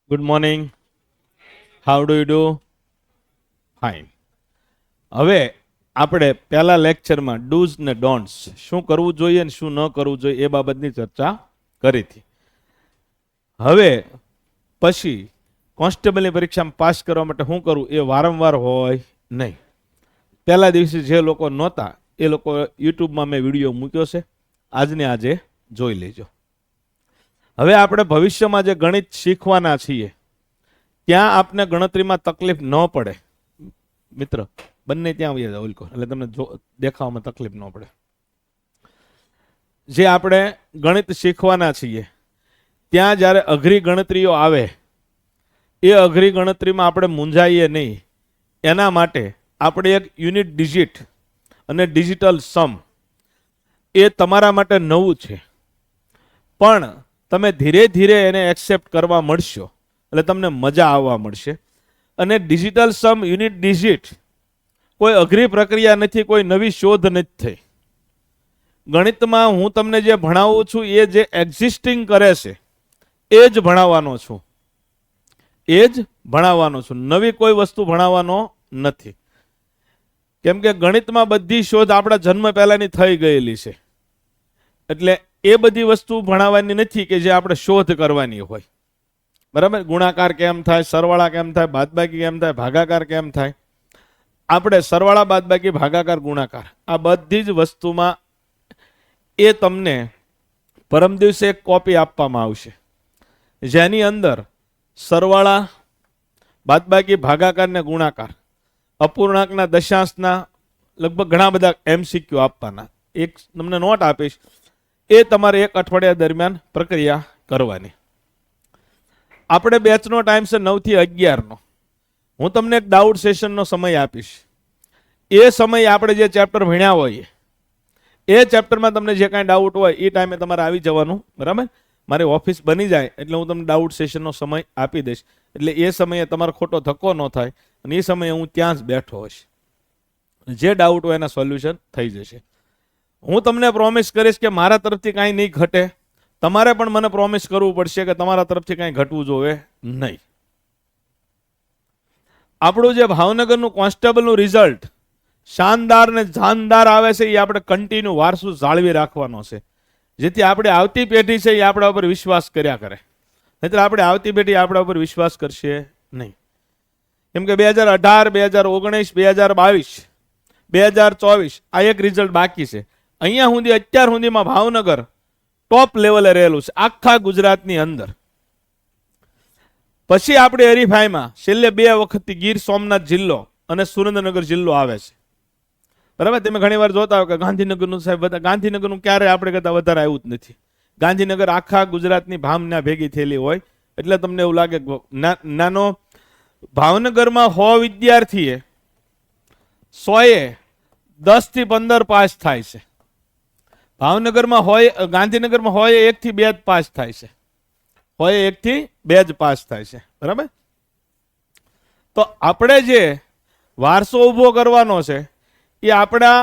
Good morning. How do you do? Fine. હવે આપણે પહેલા લેક્ચરમાં ડૂઝ ને ડોન્ટ્સ, શું કરવું જોઈએ ને શું ન કરવું જોઈએ એ બાબતની ચર્ચા કરી હતી. હવે પછી કોન્સ્ટેબલની પરીક્ષામાં પાસ કરવા માટે શું કરવું એ વારંવાર હોય નહીં. પહેલા દિવસે જે લોકો નહોતા એ લોકો યુટ્યુબમાં મેં વિડીયો મૂક્યો છે, આજને આજે જોઈ લેજો. હવે આપણે ભવિષ્યમાં જે ગણિત શીખવાના છીએ ત્યાં આપને ગણતરીમાં તકલીફ ન પડે. મિત્ર બંને ત્યાં આવી જાય ઓલકો, એટલે તમને દેખાવામાં તકલીફ ન પડે. જે આપણે ગણિત શીખવાના છીએ ત્યાં જ્યારે અઘરી ગણતરીઓ આવે એ અઘરી ગણતરીમાં આપણે મૂંઝાઈએ નહીં, એના માટે આપણે એક યુનિટ ડિજિટ અને ડિજિટલ સમ એ તમારા માટે નવું છે, પણ તમે ધીરે ધીરે એને એક્સેપ્ટ કરવા મળશો એટલે તમને મજા આવવા મળશે. અને ડિજિટલ સમ યુનિટ ડિજિટ કોઈ અઘરી પ્રક્રિયા નથી, કોઈ નવી શોધ નથી થઈ. ગણિતમાં હું તમને જે ભણાવું છું એ જે એક્ઝિસ્ટિંગ કરે છે એ જ ભણાવવાનો છું, એ જ ભણાવવાનો છું, નવી કોઈ વસ્તુ ભણાવવાનો નથી. કેમ કે ગણિતમાં બધી શોધ આપણા જન્મ પહેલાની થઈ ગયેલી છે, એટલે એ બધી વસ્તુ ભણાવવાની નથી કે જે આપણે શોધ કરવાની હોય. બરાબર? ગુણાકાર કેમ થાય, સરવાળા કેમ થાય, બાદબાકી કેમ થાય, ભાગાકાર કેમ થાય. આપણે સરવાળા, બાદબાકી, ભાગાકાર, ગુણાકાર આ બધી જ વસ્તુમાં એ તમને પરમ દિવસે એક કોપી આપવામાં આવશે જેની અંદર સરવાળા, બાદબાકી, ભાગાકાર ને ગુણાકાર, અપૂર્ણાંકના, દશાંશના લગભગ ઘણા બધા MCQ આપવાના. એક તમને નોટ આપીશ, એ તમારે એક અઠવાડિયા દરમિયાન પ્રક્રિયા કરવાની. આપણે બેચનો ટાઈમ છે 9 થી 11 નો. હું તમને એક ડાઉટ સેશનનો સમય આપીશ. એ સમય આપણે જે ચેપ્ટર ભણ્યા હોય એ ચેપ્ટરમાં તમને જે કાંઈ ડાઉટ હોય એ ટાઈમે તમારે આવી જવાનું. બરાબર? મારી ઓફિસ બની જાય એટલે હું તમને ડાઉટ સેશનનો સમય આપી દઈશ, એટલે એ સમયે તમારો ખોટો ધક્કો ન થાય અને એ સમયે હું ત્યાં જ બેઠો હોઈશ. જે ડાઉટ હોય એના સોલ્યુશન થઈ જશે. હું તમને પ્રોમિસ કરીશ કે મારા તરફથી કાંઈ નહીં ઘટે, તમારે પણ મને પ્રોમિસ કરવું પડશે કે તમારા તરફથી કાંઈ ઘટવું જોઈએ નહીં. આપણું જે ભાવનગરનું કોન્સ્ટેબલનું રિઝલ્ટ શાનદાર ને જાનદાર આવે છે એ આપણે કન્ટિન્યુ વારસું જાળવી રાખવાનો છે, જેથી આપણે આવતી પેઢી છે એ આપણા ઉપર વિશ્વાસ કર્યા કરે. નહીંતર આપણે આવતી પેઢી આપણા ઉપર વિશ્વાસ કરશે નહીં. કેમ કે 2018, 2019, 2022, 2024 આ એક રિઝલ્ટ બાકી છે. અહીંયા સુધી અત્યાર સુધીમાં ભાવનગર ટોપ લેવલે રહેલું છે આખા ગુજરાતની અંદર. પછી આપણે હરીફાઈમાં છેલ્લે 2 વખતથી ગીર સોમનાથ જિલ્લો અને સુરેન્દ્રનગર જિલ્લો આવે છે. બરાબર? તમે ઘણી વાર જોતા હો કે ગાંધીનગરનું સાહેબ, ગાંધીનગરનું ક્યારે આપણે કરતા વધારે આવ્યું જ નથી. ગાંધીનગર આખા ગુજરાતની ભામના ભેગી થયેલી હોય એટલે તમને એવું લાગે. નાનો ભાવનગરમાં 100 વિદ્યાર્થીએ 100એ 10 થી 15 પાસ થાય છે. ભાવનગરમાં હોય, ગાંધીનગરમાં હોય 1 થી 2 જ પાસ થાય છે, હોય 1 થી 2 જ પાસ થાય છે. બરાબર? તો આપણે જે વારસો ઊભો કરવાનો છે એ આપણા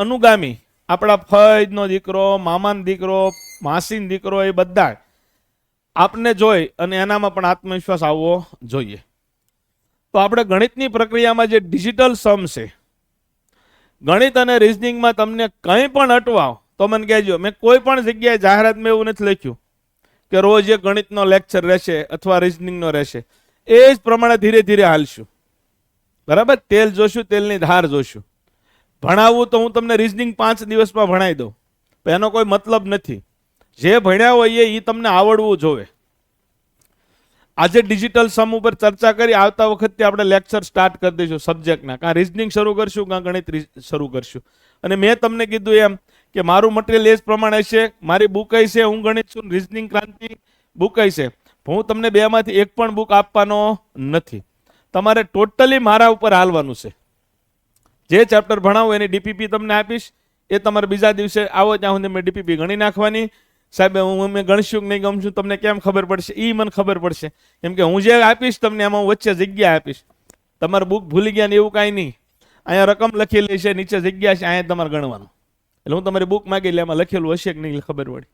અનુગામી, આપણા ફઈનો દીકરો, મામાનો દીકરો, માસીનો દીકરો, એ બધા આપને જોઈ અને એનામાં પણ આત્મવિશ્વાસ આવવો જોઈએ. તો આપણે ગણિતની પ્રક્રિયામાં જે ડિજિટલ સમ છે, ગણિત અને રિઝનિંગમાં તમને કંઈ પણ અટવાવ તો મને કહેજો. મેં કોઈ પણ જગ્યાએ જાહેરાતમાં એવું નથી લખ્યું કે રોજ એક ગણિતનો લેક્ચર રહેશે અથવા રિઝનિંગનો રહેશે. એ જ પ્રમાણે ધીરે ધીરે હાલશું. બરાબર? તેલ જોશું, તેલની ધાર જોશું. ભણાવવું તો હું તમને રિઝનિંગ 5 દિવસમાં ભણાવી દઉં, પણ એનો કોઈ મતલબ નથી. જે ભણ્યા હોય એ તમને આવડવું જોઈએ. આજે ડિજિટલ સમ ઉપર ચર્ચા કરી, આવતા વખતે આપણે લેક્ચર સ્ટાર્ટ કરી દઈશું સબ્જેક્ટના. કાં રિઝનિંગ શરૂ કરશું, કાં ગણિત શરૂ કરશું. અને મેં તમને કીધું એમ કે મારું મટીરિયલ એ જ પ્રમાણે છે, મારી બુક છે, હું ગણિત છું, રિઝનિંગ ક્રાંતિ બુક છે. હું તમને બેમાંથી એક પણ બુક આપવાનો નથી. તમારે ટોટલી મારા ઉપર હાલવાનું છે. જે ચેપ્ટર ભણાવું એની ડીપીપી તમને આપીશ, એ તમારે બીજા દિવસે આવો ત્યાં સુધી મેં ડીપીપી ગણી નાખવાની. સાહેબ હું મેં ગણશું કે નહીં ગમશું તમને કેમ ખબર પડશે? એ મને ખબર પડશે, કેમ કે હું જે આપીશ તમને એમાં વચ્ચે જગ્યા આપીશ. તમારે બુક ભૂલી ગયા ને એવું કાંઈ નહીં. અહીંયા રકમ લખેલી છે, નીચે જગ્યા છે, અહીંયા તમારે ગણવાનું. એટલે હું તમારી બુક માગી એટલે એમાં લખેલું હશે કે નહીં ખબર પડી.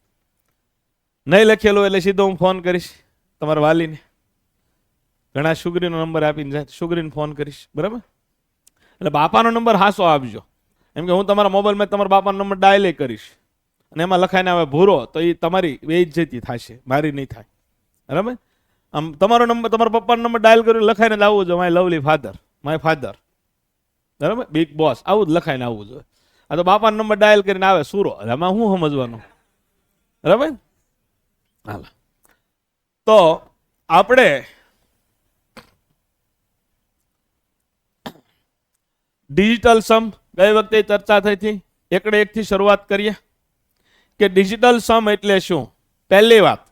નહીં લખેલું એટલે સીધો હું ફોન કરીશ તમારા વાલીને. ઘણા શુગરીનો નંબર આપીને જાય, શુગરીને ફોન કરીશ, બરાબર? એટલે બાપાનો નંબર હાસો આપજો, એમ કે હું તમારા મોબાઈલમાં તમારા બાપાનો નંબર ડાયલ કરીશ અને એમાં લખાઈને આવે ભૂરો, તો એ તમારી બેઇજ્જતી થશે, મારી નહીં થાય, બરાબર? આમ તમારો નંબર, તમારા પપ્પાનો નંબર ડાયલ કરીને લખાઈને જ આવવું જોઈએ, my lovely father, my father, બરાબર? બિગ બોસ, આવું જ લખાઈને આવવું જોઈએ. આ તો બાપાનો નંબર ડાયલ કરીને આવે સુરો, આમાં શું સમજવાનું, બરાબર? હાલ, તો આપણે ડિજિટલ સમ ગઈ વખતે ચર્ચા થઈ હતી, એકડે એકથી શરૂઆત કરીએ કે ડિજિટલ સમ એટલે શું. પહેલી વાત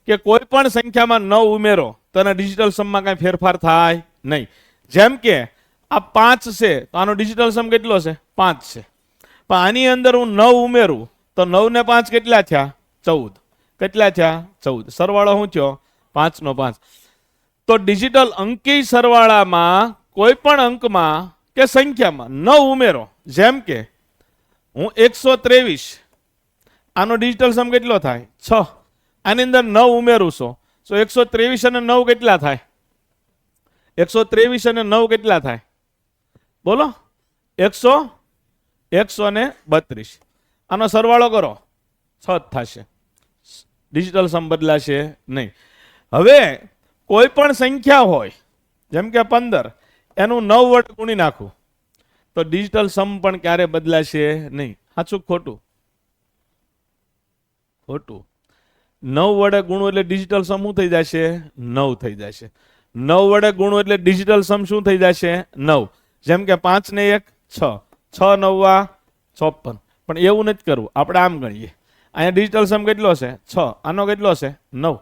કે કોઈ પણ સંખ્યામાં 9 ઉમેરો તો એના ડિજિટલ સમમાં કાંઈ ફેરફાર થાય નહીં. જેમ કે આ 5 છે તો આનો ડિજિટલ સમ કેટલો છે? 5 છે. પણ આની અંદર હું 9 ઉમેરું તો 9 ને 5 કેટલા થયા? 14. કેટલા થયા? 14. સરવાળો શું થયો? 5 નો 5. તો ડિજિટલ અંકી સરવાળામાં કોઈ પણ અંકમાં કે સંખ્યામાં 9 ઉમેરો. જેમ કે હું 123, આનો ડિજિટલ સમ કેટલો થાય? 6. આની અંદર 9 ઉમેરું છું, તો 123 અને 9 કેટલા થાય? 123 અને 9 કેટલા થાય? બોલો. 132. આનો સરવાળો કરો, 6 થશે. ડિજિટલ સમ બદલાશે નહીં. હવે કોઈ પણ સંખ્યા હોય, જેમ કે 15, એનું 9 વડે ગુણી નાખું તો ડિજિટલ સમ પણ ક્યારે બદલાશે નહીં. સાચું ખોટું? ખોટું. 9 વડે ગુણવું એટલે ડિજિટલ સમ શું થઈ જશે? 9 થઈ જશે. 9 વડે ગુણવું એટલે ડિજિટલ સમ શું થઈ જશે? 9. જેમ કે 5 ને 1 6, 6 9 56. પણ એવું નથી કરવું, આપણે આમ ગણીએ. અહીંયા ડિજિટલ સમ કેટલો છે? 6. આનો કેટલો છે? 9.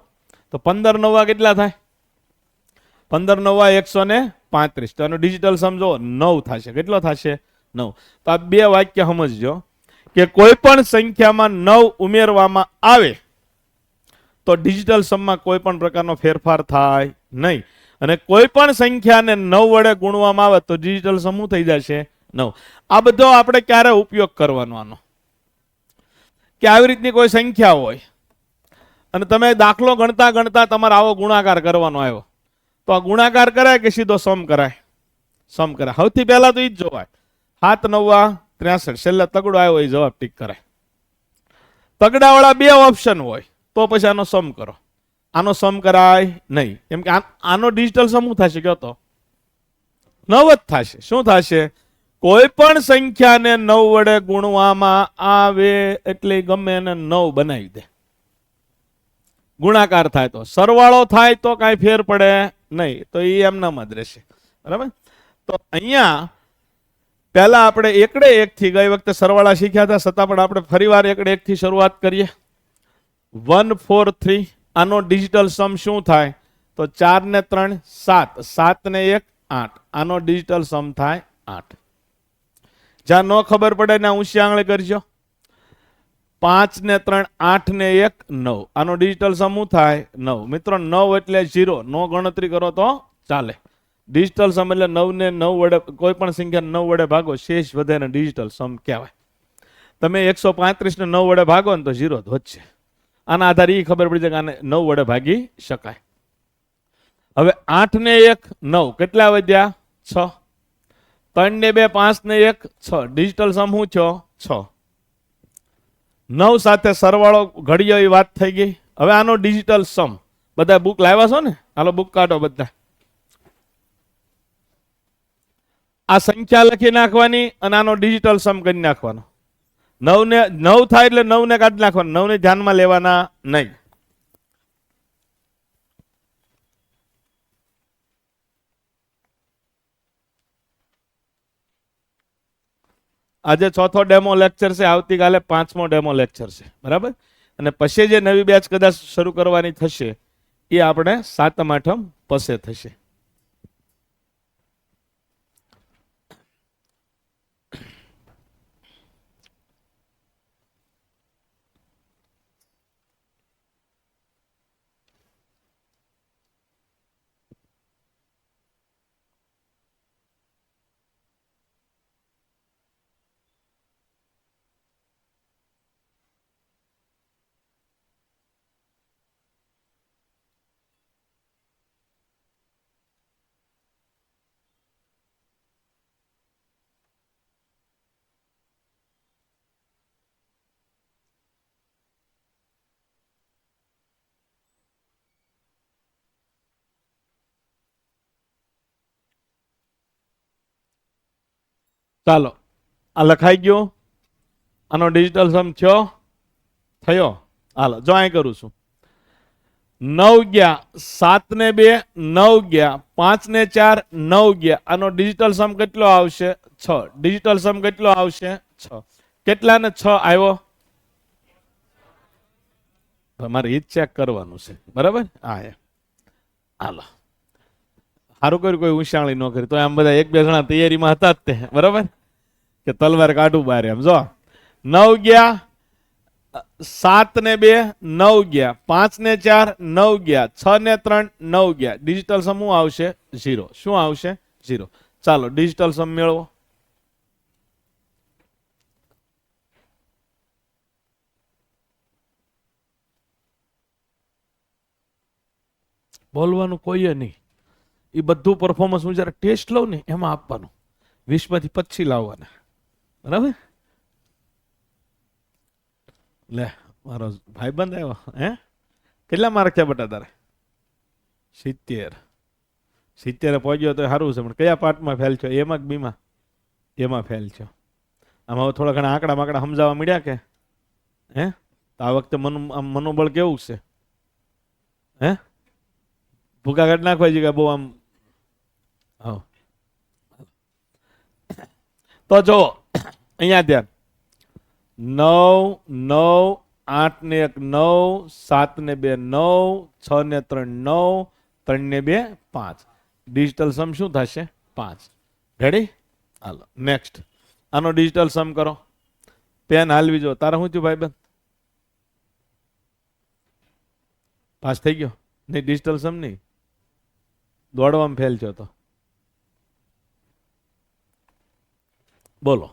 તો 15 9 કેટલા થાય? 15 9 135. તો એનો ડિજિટલ સમ જો 9 થશે. કેટલો થશે? 9. તો આ બે વાક્ય સમજજો કે કોઈ પણ સંખ્યામાં 9 ઉમેરવામાં આવે તો ડિજિટલ સમમાં કોઈ પણ પ્રકારનો ફેરફાર થાય નહીં. અને કોઈ પણ સંખ્યાને 9 વડે ગુણવામાં આવે તો ડિજિટલ સમ શું થઈ જશે? 9. આ બધો આપણે ક્યારે ઉપયોગ કરવાનો આનો? કે આવી રીતની કોઈ સંખ્યા હોય અને તમે દાખલો ગણતા ગણતા તમારે આવો ગુણાકાર કરવાનો આવ્યો, તો આ ગુણાકાર કરાય કે સીધો સમ કરાય? સમ કરાય. સૌથી પહેલા તો એ જ જોવાય. 7 9 63. છેલ્લે તગડો આવ્યો એ જવાબ ટીક કરાય. તગડાવાળા બે ઓપ્શન હોય તો પછી આનો સમ કરો. આનો સમ કરાય નહીં, કેમ કે આનો ડિજિટલ સમ શું થશે? કયો તો 9 જ થશે. શું થશે? કોઈ પણ સંખ્યાને 9 વડે ગુણવામાં આવે એટલે ગમે એને 9 બનાવી દે. ગુણાકાર થાય તો, સરવાળો થાય તો કાંઈ ફેર પડે નહીં, તો એ એમનામ જ રહેશે, બરાબર? તો અહીંયા પહેલા આપણે એકડે એકથી ગઈ વખતે સરવાળા શીખ્યા હતા, છતાં પણ આપણે ફરીવાર એકડે એકથી શરૂઆત કરીએ. 143. આનો ડિજિટલ સમ શું થાય? તો 4 ને 3 7, 7 ને 1 8. આનો ડિજિટલ સમ થાય 8. જ્યાં ન ખબર પડે ને ઊંચી આંગળી કરજો. 5 ને 3 8 ને 1 9. આનો ડિજિટલ સમ શું થાય? 9. મિત્રો 9 એટલે 0. નો ગણતરી કરો તો ચાલે. ડિજિટલ સમ એટલે 9 ને 9 વડે, કોઈ પણ સંખ્યા 9 વડે ભાગો, શેષ વધે ને ડિજિટલ સમ કહેવાય. તમે 135 ને 9 વડે ભાગો ને તો 0 જ વધશે. આના આધારે એ ખબર પડી જાય કે આને 9 વડે ભાગી શકાય. હવે 8 ને 1 9 કેટલા વધ્યા? 6. 3 ને 2 5 ને 1 6. ડિજિટલ સમ શું થયો? 6. 9 સાથે સરવાળો ઘડિયો એ વાત થઈ ગઈ. હવે આનો ડિજિટલ સમ, બધા બુક લાવ્યા છો ને? હાલો બુક કાઢો બધા. આ સંખ્યા લખી નાખવાની અને આનો ડિજિટલ સમ કરી નાખવાનો. 9 થાય એટલે 9 ને કાઢી નાખવાનું. 9 ને ધ્યાનમાં લેવાના નહીં. આજે 4થો ડેમો લેક્ચર છે, આવતીકાલે 5મો ડેમો લેક્ચર છે, બરાબર? અને પછી જે નવી બેચ કદાચ શરૂ કરવાની થશે એ આપણે 7મ 8મ પછી થશે. ચાલો આ લખાઈ ગયો, આનો ડિજિટલ સમ થયો. હાલો જો અહીં કરું છું. 9 ગયા, 7 ને 2 9 ગયા, 5 ને 4 9 ગયા. આનો ડિજિટલ સમ કેટલો આવશે? 6. ડિજિટલ સમ કેટલો આવશે? 6. કેટલા ને 6 આવ્યો? તમારે એ જ ચેક કરવાનું છે, બરાબર? હા, હાલો સારું કર્યું કોઈ ઉશાળી ન કરી, તો આમ બધા એક બે જણા તૈયારીમાં હતા જ તે, બરાબર, કે તલવાર કાઢું બાર. એમ જો 9 ગયા, 7 ને 2 9 ગયા, 5 ને 4 9 ગયા, 6 ને 3 9 ગયા. ડિજિટલ સમ શું આવશે? 0. શું આવશે? 0. ચાલો ડિજિટલ સમ મેળવો. બોલવાનું કોઈએ નહીં. એ બધું પરફોર્મન્સ હું જયારે ટેસ્ટ લઉં ને એમાં આપવાનું. 20 માંથી 25 લાવવાના, બરાબર? લે મારો ભાઈબંધ આવ્યો. હે કેટલા માર્ક છે બટા તારે? 70. 70 પહોંચ્યો તો સારું છે, પણ કયા પાર્ટમાં ફેલ છો? એમાં કે બીમાં? એમાં ફેલ છો. આમાં થોડા ઘણા આંકડા માકડા સમજાવવા મળ્યા કે? હે તો આ વખતે મનોબળ કેવું છે? હે ભૂકા કાઢ નાખવા છે કે બહુ આમ? હા તો જો અહીંયા ધ્યાન. 9 9 8 ને 1 9, 7 ને 2 9, 6 ને 3 9, 3 ને 2 5. ડિજિટલ સમ શું થશે? 5. રેડી? હાલો નેક્સ્ટ. આનો ડિજિટલ સમ કરો. પેન હાલવી જો. તારા શું થયું ભાઈબંધ? પાસ થઈ ગયો? નહીં ડિજિટલ સમ નહીં, દોડવામાં ફેલ છો તો બોલો.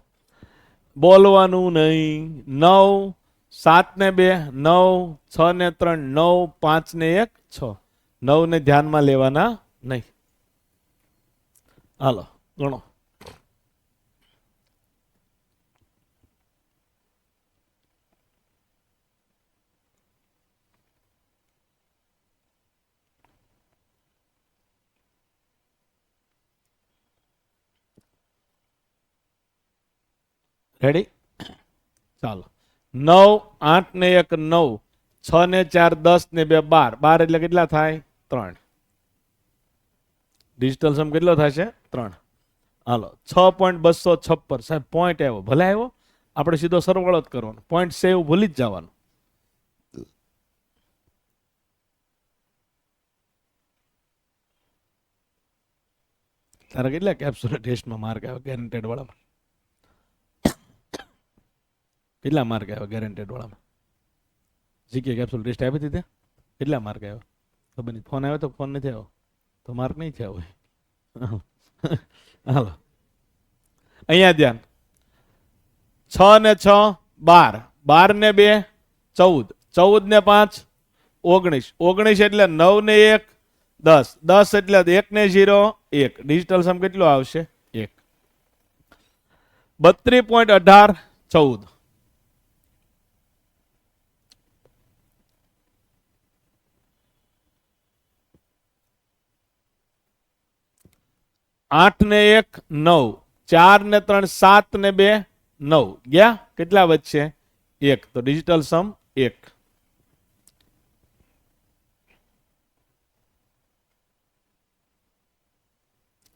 બોલવાનું નહીં. 9 7 ને 2 9, 6 ને 3 9, 5 ને 1 6. 9 ને ધ્યાનમાં લેવાના નહીં. હાલો ગણો. રેડી? ચાલો 9 8 ને 1 9, 6 ને 4 10 ને 2 12. 12 એટલે કેટલા થાય? 3. ડિજિટલ સમ કેટલો થશે? 3. હાલો 6.256. સાહેબ પોઈન્ટ આવ્યો, ભલે આવ્યો, આપણે સીધો સરવાળો જ કરવાનો. પોઈન્ટ છે એવું ભૂલી જ જવાનું. તારા કેટલા કેપ્સ્યુલ ટેસ્ટમાં માર્ક આવ્યો ગેરંટેડ વાળામાં? કેટલા માર્ક આવ્યા ગેરંટેડ વાળામાં? જીકે કેપ્સ્યુલ ટેસ્ટ આપી હતી ત્યાં કેટલા માર્ક આવ્યો? ખબર નહીં. ફોન આવ્યો તો ફોન નથી આવ્યો તો માર્ક નહીં થયા હોય. હાલો અહીંયા ધ્યાન. 6 ને 6 12, 12 ને 2 14, 14 ને 5 19, 19 એટલે 9 ને 1 10, 10 એટલે 1 ને 0 1. ડિજિટલ સમ કેટલો આવશે? 1. 32.18 14. 8 ને 1 9, 4 ને 3 7 ને 2 9 ગયા. કેટલા વચ્ચે? 1. તો ડિજિટલ સમ 1.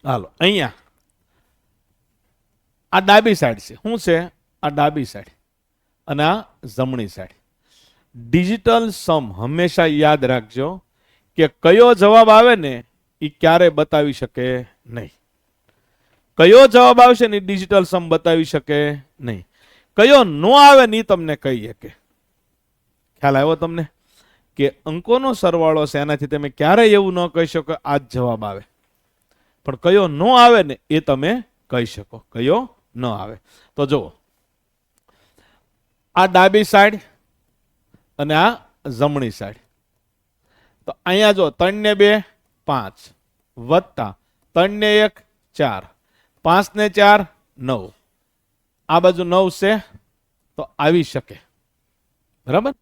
હાલો અહીંયા આ ડાબી સાઈડ છે. શું છે? આ ડાબી સાઈડ અને આ જમણી સાઈડ. ડિજિટલ સમ હંમેશા યાદ રાખજો કે કયો જવાબ આવે ને એ ક્યારે બતાવી શકે નહીં. કયો જવાબ આવશે ને ડિજિટલ સમ બતાવી શકે નહીં. કયો નો આવે ને તમને કહી શકે. ખ્યાલ આવ્યો તમને? કે અંકોનો સરવાળો છે, એનાથી તમે ક્યારેય એવું ન કહી શકો આ જ જવાબ આવે. પણ કયો નો આવે ને એ તમે કહી શકો. કયો ન આવે તો જુઓ, આ ડાબી સાઈડ અને આ જમણી સાઈડ. તો અહીંયા જો 3 ને 2 5 વત્તા 3 ને 1 4, 5 ને 4 9. આ બાજુ 9 છે તો આવી શકે, બરાબર?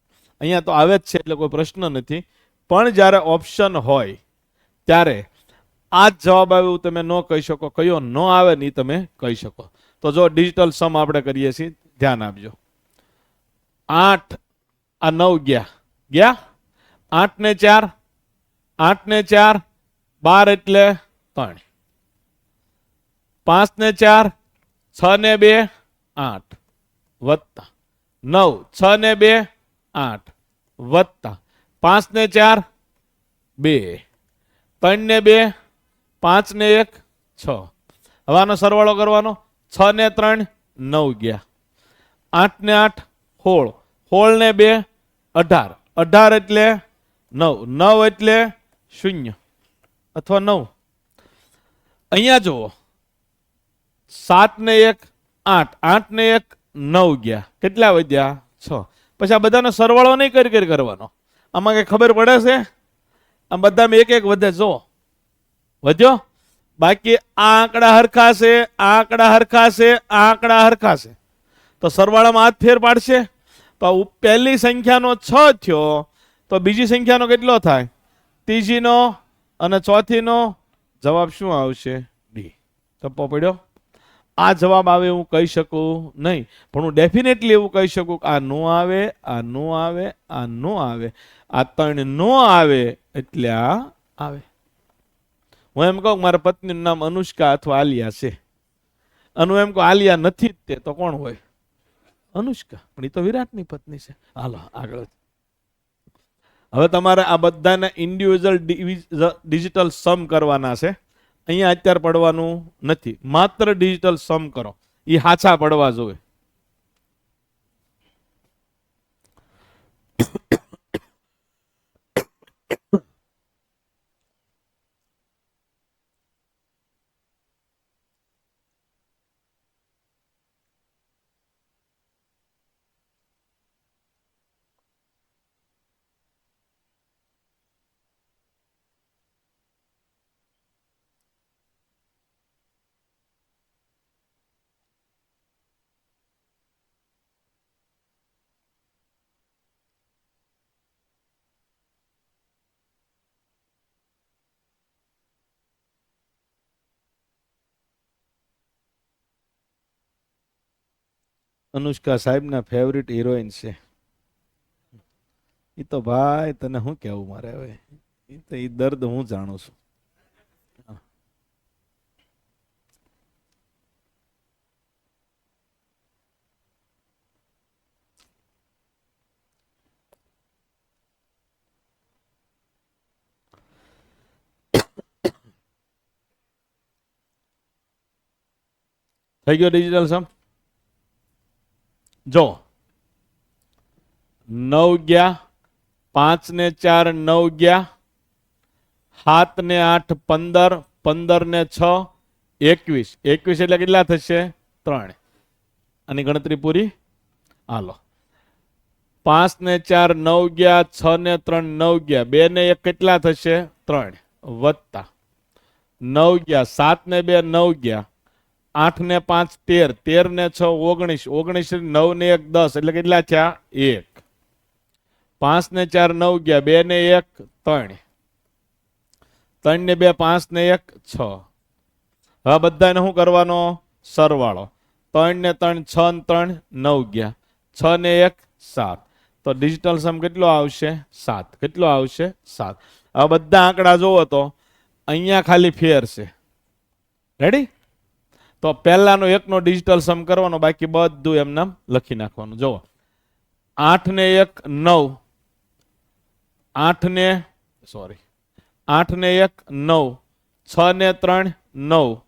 અહીંયા તો આવે જ છે એટલે કોઈ પ્રશ્ન નથી. પણ જ્યારે ઓપ્શન હોય ત્યારે આ જ જવાબ આવે એવું તમે ન કહી શકો. કયો ન આવે ને તમે કહી શકો. તો જો ડિજિટલ સમ આપણે કરીએ છીએ, ધ્યાન આપજો. 8 આ 9 ગયા 8 ને 4 8 ને 4 12 એટલે 3, 5 ને 4 6 ને 2 8 વત્તા 9 6 ને 2 8 વત્તા 5 ને 4 2 3 ને 2 5 ને 1 6. હવે આનો સરવાળો કરવાનો. 6 ને 3 9 ગયા 8 ને 8 16 16 ને 2 18 18 એટલે 9 9 એટલે 0 અથવા 9. અહીંયા જુઓ 7 ને 1 8 8 ને 1 9 ગયા કેટલા વધ્યા 6. પછી આ બધાનો સરવાળો નહીં કરી કરવાનો. આમાં કઈ ખબર પડે છે? આ બધામાં એક એક વધે. જો વધ્યો. બાકી આ આંકડા હરખા છે, આ આંકડા હરખા છે, આ આંકડા હરખા છે, તો સરવાળામાં હાથ ફેર પાડશે. તો પહેલી સંખ્યાનો 6 થયો તો બીજી સંખ્યાનો કેટલો થાય? ત્રીજીનો અને ચોથીનો. જવાબ શું આવશે? ડી. ટપ્પો પડ્યો. આ જવાબ આવે એવું કહી શકું નહીં, પણ હું ડેફિનેટલી એવું કહી શકું કે આ નો આવે, આ નો આવે, આ નો આવે, આ 3 નો આવે એટલે આ આવે. હું એમ કહું મારા પત્નીનું નામ અનુષ્કા અથવા આલિયા છે, અને હું એમ કહું આલિયા નથી જ તે, તો કોણ હોય? અનુષ્કા. પણ એ તો વિરાટની પત્ની છે. હાલો આગળ. હવે તમારે આ બધાને ઇન્ડિવિજ્યુઅલ ડિજિટલ સમ કરવાના છે. અહીંયા અત્યારે પડવાનું નથી, માત્ર ડિજિટલ સમ કરો. એ હાચા પડવા જોઈએ. અનુષ્કા સાહેબના ફેવરિટ હિરોઈન છે. એ તો ભાઈ તને શું કેવું મારે હવે, એ તો એ દર્દ હું જાણું છું. થઈ ગયો ડિજિટલ સમ. જો 9 ગયા 5 ને 4 9 ગયા 7 ને 8 15 15 ને 6 21 21 એટલે કેટલા થશે? 3. આની ગણતરી પૂરી. હાલો 5 ને 4 9 ગયા 6 ને 3 9 ગયા 2 ને 1 કેટલા થશે? 3 વત્તા 9 ગયા 7 ને 2 9 ગયા 8 ને 5 13 13 ને 6 19 19 9 ને 1 10 એટલે કેટલા થયા? 1. 5 ને 4 9 ગયા 2 ને 1 3 3 ને 2 5 ને 1 6. હવે બધાને શું કરવાનો? સરવાળો. 3 ને 3 6 ને 3 9 ગયા 6 ને 1 7. તો ડિજિટલ સમ કેટલો આવશે? 7. કેટલો આવશે? 7. હવે બધા આંકડા જોવો તો અહીંયા ખાલી ફેર છે. રેડી? તો પહેલાનો એકનો ડિજિટલ સમ કરવાનો, બાકી બધું એમને લખી નાખવાનું. જુઓ 8 ને 1 9 8 ને 1 9 6 ને 3 9.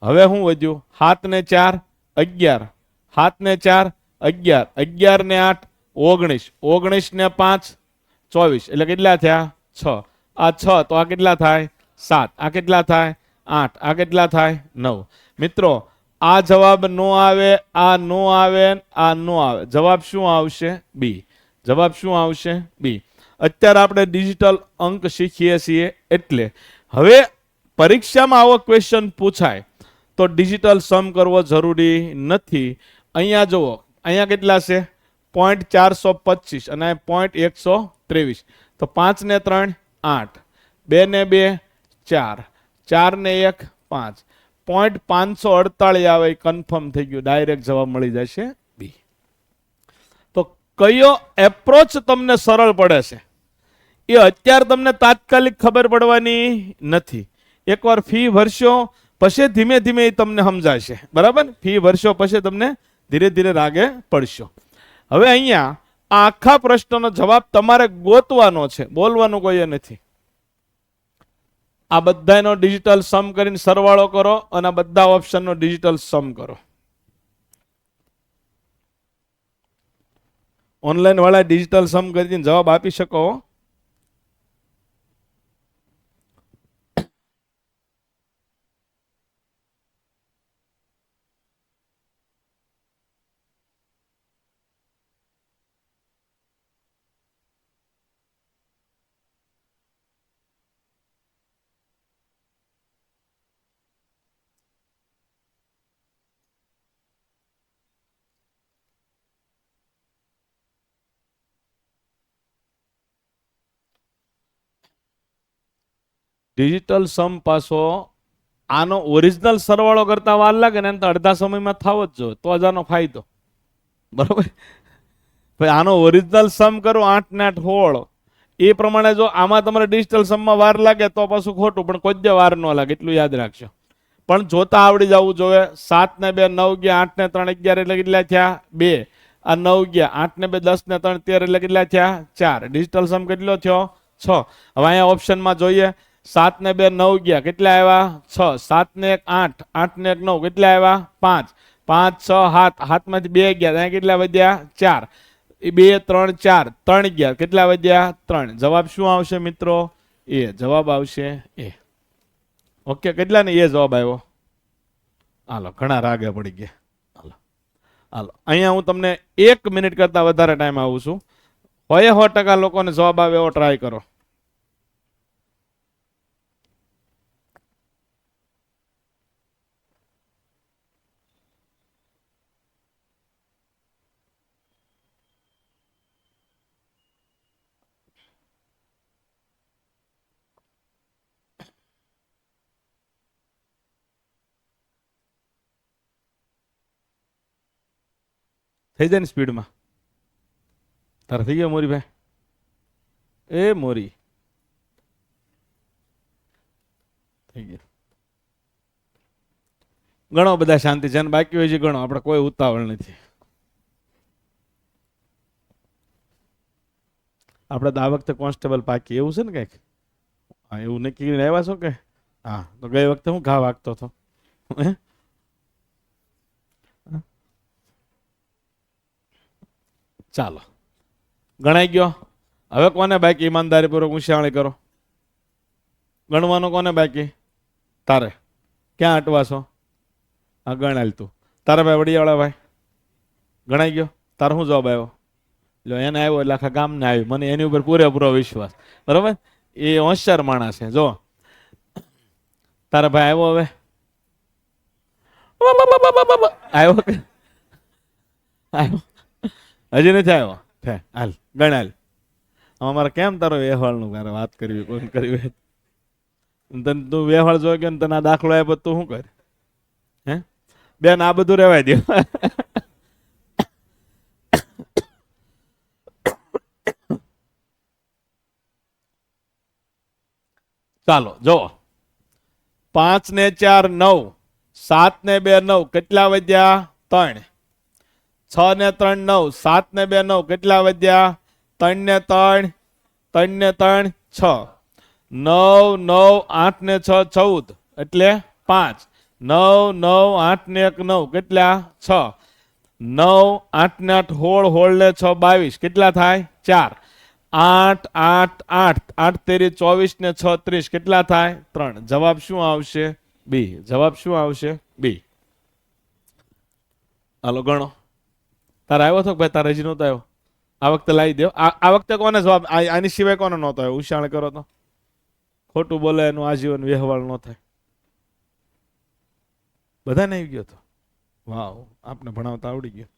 હવે શું વધ્યું? 7 ને 4 11 7 ને 4 11 11 ને 8 19 19 ને 5 24 એટલે કેટલા થયા? 6. આ 6 તો આ કેટલા થાય? 7. આ કેટલા થાય? 8. આ કેટલા થાય? 9. મિત્રો આ જવાબ નો આવે, આ નો આવે, આ નો આવે. જવાબ શું આવશે? બી. જવાબ શું આવશે? બી. અત્યારે આપણે ડિજિટલ અંક શીખીએ છીએ, એટલે હવે પરીક્ષામાં આવો ક્વેશ્ચન પૂછાય તો ડિજિટલ સમ કરવો જરૂરી નથી. અહીંયા જુઓ, અહીંયા કેટલા છે? 0.425 અને 0.123. તો 5 ને 3 8 2 ને 2 4 4 ને 1 5 .548 આવે એ કન્ફર્મ થઈ ગયું, ડાયરેક્ટ જવાબ મળી જશે બી. તો કયો એપ્રોચ તમને સરળ પડે છે એ અત્યારે તમને તાત્કાલિક ખબર પડવાની નથી. એકવાર ફી ભરશો પછી ધીમે ધીમે એ તમને સમજાશે, બરાબર? ફી ભરશો પછી તમને ધીરે ધીરે રાગે પડશો. હવે અહીંયા આ આખા પ્રશ્નનો જવાબ તમારે ગોતવાનો છે, બોલવાનું કોઈ નથી. આ બધાનો ડિજિટલ સમ કરીને સરવાળો કરો અને આ બધા ઓપ્શનનો ડિજિટલ સમ કરો. ઓનલાઈન વાળા ડિજિટલ સમ કરીને જવાબ આપી શકો. ડિજિટલ સમ પાછો આનો ઓરિજિનલ સરવાળો કરતા વાર લાગે ને, તો અડધા સમયમાં થાવ જ જોઈએ, તો જ આનો ફાયદો, બરોબર? ભાઈ આનો ઓરિજિનલ સમ કરો 8 ને 8 16, એ પ્રમાણે જો આમાં તમારે ડિજિટલ સમમાં વાર લાગે તો પાછું ખોટું, પણ કોઈ જ વાર ન લાગે એટલું યાદ રાખજો. પણ જોતા આવડી જવું જોઈએ. 7 ને 2 9 ગયા, 8 ને 3 11 એટલે કેટલા થયા 2, આ 9 ગયા, 8 ને 2 10 ને 3 13 એટલે કેટલા થયા 4. ડિજિટલ સમ કેટલો થયો 6. હવે અહીંયા ઓપ્શનમાં જોઈએ, 7 ને 2 9 ગયા, કેટલા આવ્યા 6, 7 ને 1 8, 8 ને 1 9, કેટલા આવ્યા 5, 5 6 7, 7 માંથી 2 ગયા, ત્યાં કેટલા વધ્યા 4, 2 3 4, 3 ગયા, કેટલા વધ્યા 3. જવાબ શું આવશે મિત્રો? એ જવાબ આવશે એ. ઓકે, કેટલા ને એ જવાબ આવ્યો? હાલો, ઘણા રાગે પડી ગયા. હાલો હાલો, અહીંયા હું તમને 1 મિનિટ કરતા વધારે ટાઈમ આવું છું. 100% લોકોને જવાબ આવે એવો ટ્રાય કરો. થઈ જાય ને સ્પીડમાં? તારે થઈ ગયો મોરીભાઈ? એ મોરી થઈ ગયો. ઘણો બધા શાંતિ છે, બાકી હોય છે ઘણો, આપણે કોઈ ઉતાવળ નથી. આપણે તો આ વખતે કોન્સ્ટેબલ પાકી એવું છે ને કંઈક? હા, એવું નક્કી કરીને આવ્યા છો કે? હા, તો ગઈ વખતે હું ઘા વાગતો હતો. ચાલો, ગણાઈ ગયો. હવે કોને બાકી? ઈમાનદારી પૂર્વક હોશિયારી કરો. ગણવાનું કોને બાકી? તારે. ક્યાં અટવા છો? હા, ગણાલ તું. તારા ભાઈ વડિયાવાળા ભાઈ ગણાઈ ગયો? તારો શું જવાબ આવ્યો? લો, એને આવ્યો એટલે આખા ગામને આવ્યું. મને એની ઉપર પૂરેપૂરો વિશ્વાસ, બરોબર? એ હોશિયાર માણસ છે. જો તારા ભાઈ આવ્યો, હવે આવ્યો કે આવ્યો? હજી નથી આવ્યો. હાલ ગણાલ. અમારે કેમ તારો વ્યવહારનું મારે વાત કરવી, કોણ કરવી? તને તું વ્યવહાર જોઈ ગયો ને તને આ દાખલો આપ્યો તું શું કરે? હે બેન, આ બધું રહેવાય દે. ચાલો જો, 5 ને 4 9, 7 ને 2 9, કેટલા વધ્યા 3. 6 ને 3 9, 7 ને 2 9, કેટલા વધ્યા 3 ને 3, 3 ને 3 6, 9 9 8 ને 6 14, એટલે 5, 9 9 8 ને 1 9, કેટલા 6, 9 8 ને 8 16 ને 6 22, કેટલા થાય 4, 8 8 8 8 તેરી 24 ને 6 30, કેટલા થાય 3. જવાબ શું આવશે? બી. જવાબ શું આવશે? બી. હાલો ગણો. તારે આવ્યો હતો ભાઈ? તારે હજી નહોતો આવ્યો? આ વખતે લાવી દો. આ વખતે કોને જવાબ? આની સિવાય કોને નહોતો આવ્યો? ઉશાણ કરો તો. ખોટું બોલે એનું આજીવન વ્યવહાર ન થાય. બધાને આવી ગયો હતો? વાવ, આપને ભણાવતા આવડી ગયો.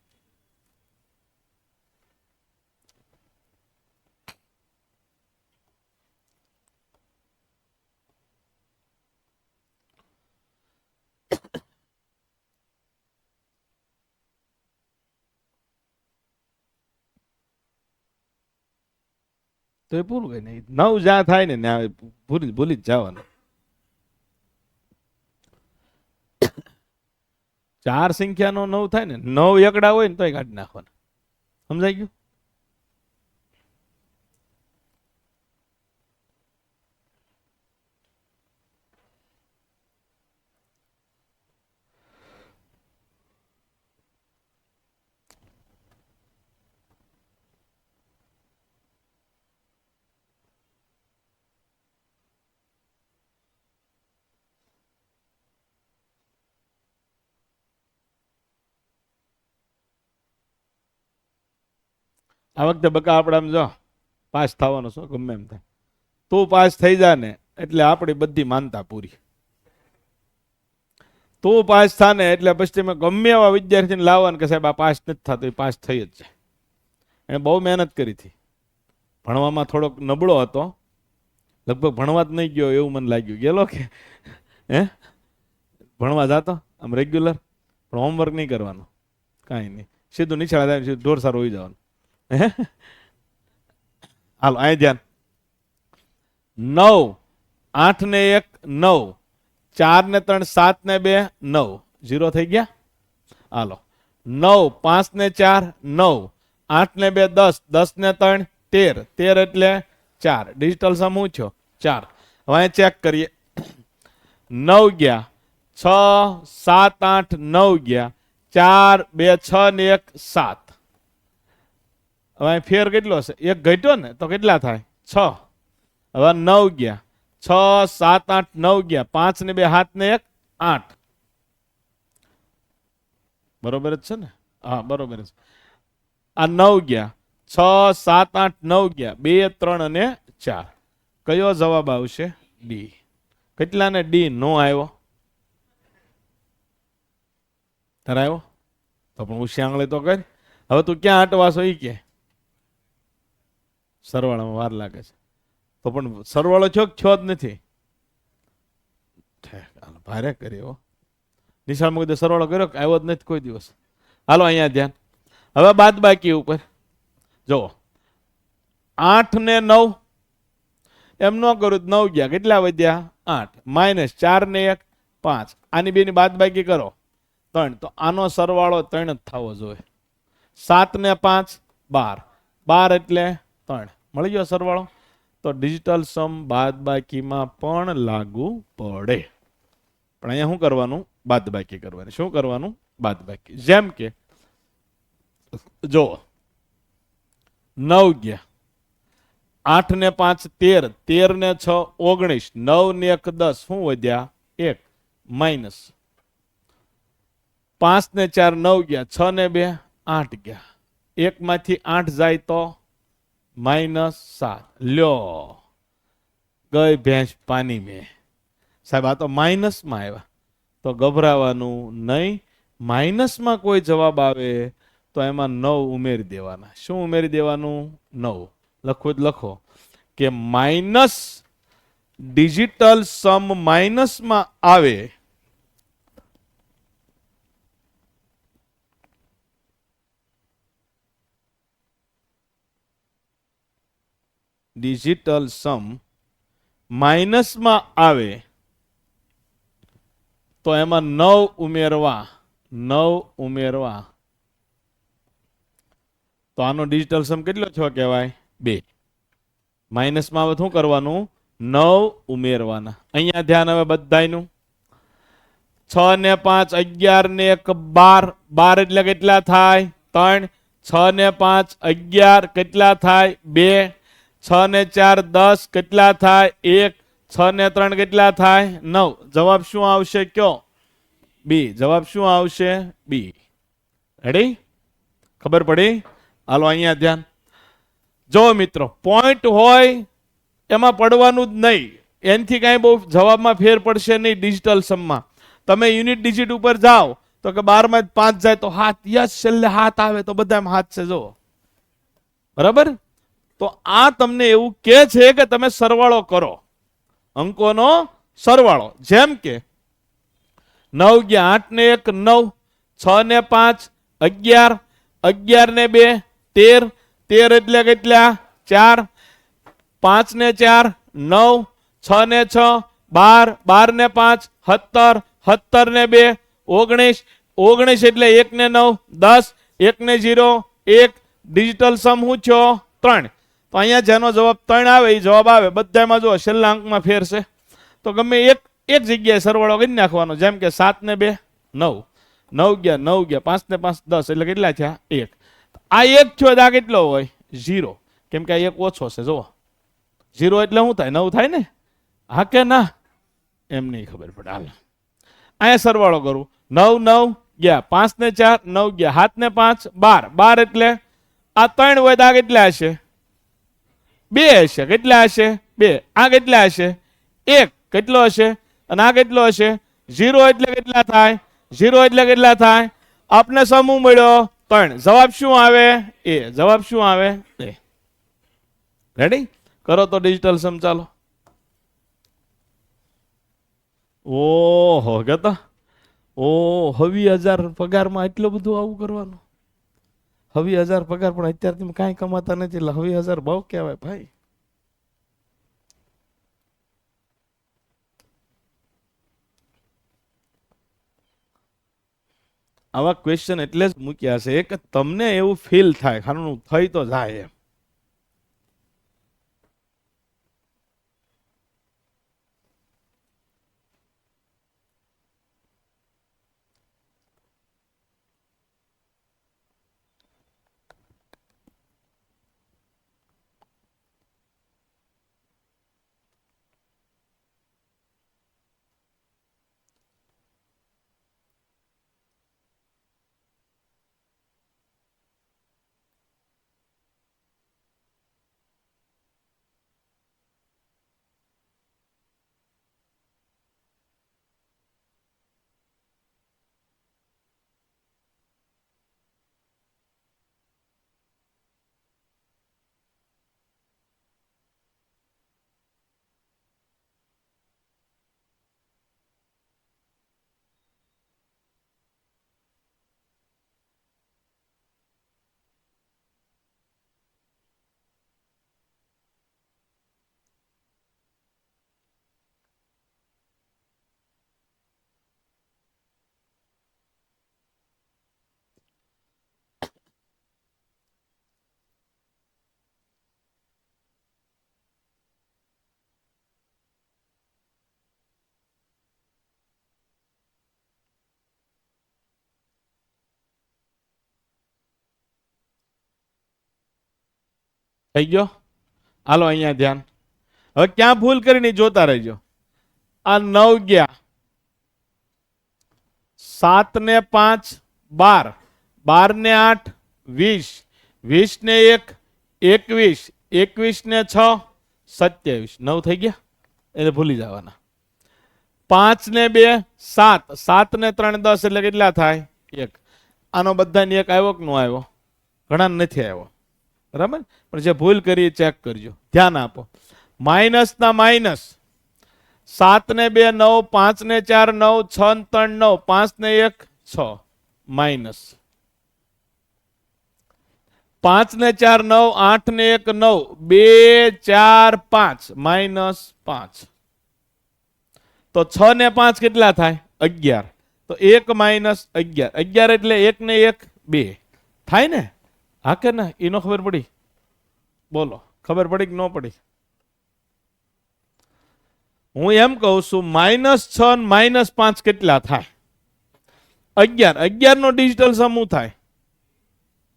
તો એ પૂરું કઈ નહીં. 9 જ્યાં થાય ને ત્યાં ભૂલી જ જવાનું. 4 સંખ્યાનો 9 થાય ને, 9 એકડા હોય ને તોય કાઢી નાખવાના. સમજાઈ ગયું? આ વખતે બકા આપણે આમ જો પાસ થવાનો શું ગમે એમ થાય, તું પાસ થઈ જા ને એટલે આપણી બધી માનતા પૂરી. તું પાસ થાને એટલે પછી તમે ગમે એવા વિદ્યાર્થીને લાવવાને કે સાહેબ આ પાસ નથી થતો, એ પાસ થઈ જ જાય. એને બહુ મહેનત કરી હતી, ભણવામાં થોડોક નબળો હતો, લગભગ ભણવા જ નહીં ગયો એવું મને લાગ્યું. ગયેલો કે હે ભણવા જાતો આમ રેગ્યુલર, પણ હોમવર્ક નહીં કરવાનું, કાંઈ નહીં, સીધું નિશાળા થાય સીધું ઢોર સારું હોઈ જવાનું. હાલો અહીં ધ્યાન. 9 8 ને 1 9, 4 ને 3 7 ને 2 9, 0 થઈ ગયા. હાલો 9 5 ને 4 9, 8 ને 2 10, 10 ને 3 13, 13 એટલે 4. ડિજિટલ સમ શું થયો? 4. હવે અહીં ચેક કરીએ. 9 ગયા, 6 7 8 9 ગયા, 4 2 6 ને 1 7. હવે ફેર કેટલો હશે? 1 ઘટ્યો ને તો કેટલા થાય? 6. હવે 9 ગયા, 6 7 8 9 ગયા, 5 ને 2 7 ને 1 8. બરોબર જ છે ને? હા બરોબર છે. આ 9 ગયા, 6 7 8 9 ગયા, 2 3 અને 4. કયો જવાબ આવશે? ડી. કેટલાને ડી નો આવ્યો? તારે આવ્યો તો પણ હું શ્યાંગળી તો કરી. હવે તું ક્યાં અટવાશો એ કે સરવાળામાં વાર લાગે છે તો પણ સરવાળો છો જ નથી. ભારે કર્યો નિશાળમાં કીધું સરવાળો કર્યો કે આવ્યો જ નથી કોઈ દિવસ. હાલો અહીંયા ધ્યાન. હવે બાદ બાકી ઉપર જો 8 ને 9 એમ ન કરું 9 ગયા, કેટલા વધ્યા? 8 માઇનસ 4 ને 1 5. આની બેની બાદ બાકી કરો 3, તો આનો સરવાળો 3 જ થવો જોઈએ. 7 ને 5 12, 12 એટલે 3. મળી ગયો સરવાળો. તો ડિજિટલ સમ બાદ બાકીમાં પણ લાગુ પડે, પણ અહીંયા શું કરવાનું? બાદ બાકી કરવાની. શું કરવાનું? બાદ બાકી. જેમ કે જો 9 ગયા, 8 ને 5 13, 13 ને 6 19, 9 ને 1 10, શું વધ્યા? 1 માઇનસ 5 ને 4 9 ગયા, 6 ને 2 8 ગયા, 1 માંથી 8 જાય તો -7. લ્યો ગઈ ભેંસ પાણી મેં. સાહેબ આ તો માઇનસમાં આવ્યા, તો ગભરાવાનું નહીં. માઇનસમાં કોઈ જવાબ આવે તો એમાં 9 ઉમેરી દેવાના. શું ઉમેરી દેવાનું? 9. લખો જ લખો કે માઇનસ ડિજિટલ સમ માઇનસમાં આવે ડિજિટલ સમ માઇનસમાં આવે તો એમાં 9 ઉમેરવા. 9 ઉમેરવા તો આનો ડિજિટલ સમ કેટલો થયો કહેવાય? 2. માઇનસમાં હવે શું કરવાનું? 9 ઉમેરવાના. અહીંયા ધ્યાન હવે બધાયનું. 6 ને 5 11 ને 1 12, 12 એટલે કેટલા થાય? 3. 6 ને 5 11 કેટલા થાય? 2. 6 ને 4 10 કેટલા થાય? 1. 6 ને 3 કેટલા થાય? 9. જવાબ શું આવશે? કયો? બી. જવાબ શું આવશે? બી. રેડી? ખબર પડી? હાલો અહીંયા ધ્યાન. જો મિત્રો પોઈન્ટ હોય એમાં પડવાનું જ નહીં, એનાથી કાંઈ બહુ જવાબમાં ફેર પડશે નહીં. ડિજિટલ સમમાં તમે યુનિટ ડિજિટ ઉપર જાઓ તો કે 12 માં 5 જાય તો 7, યસ છેલ્લે 7 આવે તો બધામાં 7 છે. જો બરાબર. તો આ તમને એવું કે છે કે તમે સરવાળો કરો, અંકોનો સરવાળો. જેમ કે 9 ગયા, 8 ને 1 9, 6 ને 5 11, 11 ને 2 13, 13 એટલે કેટલા? 4. 5 ને 4 9, 6 ને 6 12, 12 ને 5 17, 17 ને 2 19, 19 એટલે 1 ને 9 10, 1 ને 0 1, ડિજિટલ સમ શું થયો 3. તો અહીંયા જેનો જવાબ 3 આવે એ જવાબ આવે. બધામાં જો છેલ્લા અંકમાં ફેર છે તો ગમે એક જગ્યાએ સરવાળો કરી નાખવાનો. જેમ કે 7 ને 2 9, 9 ગયા 9 ગયા 5 ને 5 10 એટલે કેટલા થયા 1. આ 1 થયો આ કેટલો હોય 0, કેમ કે આ 1 ઓછો છે. જુઓ 0 એટલે શું થાય 9 થાય ને, હા કે ના, એમ નહીં ખબર પડે. હાલ અહીંયા સરવાળો કરું. 9 9 ગયા 5 ને 4 9 ગયા 7 ને 5 12, 12 એટલે આ 3 હોય તો આ કેટલા હશે 2 હશે. કેટલા હશે 2. આ કેટલા હશે 1. કેટલો હશે અને આ કેટલો હશે 0 એટલે કેટલા થાય 0 એટલે કેટલા થાય. આપને સમૂહ મળ્યો 3. જવાબ શું આવે એ. જવાબ શું આવે એ. રેડી કરો તો ડિજિટલ સમ. ચાલો. ઓહો કેતા ઓ 20,000 પગારમાં એટલું બધું આવું કરવાનું. 20,000 પગાર પણ અત્યારે તમે કાંઈ કમાતા નથી એટલે 20,000 બહુ કહેવાય ભાઈ. આવા ક્વેશ્ચન એટલે જ મૂક્યા છે કે તમને એવું ફીલ થાય ખાનું થઈ તો જાય એમ. થઈ ગયો. હાલો અહીંયા ધ્યાન. હવે ક્યાં ભૂલ કરીને જોતા રહેજો. આ 9 ગયા 7 ને 5 12, 12 ને 8 20, 20 ને 1 21, 21 ને 6 27. 9 થઈ ગયા એટલે ભૂલી જવાના. 5 ને 2 7, 7 ને 3 10 એટલે કેટલા થાય 1. આનો બધાને 1 આવ્યો કે ન આવ્યો? ઘણા નથી આવ્યો. બરાબર. પણ જે ભૂલ કરી ચેક કરજો. ધ્યાન આપો. માઇનસ ના માઇનસ. 7 ને 2 9, 5 ને 4 9, 6 ને 3 9, 5 ને 1 6 માઇનસ. 5 ને 4 9, 8 ને 1 9, 2 4 5 માઇનસ 5. તો 6 ને 5 કેટલા થાય 11. તો 1 માઇનસ 11. 11 એટલે 1 ને 1 2 થાય ને, હા કે ના? એનો ખબર પડી? બોલો ખબર પડી કે ન પડી? હું એમ કહું છું -6 ને -5 કેટલા થાય 11. 11 નો ડિજિટલ સમૂહ થાય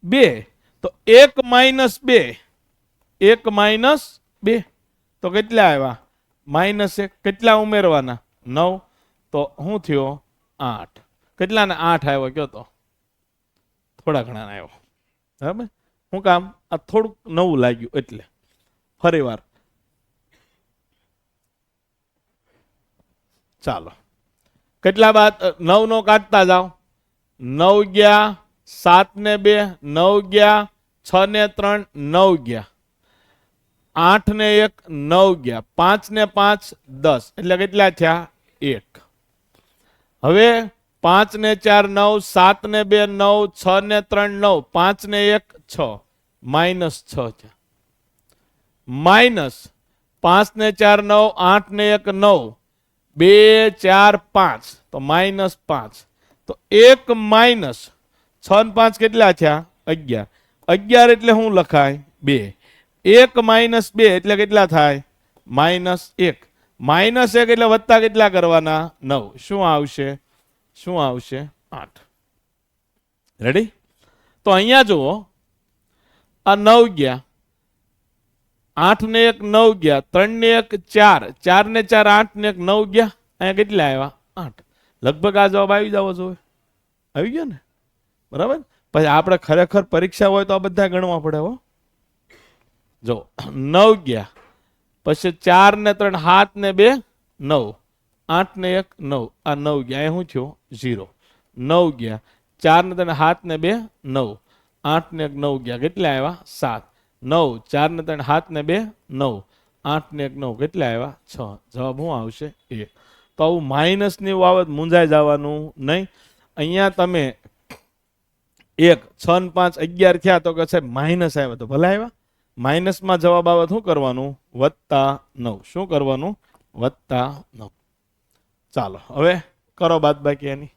2. તો 1 માઇનસ 2, 1 માઇનસ 2 તો કેટલા આવ્યા -1. કેટલા ઉમેરવાના 9. તો શું થયો 8. કેટલા ને 8 આવ્યો કયો તો? થોડા ઘણા આવ્યો. બરાબર. શું કામ? આ થોડુંક નવું લાગ્યું એટલે ફરી વાર. ચાલો કેટલા બાદ 9 નો કાઢતા જાઓ. 9 ગયા 7 ને 2 9 ગયા 6 ને 3 9 ગયા 8 ને 1 9 ગયા 5 ને 5 10 એટલે કેટલા થયા 1. હવે 5 ને 4 9, 7 ને 2 9, 6 ને 3 9, 5 ને 1 6 -6 થયા. માઇનસ 5 ને 4 9, 8 ને 1 9, 2 4 5, તો -5. તો 1 માઇનસ 6 ને 5 કેટલા થયા? 11. 11 એટલે શું લખાય? 2. 1 માઇનસ 2 એટલે કેટલા થાય? -1. -1 એટલે વત્તા કેટલા કરવાના? 9. શું આવશે? શું આવશે? 8. રેડી? તો અહીંયા જુઓ, આ 9 ગયા, 8 ને 1 9 ગયા, 3 ને 1 4, 4 ને 4 8 ને 1 9 ગયા. અહીંયા કેટલા આવ્યા? 8. લગભગ આ જવાબ આવી જવો જોઈએ. આવી ગયો ને? બરાબર. પછી આપણે ખરેખર પરીક્ષા હોય તો આ બધા ગણવા પડે. હો, જો 9 ગયા, પછી 4 ને 3 7 ને 2 9, 8 ને 1 9, આ 9 ગયા. એ શું થયું? 0. 9 ગયા, 4 ને 3 7 ને 2 9, 8 ને 1 9 ગયા. કેટલા આવ્યા? 7. 9 4 ને 3 7 ને 2 9, 8 ને 1 9, કેટલા આવ્યા? 6. જવાબ શું આવશે? 1. તો આવું માઇનસ ની બાબત મૂંઝાઈ જવાનું નહીં. અહીંયા તમે 1 6 ને 5 11 થયા તો કે સાહેબ માઇનસ આવ્યા, તો ભલે આવ્યા. માઇનસમાં જવાબ આવે શું કરવાનું? +9. શું કરવાનું? +9. ચાલો હવે કરો બાદબાકી એની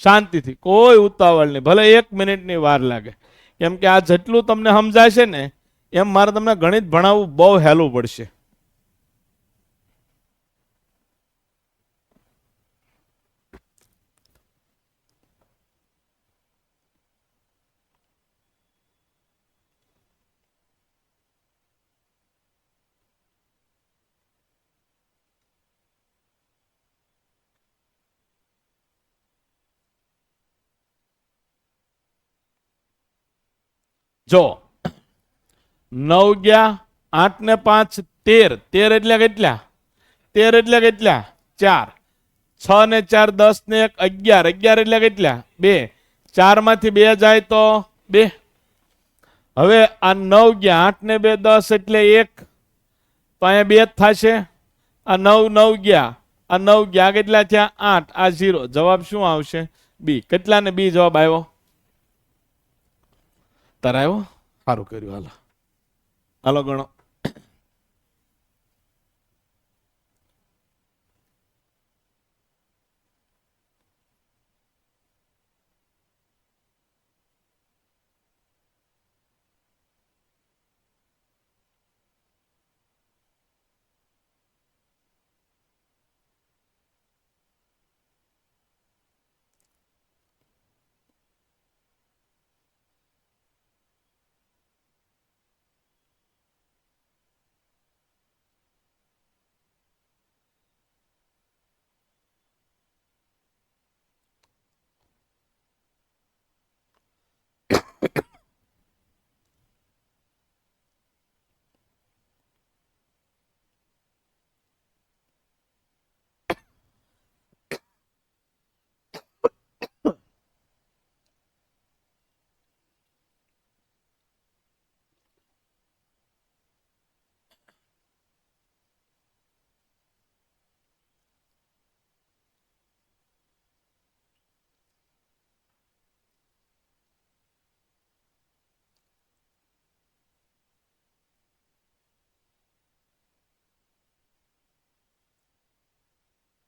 શાંતિથી, કોઈ ઉતાવળ નહીં. ભલે 1 મિનિટની વાર લાગે, કેમ કે આ જેટલું તમને સમજાશે ને એમ મારે તમને ગણિત ભણાવવું બહુ હેલું પડશે. જો 9 ગયા, 8 ને 5 13, 13 એટલે કેટલા? 13 એટલે કેટલા? 4. 6 ને 4 10 ને 1 11, 11 એટલે કેટલા? 2. 4 માંથી 2 જાય તો 2. હવે આ 9 ગયા, 8 ને 2 10 એટલે 1, તો અહીંયા 2 જ થશે. આ 9 9 ગયા, આ 9 ગયા, કેટલા થયા? 8. આ 0. જવાબ શું આવશે? બી. કેટલા ને બી જવાબ આવ્યો? તાર આવ્યો? સારું કર્યું. હાલો હાલો ગણો.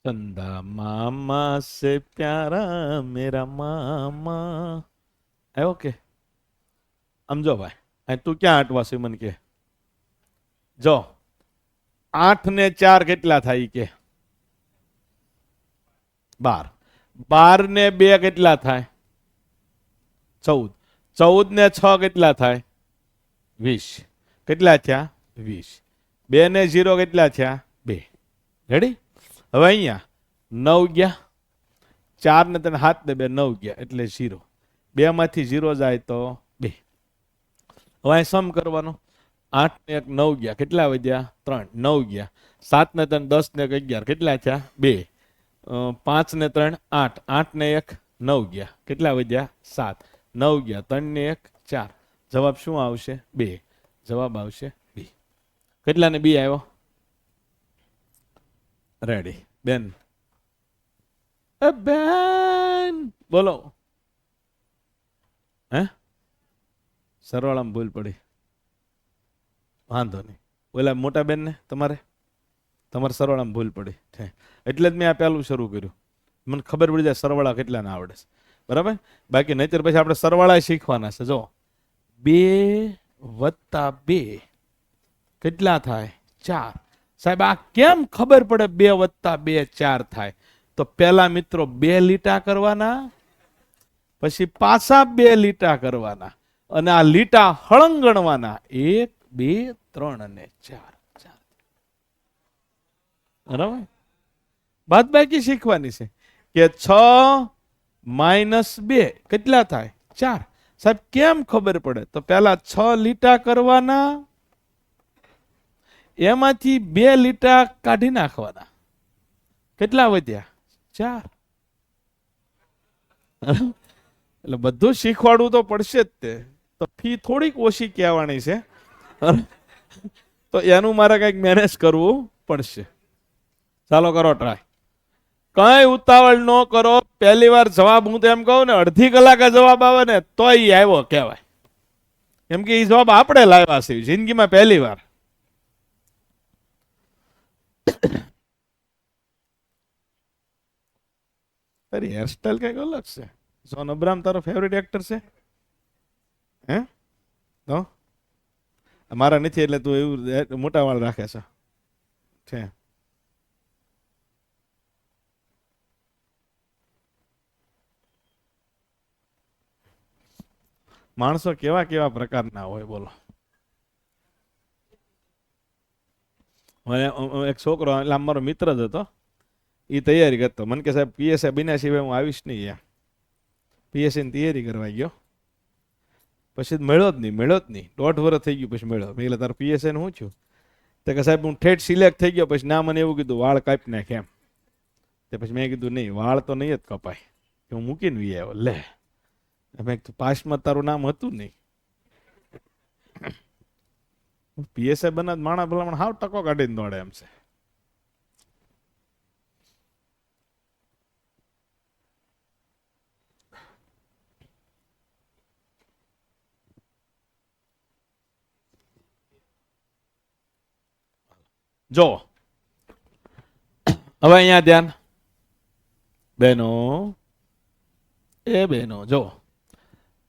चंदा मामा से प्यारा मेरा मामा. ओके समझो भाई, તું ક્યાં આટવાસી મને કે? જો 8 ને 4 કેટલા થાય કે? 12. 12 ને 2 કેટલા થાય? 14. 14 ને 6 કેટલા થાય? 20. કેટલા થયા? 20. 2 ને 0 કેટલા થયા? 2. રેડી? હવે અહીંયા 9 ગયા, 4 ને 3 7 ને 2 9 ગયા એટલે 0. 2 માંથી 0 જાય તો 2. હવે અહીં સમ કરવાનો. 8 ને 1 9 ગયા, કેટલા વધ્યા? 3. 9 ગયા, 7 ને 3 10 ને 11 કેટલા થયા? 2. 5 ને 3 8, 8 ને 1 9 ગયા, કેટલા વધ્યા? 7. 9 ગયા, 3 ને 1 4. જવાબ શું આવશે? 2. જવાબ આવશે બી. કેટલા ને બી આવ્યો? રેડી બેન? બેન બોલો. હે સરવાળામાં ભૂલ પડી. વાંધો નહીં. ઓલા મોટા બેન ને તમારે સરવાળામાં ભૂલ પડી છે એટલે જ મેં આ પહેલું શરૂ કર્યું. મને ખબર પડી જાય સરવાળા કેટલાને આવડે છે. બરાબર. બાકી નહીતર પછી આપણે સરવાળા શીખવાના છે. જો 2 + 2 કેટલા થાય? 4. સાહેબ આ કેમ ખબર પડે 2 + 2 4 થાય? તો પેલા મિત્રો 2 લીટા કરવાના, પછી પાછા 2 લીટા કરવાના અને આ લીટા હળંગણવાના. 1 2 3 અને 4. બરાબર. બાદબાકી શીખવાની છે કે 6 - 2 કેટલા થાય? 4. સાહેબ કેમ ખબર પડે? તો પહેલા 6 લીટા કરવાના, એમાંથી 2 લીટા કાઢી નાખવાના. કેટલા વધ્યા? 4. એટલે બધું શીખવાડવું તો પડશે જ તે. તો ફી થોડીક ઓછી કહેવાની છે તો એનું મારે કંઈક મેનેજ કરવું પડશે. ચાલો કરો ટ્રાય. કઈ ઉતાવળ ન કરો. પહેલી વાર જવાબ હું તો એમ કહું ને અડધી કલાકે જવાબ આવે ને તોય આવ્યો કહેવાય. કેમ કે એ જવાબ આપણે લાવ્યા છે જિંદગીમાં પહેલી વાર. તારી હેરસ્ટાઈલ કઈક અલગ છે. જોન અબ્રાહમ તારો ફેવરેટ એક્ટર છે? હે? તો મારા નથી એટલે તું એવું મોટા વાળ રાખે છે. માણસો કેવા કેવા પ્રકારના હોય બોલો. એક છોકરો એટલે મારો મિત્ર જ હતો. એ તૈયારી કરતો. મને કે સાહેબ પીએસઆઈ બન્યા સિવાય હું આવીશ નહીં. યાર પીએસઆઈ ની તૈયારી કરવા ગયો. પછી મળ્યો જ નહીં. 1.5 વર્ષ થઈ ગયું પછી મળ્યો. મેં એટલે તારે પીએસઆઈ નું શું થયું? તો કે સાહેબ હું ઠેઠ સિલેક્ટ થઈ ગયો. પછી ના મને એવું કીધું વાળ કાપી નાખે એમ. તે પછી મેં કીધું નહીં વાળ તો નહીં જ કપાય. હું મૂકીને વી આવ્યો. લે મેં પાસમાં તારું નામ હતું નહીં. પીએસઆઈ બના માણા ભલામણ હાવ ટકો કાઢીને દોડે એમ છે. જો હવે અહીંયા ધ્યાન બહેનો જો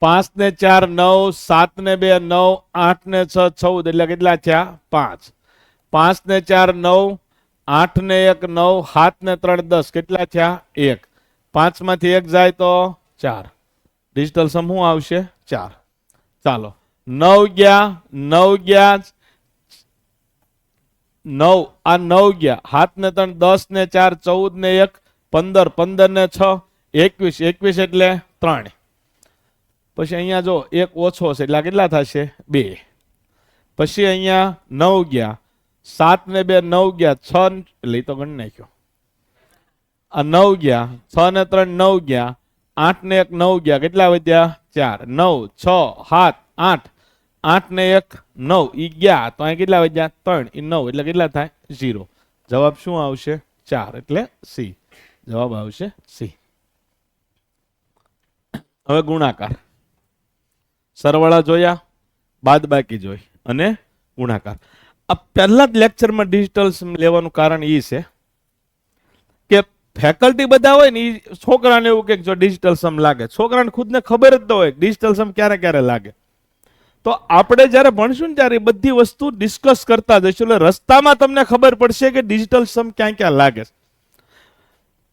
5 ને 4 9, 7 ને 2 9, 8 ને 6 14 એટલે કેટલા થયા? 5. 5 ને 4 9, 8 ને 1 9, 7 ને 3 10 કેટલા થયા? 1. 5 માંથી 1 જાય તો 4. ડિજિટલ સમ શું આવશે? 4. ચાલો 9 ગયા 9 ગયા 9 આ 9 ગયા 7 ને 3 10 ને 4 14 ને 1 15 15 ને 6 21 21 એટલે 3. પછી અહીંયા જો 1 ઓછો છે એટલે કેટલા થશે? 2. પછી અહીંયા 9 ગયા 7 ને 2 9 ગયા 6 એટલે તો ગણી નાખ્યો. આ 9 ગયા 6 ને 3 9 ગયા 8 ને 1 9 ગયા કેટલા વધ્યા? 4. 9 6 7 8 8 ને 1 9 ઈ ગયા તો અહીં કેટલા વધ્યા? 3. ઈ 9 એટલે કેટલા થાય? 0. જવાબ શું આવશે? 4 એટલે સી. જવાબ આવશે સી. હવે ગુણાકાર. સરવાળા જોયા, બાદબાકી જોઈ અને ગુણાકાર. આ પહેલા જ લેક્ચરમાં ડિજિટલ સમ લેવાનું કારણ એ છે કે ફેકલ્ટી બધા હોય ને એ છોકરાને એવું કે જો ડિજિટલ સમ લાગે, છોકરાને ખુદને ખબર જ ન હોય ડિજિટલ સમ ક્યારે ક્યારે લાગે. તો આપણે જ્યારે ભણશું ને ત્યારે બધી વસ્તુ ડિસ્કસ કરતા જઈશું એટલે રસ્તામાં તમને ખબર પડશે કે ડિજિટલ સમ ક્યાં ક્યાં લાગે,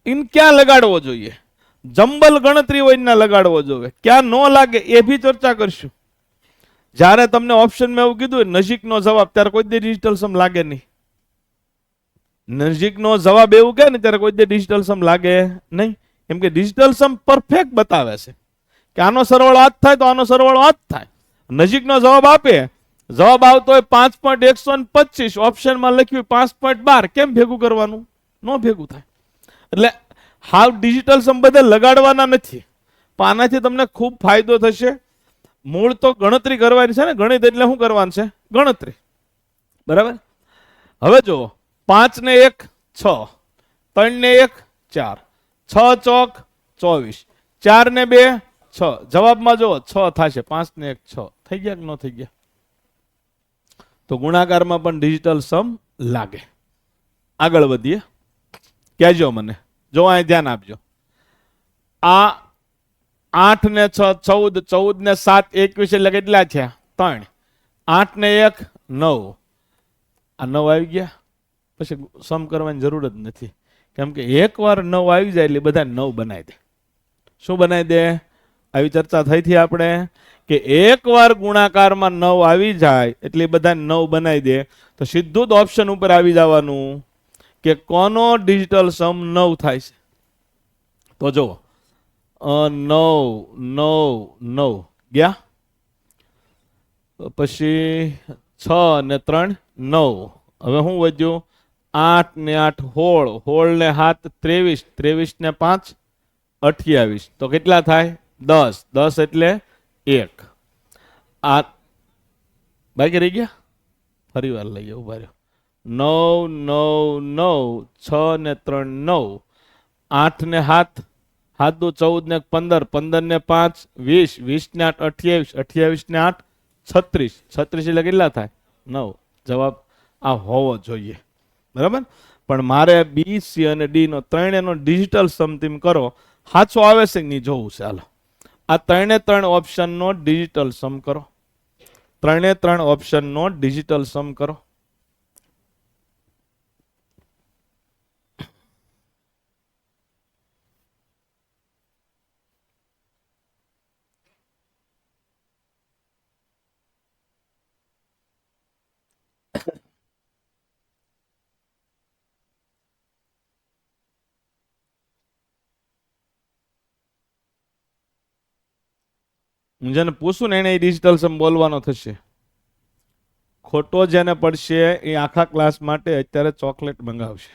ઇન ક્યાં લગાડવો જોઈએ, જંબલ ગણતરી હોય ના લગાડવો જોઈએ, ક્યાં ન લાગે એ બી ચર્ચા કરશું. જ્યારે તમને ઓપ્શનમાં એવું કીધું નજીકનો જવાબ ત્યારે કોઈ દે ડિજિટલ સમ લાગે નહીં. નજીકનો જવાબ એવું કહે ને ત્યારે કોઈ દે ડિજિટલ સમ લાગે નહીં. કેમ કે ડિજિટલ સમ પરફેક્ટ બતાવે છે કે આનો સરવાળો આ જ થાય તો આનો સરવાળો આ જ થાય. નજીકનો જવાબ આપે, જવાબ આવતો હોય 5.125, ઓપ્શનમાં લખ્યું 5.12, કેમ ભેગું કરવાનું? નો ભેગું થાય. એટલે હાવ ડિજિટલ સમ બધે લગાડવાના નથી, પણ આનાથી તમને ખૂબ ફાયદો થશે. મૂળ તો ગણતરી કરવાની છે ને, ગણિત એટલે શું કરવાનું છે? ગણતરી. બરાબર. હવે જુઓ 5 ને 1 6, 3 ને 1 4, 6 ચોક 24, 4 ને 2 6. જવાબમાં જુઓ 6 થશે, 5 ને 1 6 થઈ ગયા કે ન થઈ ગયા? તો ગુણાકારમાં પણ ડિજિટલ સમ લાગે. આગળ વધીએ, કહેજો મને. જો અહીં ધ્યાન આપજો. આ 8 ને 6 14, 14 ને 7 21 એટલે કેટલા થયા? 3. 8 ને 1 9. આ 9 આવી ગયા, પછી સમ કરવાની જરૂર જ નથી, કેમ કે એકવાર 9 આવી જાય એટલે બધા 9 બનાવી દે. શું બનાવી દે? આવી ચર્ચા થઈ હતી આપણે કે એકવાર ગુણાકારમાં 9 આવી જાય એટલે બધા 9 બનાવી દે. તો સીધું જ ઓપ્શન ઉપર આવી જવાનું કે કોનો ડિજિટલ સમ 9 થાય છે. તો જુઓ, 9 9 9 ગયા, પછી 6 ને 3 9. હવે શું વધ્યું? 8 ને 8 16, 16 ને 7 23, 23 ને 5 28. તો કેટલા થાય? 10. 10 એટલે 1. આ બાકી રહી ગયા, ફરી વાર લઈ ઉભા રહ્યો. 9 9 9, 6 ને 3 9, 8 ને 7 7 14 ને 15, 15 ને 5 20, 20 ને 8 28, 28 ને 8 36, 36 એટલે કેટલા થાય? 9. જવાબ આ હોવો જોઈએ, બરાબર. પણ મારે બી, સી અને ડી નો ત્રણેયનો ડિજિટલ સમ તેમ કરો, સાચો આવે છે કે નહીં જોવું છે. હાલો, આ 3 ઓપ્શનનો ડિજિટલ સમ કરો. 3 ઓપ્શનનો ડિજિટલ સમ કરો. હું જેને પૂછું ને એને ડિજિટલ સમ બોલવાનો થશે. ખોટો જેને પડશે એ આખા ક્લાસ માટે અત્યારે ચોકલેટ મંગાવશે.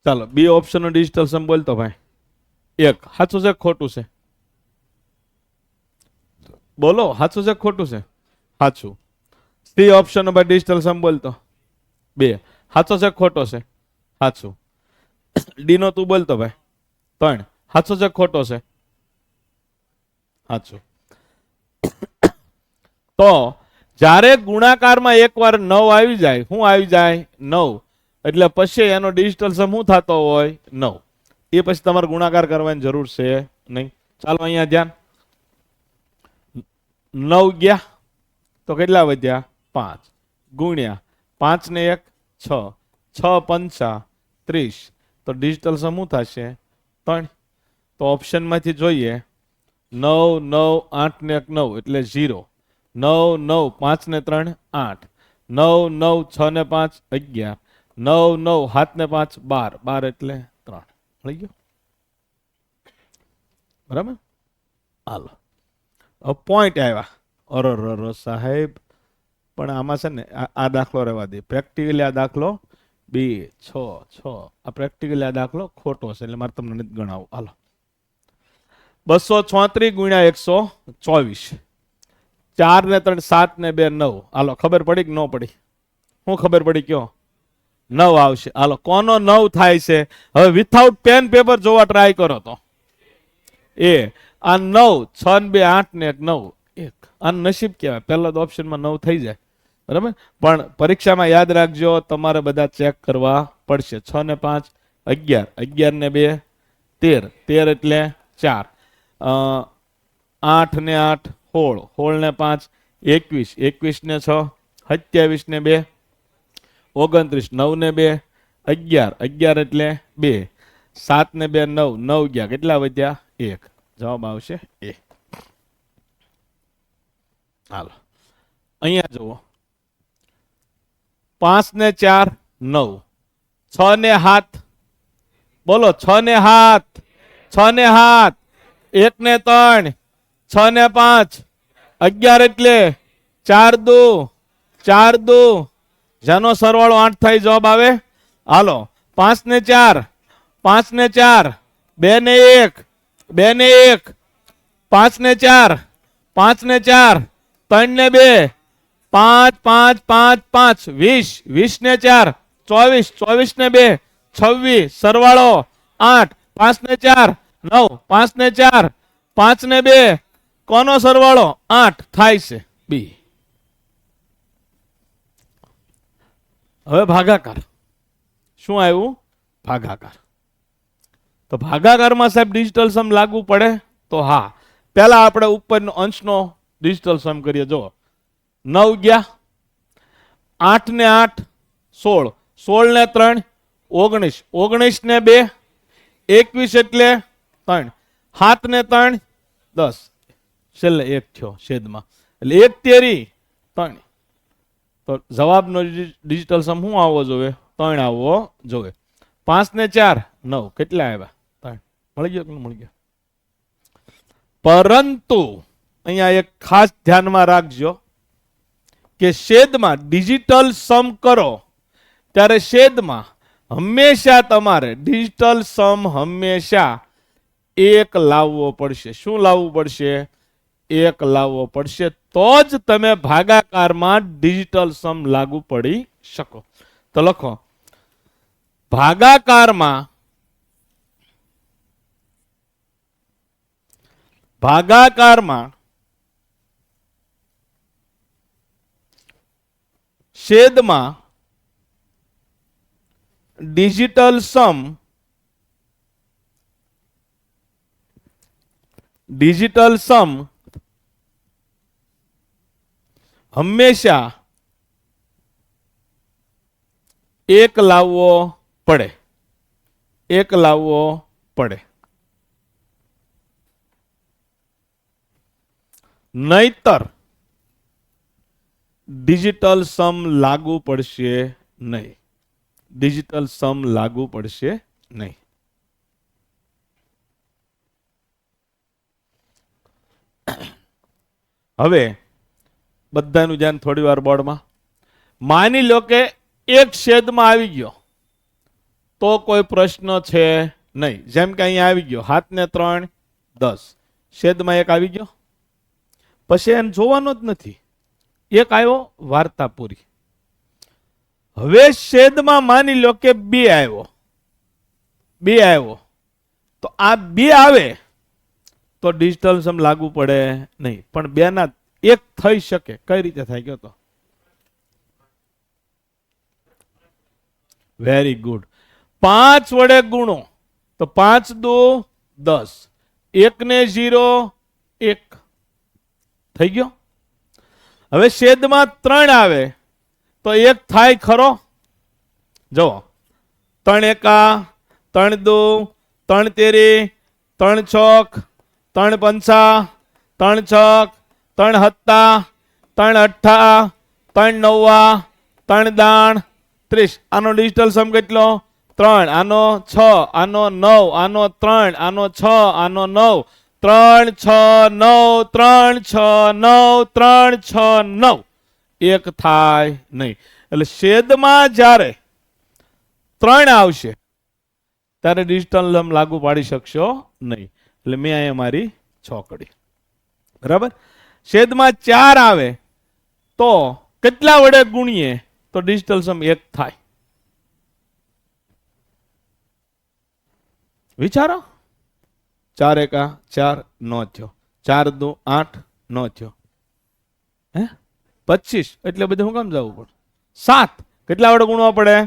ચાલો, બી ઓપ્શન નો ડિજિટલ સમ બોલતો ભાઈ. 1 સાચું છે ખોટું છે? બોલો, સાચું છે ખોટું છે? સાચું. સી ઓપ્શન નો ભાઈ ડિજિટલ સમ બોલતો. 2 સાચો છે ખોટો છે? સાચું. ડી નો તું બોલતો ભાઈ. 3 સાચો છે ખોટો છે? સાચું. તો જ્યારે ગુણાકારમાં એકવાર 9 આવી જાય, શું આવી જાય? 9. એટલે પછી એનો ડિજિટલ સમ શું થતો હોય? 9. એ પછી તમારે ગુણાકાર કરવાની જરૂર છે નહીં. ચાલો અહીંયા ધ્યાન. 9 ગયા તો કેટલા વધ્યા? 5 ગુણ્યા 5 ને 1 6, 6 પંચા 30. તો ડિજિટલ સમ શું થશે? 3. તો ઓપ્શનમાંથી જોઈએ, 9 9 8 ને 1 9 એટલે 0, 9 9 5 ને 3 8, 9 9 6 ને 5 11, 9 9 7 ને 5 12, 12 એટલે 3. મળી ગયો, બરાબર. હાલો, પોઈન્ટ આવ્યા. અરર સાહેબ, પણ આમાં છે ને આ દાખલો રહેવા દે. પ્રેક્ટિકલી આ દાખલો 2 6 6, આ પ્રેક્ટિકલી આ દાખલો ખોટો છે એટલે મારે તમને નથી ગણાવું. હાલો, 234 ગુણ્યા 124, 4 ને 3 7 ને 2 9. હાલો, ખબર પડી કે ન પડી? શું ખબર પડી? કયો? 9 આવશે. હાલો, કોનો 9 થાય છે? હવે વિથઆઉટ પેન પેપર જોવા ટ્રાય કરો તો એ આ 9 6 ને 2 8 ને 1 9 1. આ નસીબ કહેવાય, પહેલા તો ઓપ્શનમાં 9 થઈ જાય, બરાબર. પણ પરીક્ષામાં યાદ રાખજો, તમારે બધા ચેક કરવા પડશે. 6 ને 5 11, 11 ને 2 13, 13 એટલે 4, 8 ને 8 16, 16 ને 5 21, 21 ને 6 27 ને 2 29, 9 ને 2 11, 11 એટલે 2, 7 ને 2 9, 9 ગયા કેટલા વધ્યા? 1. જવાબ આવશે એ. હાલો અહીંયા જુઓ, 5 ને 4 9, 6 ને 7 બોલો, 6 ને 7, 6 ને 7, 1 ને 3, 6 ને 5, 11 એટલે 4 દુ 4 દુ, જેનો સરવાળો 8 થાય જવાબ આવે. હાલો 5 ને 4, 5 ને 4, 2 ને 1, 2 ને 1, 5 ને 4, 5 ને 4, 3 ને 2, 5 5 5 5, 20, 20 ને 4 24, 24 ને 2 26, સરવાળો 8, 5 ને 4 9, 5 ને 4, 5 ને 2, કોનો સરવાળો 8 થાય છે બી. હવે ભાગાકાર શું આવ્યું? ભાગાકાર. તો ભાગાકારમાં સાહેબ ડિજિટલ સમ લાગુ પડે? તો હા, પહેલા આપણે ઉપરનો અંશનો ડિજિટલ સમ કરીએ. જો 9 ગયા, 8 ને 8 16, 16 ને 3 19, 19 ને 2 21 એટલે 3, 7 ને 3 10, છેલ્લે 1 થયો છેદમાં, એટલે 1 તેરી 3. તો જવાબનો ડિજિટલ સમ શું આવવો જોઈએ? 3 આવવો જોઈએ. 5 ને 4 9, કેટલા આવ્યા? 3. મળી ગયો કે ન મળી ગયો? પરંતુ અહીંયા એક ખાસ ધ્યાનમાં રાખજો કે છેદમાં ડિજિટલ સમ કરો ત્યારે છેદમાં હંમેશા તમારે ડિજિટલ સમ હંમેશા 1 લાવવો પડશે. શું લાવવું પડશે? 1 લાવવો પડશે, તો જ તમે ભાગાકારમાં ડિજિટલ સમ લાગુ પડી શકો. તો લખો, ભાગાકારમાં છેદમાં ડિજિટલ સમ હંમેશા 1 લાવવો પડે. 1 લાવવો પડે, નહીતર ડિજિટલ સમ લાગુ પડશે નહીં. ડિજિટલ સમ લાગુ પડશે નહીં. હવે બધાનું ધ્યાન થોડી વાર બોર્ડમાં. માની લો કે 1 છેદમાં આવી ગયો તો કોઈ પ્રશ્ન છે નહીં. જેમ કે અહીંયા આવી ગયો 7 ને 3 10, છેદમાં 1 આવી ગયો, પછી એને જોવાનો જ નથી. 1 આવ્યો, વાર્તા પૂરી. હવે છેદમાં માની લો કે 2 આવ્યો, 2 આવ્યો, તો આ 2 આવે તો ડિજિટલ સમ લાગુ પડે નહીં. પણ 2 ના 1 થઈ શકે. કઈ રીતે થાય ગયો? તો વેરી ગુડ. 5 વડે ગુણો તો 5 દુ 10, 1 ને 0 1 થઈ ગયો. હવે છેદમાં 3 આવે તો 1 થાય ખરો? જો 3 એકા 3 દુ 3 તેરી 3 ચોક 3 પંચા 3 છક 3 હત્તા 3 અઠ્ઠા 3 નવ્વા 3 દાણ 30. આનો ડિજિટલ સમ કેટલો? 3. આનો 6, આનો 9, આનો 3, આનો 6, આનો 9, 3 6 9, 3 6 9, 3 6 9, 1 થાય નહીં. એટલે છેદમાં જ્યારે 3 આવશે ત્યારે ડિજિટલ સમ લાગુ પાડી શકશો નહીં. એટલે મેં અહીંયા મારી 6 કરી. બરાબર. છેદમાં 4 આવે તો કેટલા વડે ગુણીએ તો ડિજિટલ સમ 1 થાય? વિચારો. 4 એકા 4 નો થયો, 4 દુ 8 નો થયો, 25 એટલે બધું હું કામ જવું પડે? 7 કેટલા વડે ગુણવા પડે?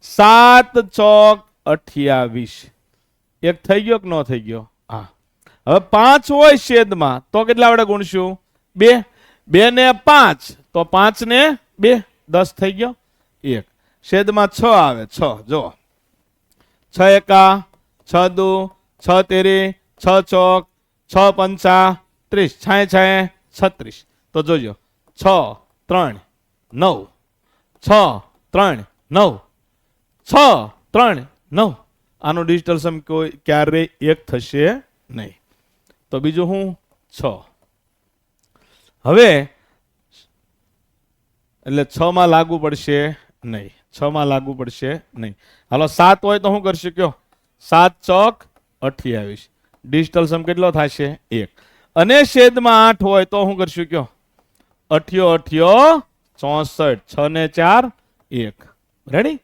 7 ચોક 28. 1 થઈ ગયો કે ન થઈ ગયો? હા. હવે 5 હોય છેદમાં તો કેટલા વડે ગુણશું? 2. 2 ને 5 તો 5 ને 2 10 થઈ ગયો. 1 છેદમાં 6 આવે 6. જો 6 એકા 6 દુ 6 તેરી 6 ચોક 6 પંચા 30, 6 6 36. તો જોજો 6 3 9, 6 3 9, 6 3 9. આનો ડિજિટલ સમ કોઈ ક્યારે એક થશે નહીં. તો બીજું હું 6. હવે એટલે 6 માં લાગુ પડશે નહીં, 6 માં લાગુ પડશે નહીં. હાલો 7 હોય તો શું કરશું કયો? 7 ચોક 28. ડિજિટલ સમ કેટલો થશે? 1. અને છેદમાં 8 હોય તો શું કરશું કયો? 8 8 64. 6 ને 4 1. રેડી?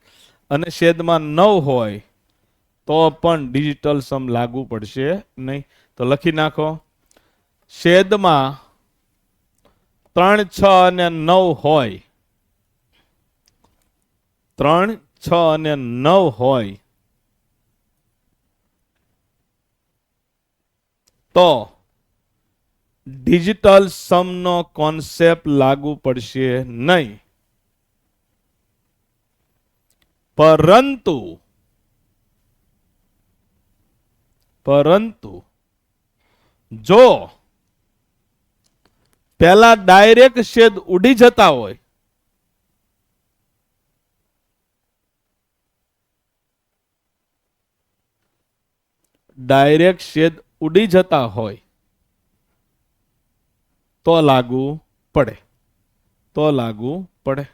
અને છેદમાં 9 હોય તો પણ ડિજિટલ સમ લાગુ પડશે નહીં. તો લખી નાખો, છેદમાં 3 6 અને 9 હોય, 3 6 અને 9 હોય તો ડિજિટલ સમનો કોન્સેપ્ટ લાગુ પડશે નહીં. પરંતુ જો પહેલા ડાયરેક્ટ છેદ ઉડી જતા હોય, ડાયરેક્ટ છેદ ઉડી જતા હોય તો લાગુ પડે, તો લાગુ પડે.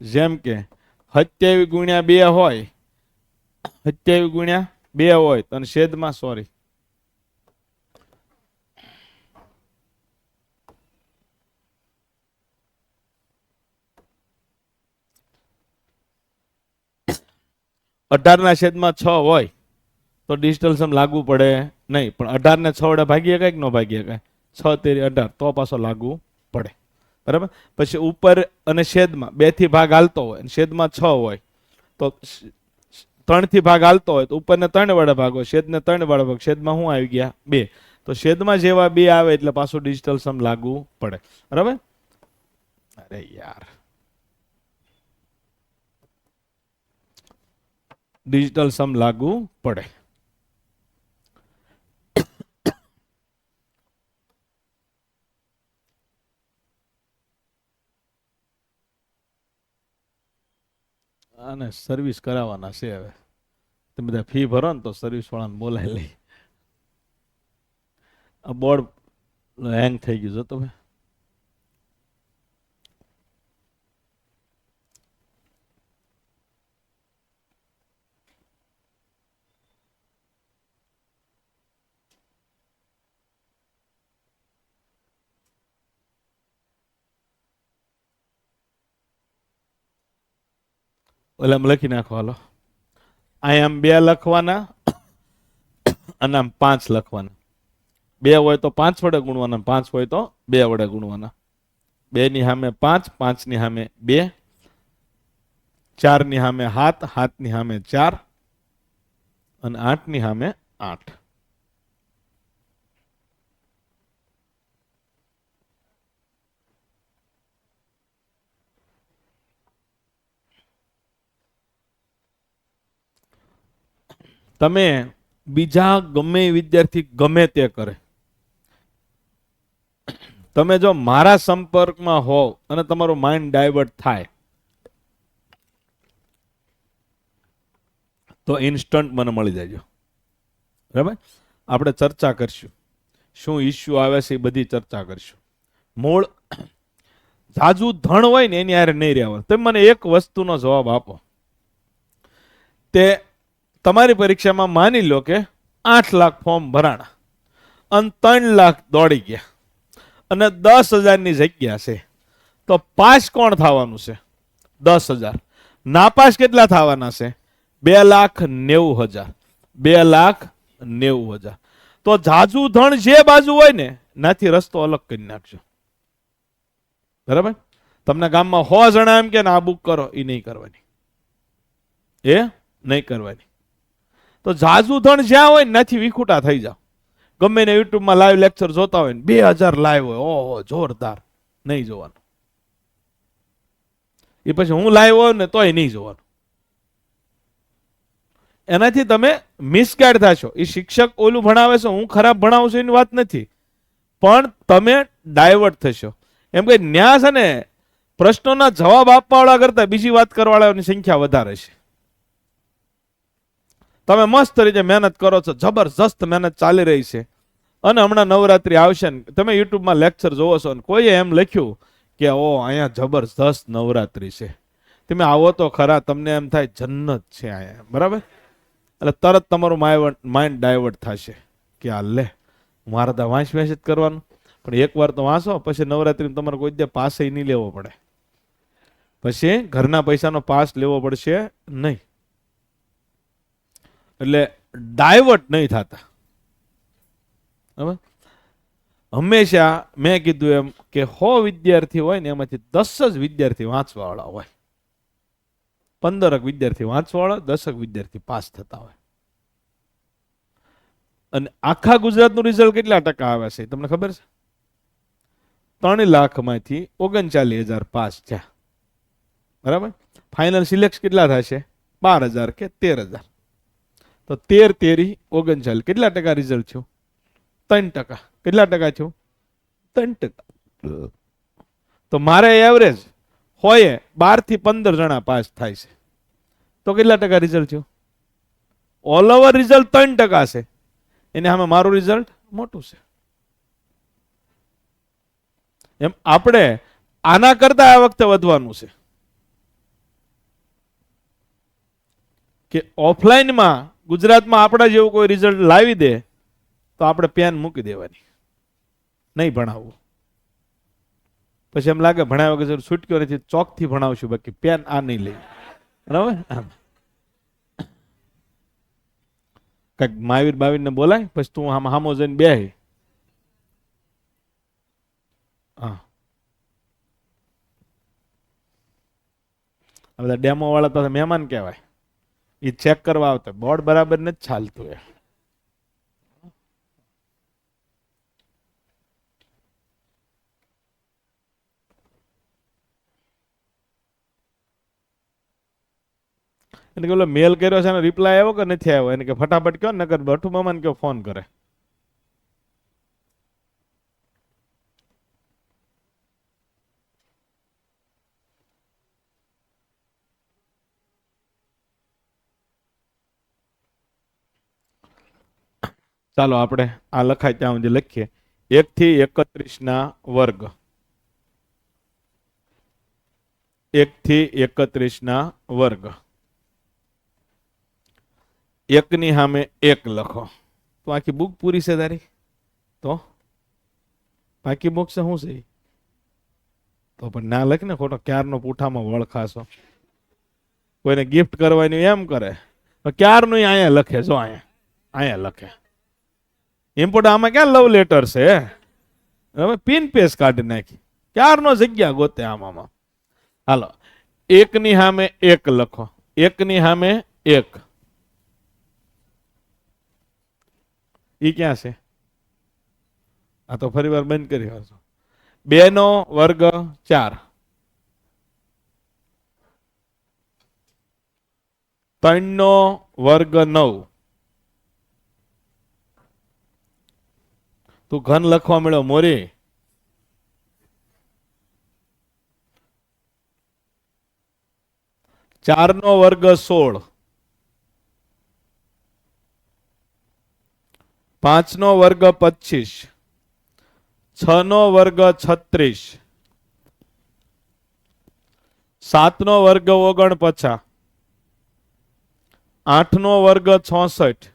જેમ કે 27 ગુણ્યા 2 હોય, 27 ગુણ્યા 2 હોય તો છેદમાં સોરી 18 ના છેદમાં 6 હોય તો ડિજિટલ સમ લાગુ પડે નહીં. પણ 18 ને 6 વડે ભાગી શકાય કે ન ભાગી શકાય? 6 તેરી 18 તો પાછો લાગુ પડે. બરાબર? પછી ઉપર અને છેદમાં 2 થી ભાગ હાલતો હોય અને છેદમાં 6 હોય તો 3 થી ભાગ હાલતો હોય તો ઉપરને 3 વડે ભાગો, છેદને 3 વડે ભાગો, છેદમાં શું આવી ગયા? 2. તો છેદમાં જેવા 2 આવે એટલે પાછું ડિજિટલ સમ લાગુ પડે. બરાબર? અરે યાર, ડિજિટલ સમ લાગુ પડે. અને સર્વિસ કરાવવાના છે. હવે તમે બધા ફી ભરો ને તો સર્વિસ વાળાને બોલાવી લઈ. આ બોર્ડ હેંગ થઈ ગયું છે તમે. એટલે આમ લખી નાખો. હાલો, અહીંયા આમ 2 લખવાના અને આમ 5 લખવાના. 2 હોય તો 5 વડે ગુણવાના, 5 હોય તો 2 વડે ગુણવાના. 2 ની સામે 5, 5 ની સામે 2, 4 ની સામે 7, 7 ની સામે 4 અને 8 ની સામે 8. તમે બીજા ગમે વિદ્યાર્થી ગમે તે કરે, તમે જો મારા સંપર્કમાં હોવ અને તમારું માઇન્ડ ડાયવર્ટ થાય તો ઇન્સ્ટન્ટ મને મળી જાય. બરાબર? આપણે ચર્ચા કરશું, શું ઇસ્યુ આવે છે એ બધી ચર્ચા કરશું. મૂળ જાજુ ધણ હોય ને એની હારે નહીં રહેવાનું. તમે મને એક વસ્તુનો જવાબ આપો. તે તમારી પરીક્ષામાં માની લો કે 8 લાખ ફોર્મ ભરાણા અને 3 લાખ દોડી ગયા અને 10,000ની જગ્યા છે, તો પાસ કોણ થવાનું છે? 10,000. નાપાસ કેટલા થવાના છે? 2,90,000. 2,90,000. તો જાજુ ધણ જે બાજુ હોય ને નાથી રસ્તો અલગ કરી નાખજો. બરાબર? તમને ગામમાં 100 જણા એમ કે આ બુક કરો, એ નહીં કરવાની, એ નહીં કરવાની. તો જાજુ ધણ જ્યાં હોય ને નાથી વિખુટા થઈ જાવ. ગમે ને યુટ્યુબમાં લાઈવ લેક્ચર જોતા હોય ને 2,000 લાઈવ હોય, ઓહો જોરદાર, નહીં જોવાનું. એ પછી હું લાઈવ હોય ને તોય નહીં જોવાનું. એનાથી તમે મિસગાઈડ થશો. એ શિક્ષક ઓલું ભણાવે છે, હું ખરાબ ભણાવું છું એની વાત નથી, પણ તમે ડાયવર્ટ થશો. એમ કે ન્યા છે ને પ્રશ્નોના જવાબ આપવા વાળા કરતા બીજી વાત કરવા વાળાની સંખ્યા વધારે છે. તમે મસ્ત રીતે મહેનત કરો છો, જબરજસ્ત મહેનત ચાલી રહી છે, અને હમણાં નવરાત્રી આવશે ને તમે યુટ્યુબમાં લેક્ચર જોવો છો ને કોઈએ એમ લખ્યું કે ઓ અહીંયા જબરજસ્ત નવરાત્રી છે, તમે આવો તો ખરા, તમને એમ થાય જન્નત છે અહીંયા, બરાબર? એટલે તરત તમારું માઇન્ડ ડાયવર્ટ થશે કે આ લે મારે તો વાંચ જ કરવાનું. પણ એકવાર તો વાંચો, પછી નવરાત્રી તમારે કોઈ દે પાસે નહીં લેવો પડે, પછી ઘરના પૈસાનો પાસ લેવો પડશે નહીં. એટલે ડાયવર્ટ નહીં થતા. બરાબર? હંમેશા મેં કીધું એમ કે 100 વિદ્યાર્થી હોય ને એમાંથી 10 જ વિદ્યાર્થી વાંચવા વાળા હોય, 15 વિદ્યાર્થી વાંચવા વાળા, 10 વિદ્યાર્થી પાસ થતા હોય. અને આખા ગુજરાતનું રિઝલ્ટ કેટલા ટકા આવે છે તમને ખબર છે? 3 લાખમાંથી 39,000 પાસ થયા, બરાબર? ફાઇનલ સિલેક્ટ કેટલા થશે? 12,000 કે 13,000. તો 13 તેરી 39, કેટલા ટકા રિઝલ્ટ થયું? 3%. કેટલા ટકા થયું? 3%. તો મારે એવરેજ હોય 12 થી 15 જણા પાસ થાય છે, તો કેટલા ટકા રિઝલ્ટ થયું? ઓલ ઓવર રિઝલ્ટ 3% છે, એને સામે મારું રિઝલ્ટ મોટું છે. એમ આપણે આના કરતા આ વખતે વધવાનું છે કે ઓફલાઈનમાં ગુજરાતમાં આપણા જેવું કોઈ રિઝલ્ટ લાવી દે તો આપણે પેન મૂકી દેવાની, નહીં ભણાવવું. પછી એમ લાગે ભણાવ્યા વગર છૂટક્યો નથી, ચોકથી ભણાવશું, બાકી પેન આ નહીં લઈ, બરાબર? કઈક મહાવીર બાવીર ને બોલાય, પછી તું આમ હામો જઈને બે. હા, આ બધા ડેમો વાળા તો મહેમાન કહેવાય, એ ચેક કરવા આવતા, બોર્ડ બરાબર નથી ચાલતું એ. એને કે મેલ કર્યો છે, રિપ્લાય આવ્યો કે નથી આવ્યો? એને કે ફટાફટ કયો, નકર ભઠ્ઠુ મામાને કયો ફોન કરે. ચાલો આપણે આ લખાય ત્યાં સુધી લખીએ. 1 થી 31 ના વર્ગ, 1 થી 31 ના વર્ગ, 1 ની સામે 1 લખો. તો આખી બુક પૂરી છે તારી? તો બાકી બુક છે શું છે? તો પણ ના લખ ને, ખોટો ક્યારનો પૂઠામાં વળખાશો. કોઈને ગિફ્ટ કરવાની એમ કરે તો ક્યારનું અહીંયા લખે, જો અહીંયા લખે. ઇમ્પોર્ટ આમાં ક્યાં લવ લેટર છે? હવે પિન પેસ કાઢી નાખી, ક્યારનો જગ્યા ગોતે આમાં. હાલો, 1 ની સામે 1 લખો, 1 ની સામે 1. ઈ ક્યાં છે? આ તો ફરી વાર બંધ કરી વાંચો. 2 નો વર્ગ 4, 3 નો વર્ગ 9. તું ઘન લખવા મળ્યો મોરી. 4 નો વર્ગ 16, 5 નો વર્ગ 25, 6 નો વર્ગ 36, 7 નો વર્ગ 49, 8 નો વર્ગ 66,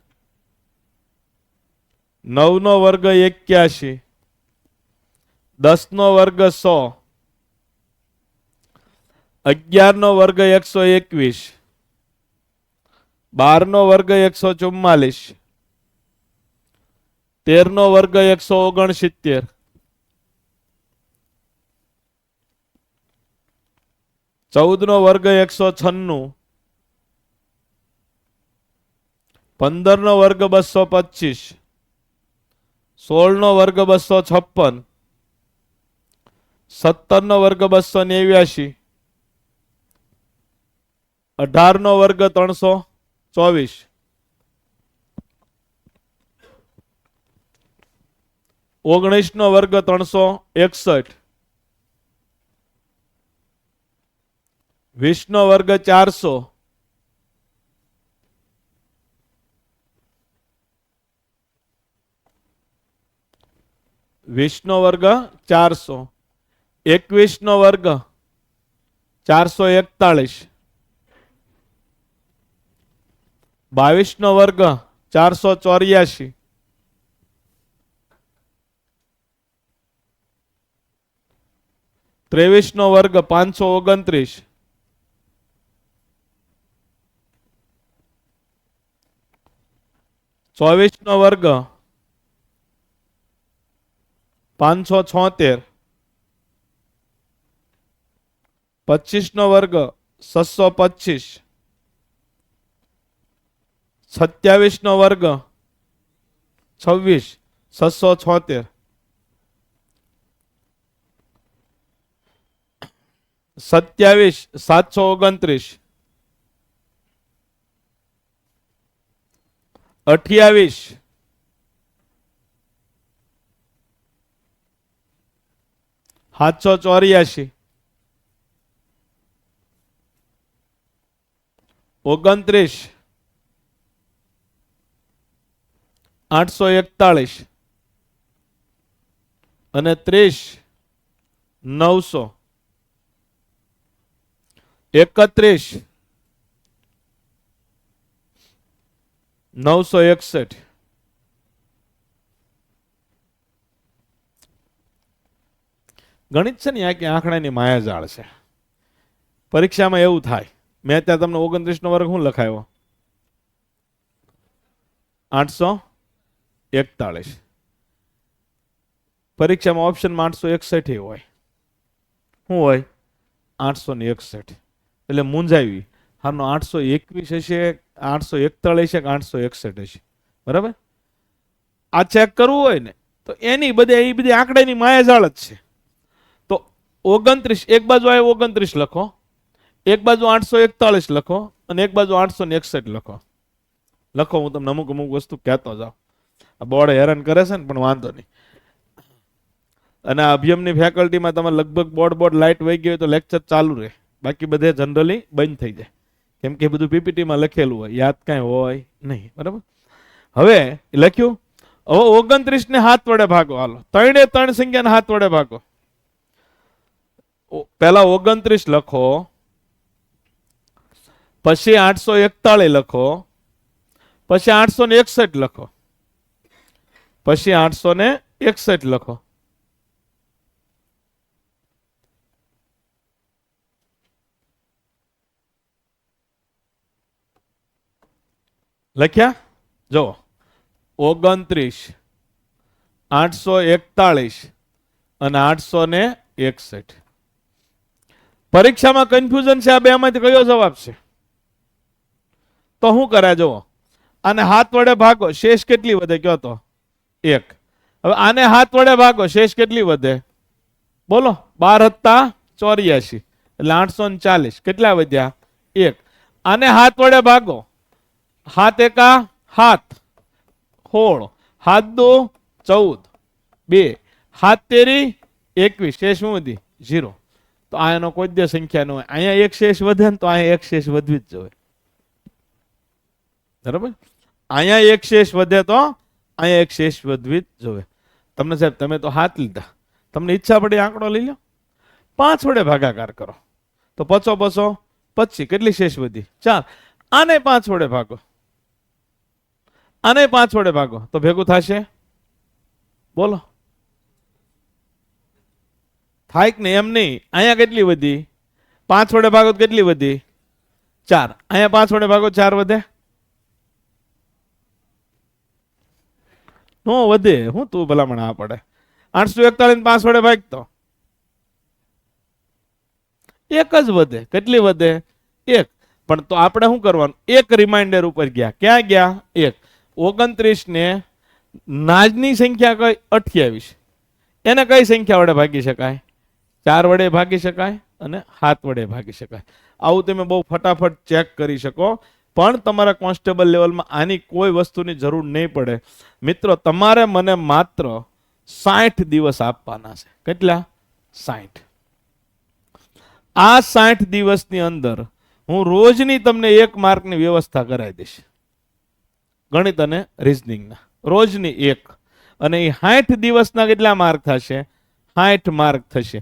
9 નો વર્ગ 81, 10 નો વર્ગ 100, 11 નો વર્ગ 121, 12 નો વર્ગ 144, 13 નો વર્ગ 169, 14 નો વર્ગ 196, 15 નો વર્ગ 225, 16 નો વર્ગ 256, 17 નો વર્ગ 289, 18 નો વર્ગ 324, 19 નો વર્ગ 361, 20 નો વર્ગ 400, 20 નો વર્ગ 400, 21 નો વર્ગ 441, 22 નો વર્ગ 484, 23 નો વર્ગ 529, 24 નો વર્ગ 576, 25 નો વર્ગ 625, 27 નો વર્ગ 26, 676, 27, 729, 28, 784, 29, 841 અને 30, 900, 31, 961. ગણિત છે ને આ કે આંકડાની માયાજાળ છે. પરીક્ષામાં એવું થાય. મેં ત્યાં તમને 29 નો વર્ગ શું લખાયો? 841. પરીક્ષામાં ઓપ્શનમાં 861 હોય. શું હોય? 861. એટલે મૂંઝાવી. હારનો 821 હશે, 841 છે કે 861 હશે. બરાબર? આ ચેક કરવું હોય ને તો એની બધી આંકડાની માયાજાળ જ છે. તો 29 એક બાજુ આવે 29 લખો, એક બાજુ 841 લખો અને એક બાજુ 861 લખો. હું તમને અમુક વસ્તુ કહેતો જાઉં. આ બોર્ડ હેરાન કરે છે ને, પણ વાંધો નહીં. અને આ અભિયમની ફેકલ્ટીમાં તમે લગભગ બોર્ડ લાઇટ વહી ગઈ હોય તો લેક્ચર ચાલુ રહે, બાકી બધે જનરલી બંધ થઈ જાય, કેમ કે બધું પીપીટીમાં લખેલું હોય, યાદ કાંઈ હોય નહીં. બરાબર? હવે લખ્યું. હવે 29 ને 7 વડે ભાગો. હાલો, 3 એ 3 સંખ્યાને 7 વડે ભાગો. પહેલા 29 લખો, પછી 841 લખો, પછી 861 લખો, પછી 861 લખો. લખ્યા? જો 29, 841 અને 861. પરીક્ષામાં કન્ફ્યુઝન છે આ બે માંથી કયો જવાબ છે? તો શું કરે? જો આને 7 વડે ભાગો, શેષ કેટલી વધે કયો તો? 1. હવે આને 7 વડે ભાગો, શેષ કેટલી વધે? બોલો. 12 + 84 એટલે 840. કેટલા વધ્યા? 1. આને 7 વડે ભાગો, 7 એકા 7, 16, 7 દુ 14, 2, 7 તેરી 21, શેષ શું વધી? 0. તો આ એનો કોઈ જ સંખ્યા ન હોય. અહીંયા એક શેષ વધે ને તો અહીંયા એક શેષ વધવી જ જોઈએ. બરાબર? અહીંયા એક શેષ વધે તો અહીંયા એક શેષ વધવી જ જોઈએ. તમને સાહેબ તમે તો 7 લીધા, તમને ઈચ્છા પડી આંકડો લઈ લો, 5 વડે ભાગાકાર કરો તો 5 × 5 = 25. કેટલી શેષ વધી? 4. આને 5 વડે ભાગો, આને 5 વડે ભાગો તો ભેગું થશે? બોલો. થાય કે નહીં? એમ નહીં. અહીંયા કેટલી વધી? 5 વડે ભાગો તો કેટલી વધી? 4. અહીંયા 5 વડે ભાગો 4 વધે? નો વધે. હું તું ભલામણ આ પડે. 841 5 વડે ભાગતો 1 જ વધે. કેટલી વધે? 1. પણ તો આપણે શું કરવાનું? એક રિમાઇન્ડર ઉપર ગયા. ક્યાં ગયા? 1. 29 ને નાજની સંખ્યા કઈ? 28. એને કઈ સંખ્યા વડે ભાગી શકાય? 4 વડે ભાગી શકાય અને 7 વડે ભાગી શકાય. આવું તમે બહુ ફટાફટ ચેક કરી શકો. પણ તમારા કોન્સ્ટેબલ લેવલમાં આની કોઈ વસ્તુની જરૂર નહીં પડે. મિત્રો, તમારે મને માત્ર 60 દિવસ આપવાના છે. કેટલા? 60. આ 60 દિવસની અંદર હું રોજની તમને 1 માર્કની વ્યવસ્થા કરાવી દઈશ, ગણિત અને રીઝનિંગના, રોજની 1. અને એ 60 દિવસના કેટલા માર્ક થશે? 60 માર્ક થશે.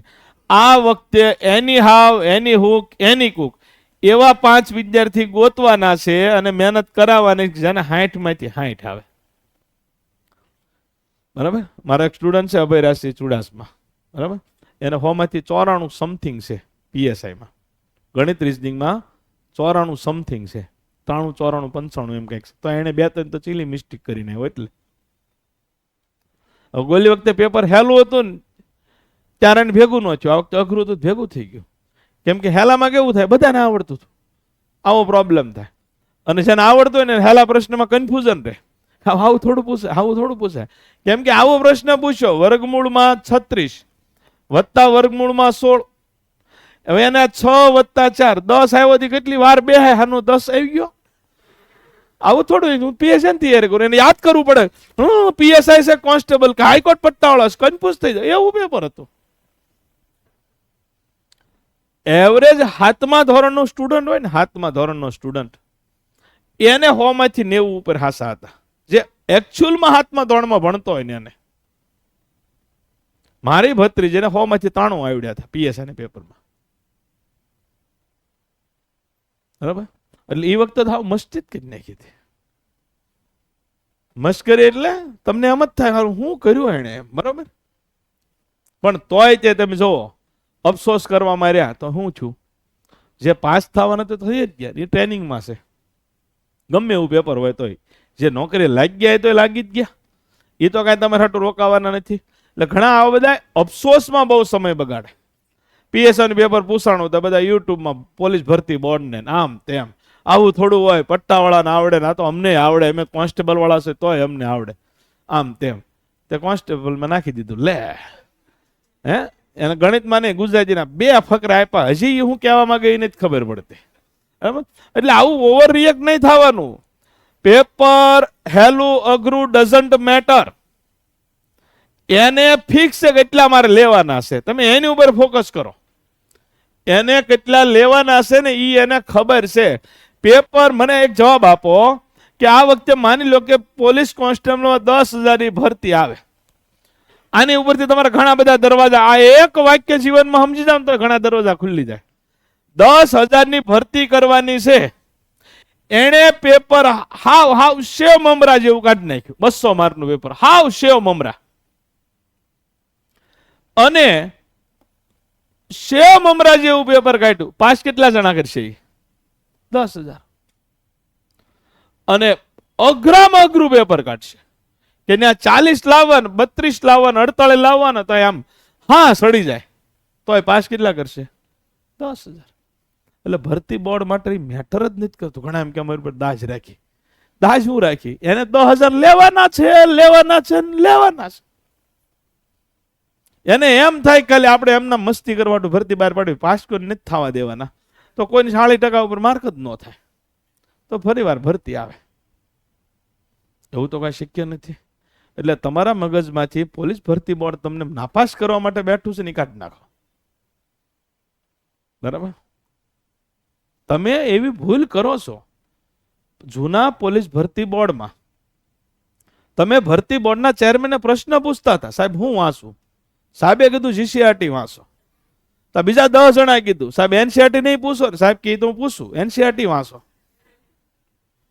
આ વખતે એની હાવ, એની હુક, એની કુક એવા 5 વિદ્યાર્થી ગોતવાના છે અને મહેનત કરાવવાની જેને 60 માંથી 60 આવે. બરાબર? મારા એક સ્ટુડન્ટ છે અભયરાજસિંહ ચુડાસમા, બરાબર? એને 100 માંથી 94 સમથિંગ છે પીએસઆઈમાં, ગણિત રીઝનિંગમાં 94 સમથિંગ છે, 93, 94, 95 એમ કંઈક. તો એને 2-3 તો ચીલી મિસ્ટેક કરીને આવ્યો. એટલે ગોલી વખતે પેપર હેલું હતું ને ત્યારે એને ભેગું ન થયું. આ વખતે અઘરું હતું, ભેગું થઈ ગયું. કેમ કે હેલામાં કેવું થાય, બધાને આવડતું હતું, આવો પ્રોબ્લેમ થાય. અને જેને આવડતું હોય ને હેલા પ્રશ્નમાં કન્ફ્યુઝન રહે, આવું થોડું પૂછે, આવું થોડું પૂછાય. કેમ કે આવો પ્રશ્ન પૂછ્યો, વર્ગમૂળમાં 36 વત્તા વર્ગમૂળમાં 16, હવે એને 6 વત્તા 4 10 આવ્યો હતી, કેટલી વાર બેહાય, હાનો 10 આવી ગયો. આવું થોડું, હું પીએસઆઈ તૈયારી કરું, એને યાદ કરવું પડે. પીએસઆઈ છે કોન્સ્ટેબલ કે હાઈકોર્ટ પટ્ટાવાળા છે, કન્ફ્યુઝ થઈ જાય એવું પેપર હતું. એવરેજ 7મા ધોરણનો સ્ટુડન્ટ હોય ને, 7મા ધોરણનો સ્ટુડન્ટ, એને 100 માંથી 90 ઉપર હાસા હતા. જે એકચ્યુઅલમાં 7મા ધોરણમાં ભણતો હોય ને એને. મારી ભત્રીજીને 100 માંથી 93 આવડ્યા હતા પીએસઆઈ પેપરમાં. બરાબર? એટલે એ વખતે તો મસ્તી જ કરી નાખી હતી. મસ્કરી એટલે તમને એમ જ થાય શું કર્યું એને, બરાબર? પણ તોય તે તમે જોવો, અફસોસ કરવામાં રહ્યા તો હું છું, જે પાસ થવાના તો થઈ જ ગયા, એ ટ્રેનિંગમાં છે. ગમે એવું પેપર હોય તોય, જે નોકરી લાગી ગયા તો લાગી જ ગયા, એ તો કાંઈ તમારે હાટું રોકાવાના નથી. એટલે ઘણા આવા બધા અફસોસમાં બહુ સમય બગાડે. પીએસઆઈ પેપર પૂછાણું તો બધા યુટ્યુબમાં પોલીસ ભરતી બોર્ડને આમ તેમ, આવું થોડું હોય, પટ્ટાવાળાને આવડે ને, આ તો અમને આવડે, અમે કોન્સ્ટેબલ વાળા છે તોય અમને આવડે, આમ તેમ. તે કોન્સ્ટેબલમાં નાખી દીધું. લે હે, એને ગણિતમાં નહીં, ગુજરાતીના 2 ફકરા આપ્યા, હજી હું કહેવા માંગે એ નથી ખબર પડતી. બરાબર? એટલે આવું ઓવર રિએક્ટ નહીં થવાનું. પેપર હેલું અઘરું ડઝન્ટ મેટર. એને ફિક્સ કેટલા મારે લેવાના છે, તમે એની ઉપર ફોકસ કરો. એને કેટલા લેવાના છે ને એ એને ખબર છે. પેપર મને એક જવાબ આપો કે આ વખતે માની લો કે પોલીસ કોન્સ્ટેબલમાં 10,000 ની ભરતી આવે. આની ઉપરથી તમારા ઘણા બધા દરવાજા, આ એક વાક્ય જીવનમાં સમજી જાવ તો ઘણા દરવાજા ખુલ્લી જાય. 10,000 ની ભરતી કરવાની છે. એને પેપર હાવ સેવ મમરા જેવું કાઢી નાખ્યું. 200 માર્કનું પેપર, હાવ સેવ મમરા. અને સેવ મમરા જેવું પેપર કાઢ્યું. પાસ કેટલા જણા કરશે? 10,000. અને અઘરામાં અઘરું પેપર કાઢશે કે ત્યાં 40 લાવવાના, 32 લાવવાના, 48 લાવવાના, તો આમ હા સડી જાય, તો પાસ કેટલા કરશે? 10,000. એટલે ભરતી બોર્ડ માટે મેટર જ નથી કરતું. ઘણા એમ કે અમારી પર દાજ રાખી. દાજ શું રાખી? એને 10,000 લેવાના છે, લેવાના છે, લેવાના છે. એને એમ થાય કે આપણે એમના મસ્તી કરવાટું ભરતી બહાર પાડવી, પાસ કોઈ નથી થવા દેવાના, તો કોઈને 40% ઉપર માર્ક જ ન થાય, તો ફરી વાર ભરતી આવે. એવું તો કઈ શક્ય નથી. એટલે તમારા મગજમાંથી પોલીસ ભરતી બોર્ડ તમને નાપાસ કરવા માટે બેઠું છે ને કાઢી નાખો. બરાબર? તમે એવી ભૂલ કરો છો. જૂના પોલીસ ભરતી બોર્ડમાં તમે ભરતી બોર્ડના ચેરમેનને પ્રશ્ન પૂછતા હતા, સાહેબ હું વાંચું? સાહેબે કીધું જીસીઆરટી વાંચો. તો બીજા 10 જણા કીધું સાહેબ એનસીઆરટી નહીં પૂછો. સાહેબ કીધું હું પૂછું, એનસીઆરટી વાંચો.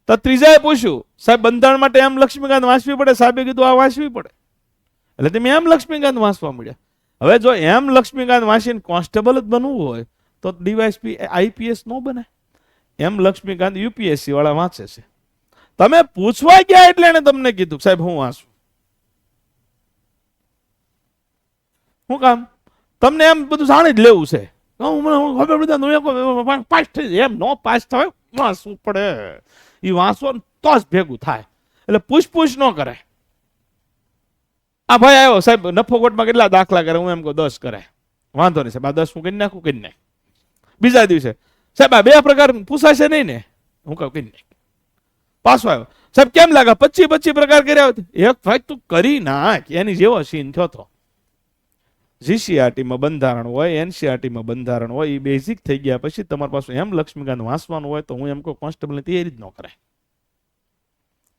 તો ત્રીજાએ પૂછ્યું સાહેબ બંધારણ માટે એમ લક્ષ્મીકાંત વાંચવી પડે. સાહેબે કીધું આ વાંચવી પડે. એટલે તમે એમ લક્ષ્મીકાંત વાંચવા મળ્યા. હવે જો એમ લક્ષ્મીકાંત વાંચીને કોન્સ્ટેબલ જ બનવું હોય તો ડીવાયએસપી આઈપીએસ ન બને. એમ લક્ષ્મીકાંત યુપીએસસી વાળા વાંચે છે. તમે પૂછવા ગયા એટલે એને તમને કીધું સાહેબ હું વાંચું. શું કામ? તમને એમ બધું જાણી જ લેવું છે. પાસ થઈ જાય, એમ નો પાસ થાય, વાંચવું પડે. એ વાંચવો તો જ ભેગું થાય. એટલે પૂછ ન કરાય. આ ભાઈ આવ્યો સાહેબ નફોકોટમાં કેટલા દાખલા કરે, હું એમ કહું 10 કરે. વાંધો નહીં સાહેબ, આ 10 હું કરી નાખું, કરી નાખ. બીજા દિવસે સાહેબ આ 2 પ્રકાર પૂછાશે નહીં ને, હું કહું કરી નાખ. પાછો આવ્યો સાહેબ કેમ લાગે 25 પ્રકાર કર્યા હોત? એક ભાઈ તું કરી નાખ, એની જેવો સીન થયો તો. જીસીઆરટીમાં બંધારણ હોય, એનસીઆરટીમાં બંધારણ હોય, એ બેઝિક થઈ ગયા પછી તમારી પાસે એમ લક્ષ્મીકાંત વાંચવાનું હોય તો હું એમ કહું કોન્સ્ટેબલની તૈયારી જ ન કરાય,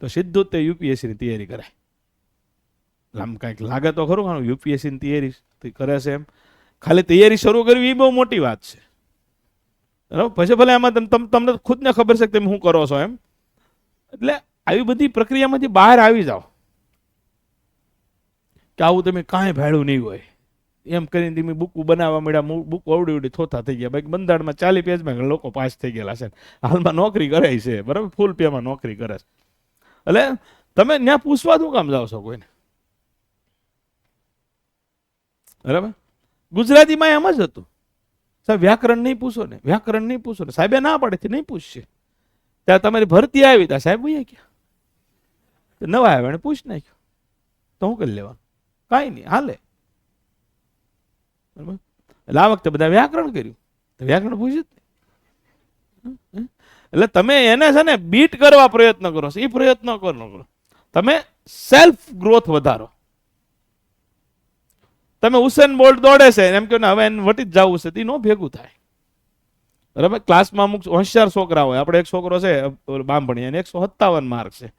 તો સીધું તે યુપીએસસીની તૈયારી કરાય. આમ કાંઈક લાગે તો ખરું યુપીએસસીની તૈયારી કરે છે એમ. ખાલી તૈયારી શરૂ કરવી એ બહુ મોટી વાત છે, બરાબર. પછી ભલે એમાં તમને ખુદને ખબર છે કે તમે શું કરો છો એમ. એટલે આવી બધી પ્રક્રિયામાંથી બહાર આવી જાઓ કે આવું તમે કાંઈ ભાડું નહીં હોય એમ કરીને તમે બુક બનાવવા મળ્યા, બુક અવડી થોતા થઈ ગયા. ભાઈ બંધારણમાં 40 પેજમાં લોકો પાસ થઈ ગયેલા છે, હાલમાં નોકરી કરે છે, બરાબર, ફૂલ પેમાં નોકરી કરે છે. એટલે તમે ત્યાં પૂછવા શું કામ જાઓ છો કોઈને, બરાબર. ગુજરાતીમાં એમ જ હતું, સાહેબ વ્યાકરણ નહીં પૂછો ને, વ્યાકરણ નહીં પૂછો ને. સાહેબે ના પાડે નહીં પૂછશે. ત્યાં તમારી ભરતી આવી ત્યાં સાહેબ ભાઈ ક્યાં નવા આવ્યા એને પૂછ નાખ્યો તો શું કરી લેવાનું, કાંઈ નહીં હાલે. બરાબર. એટલે આ વખતે બધા વ્યાકરણ કર્યું, વ્યાકરણ પૂછ્યું જ નહીં. એટલે તમે એને છે ને બીટ કરવા પ્રયત્ન કરો છો, એ પ્રયત્ન કરો. તમે સેલ્ફ ગ્રોથ વધારો. તમે ઉસેન બોલ્ટ દોડે છે એમ કે હવે એને વટી જ જવું છે, તે નો ભેગું થાય, બરાબર. ક્લાસમાં અમુક હોશિયાર છોકરા હોય, આપણે એક છોકરો છે બાંભણી, એને 157 માર્ક છે,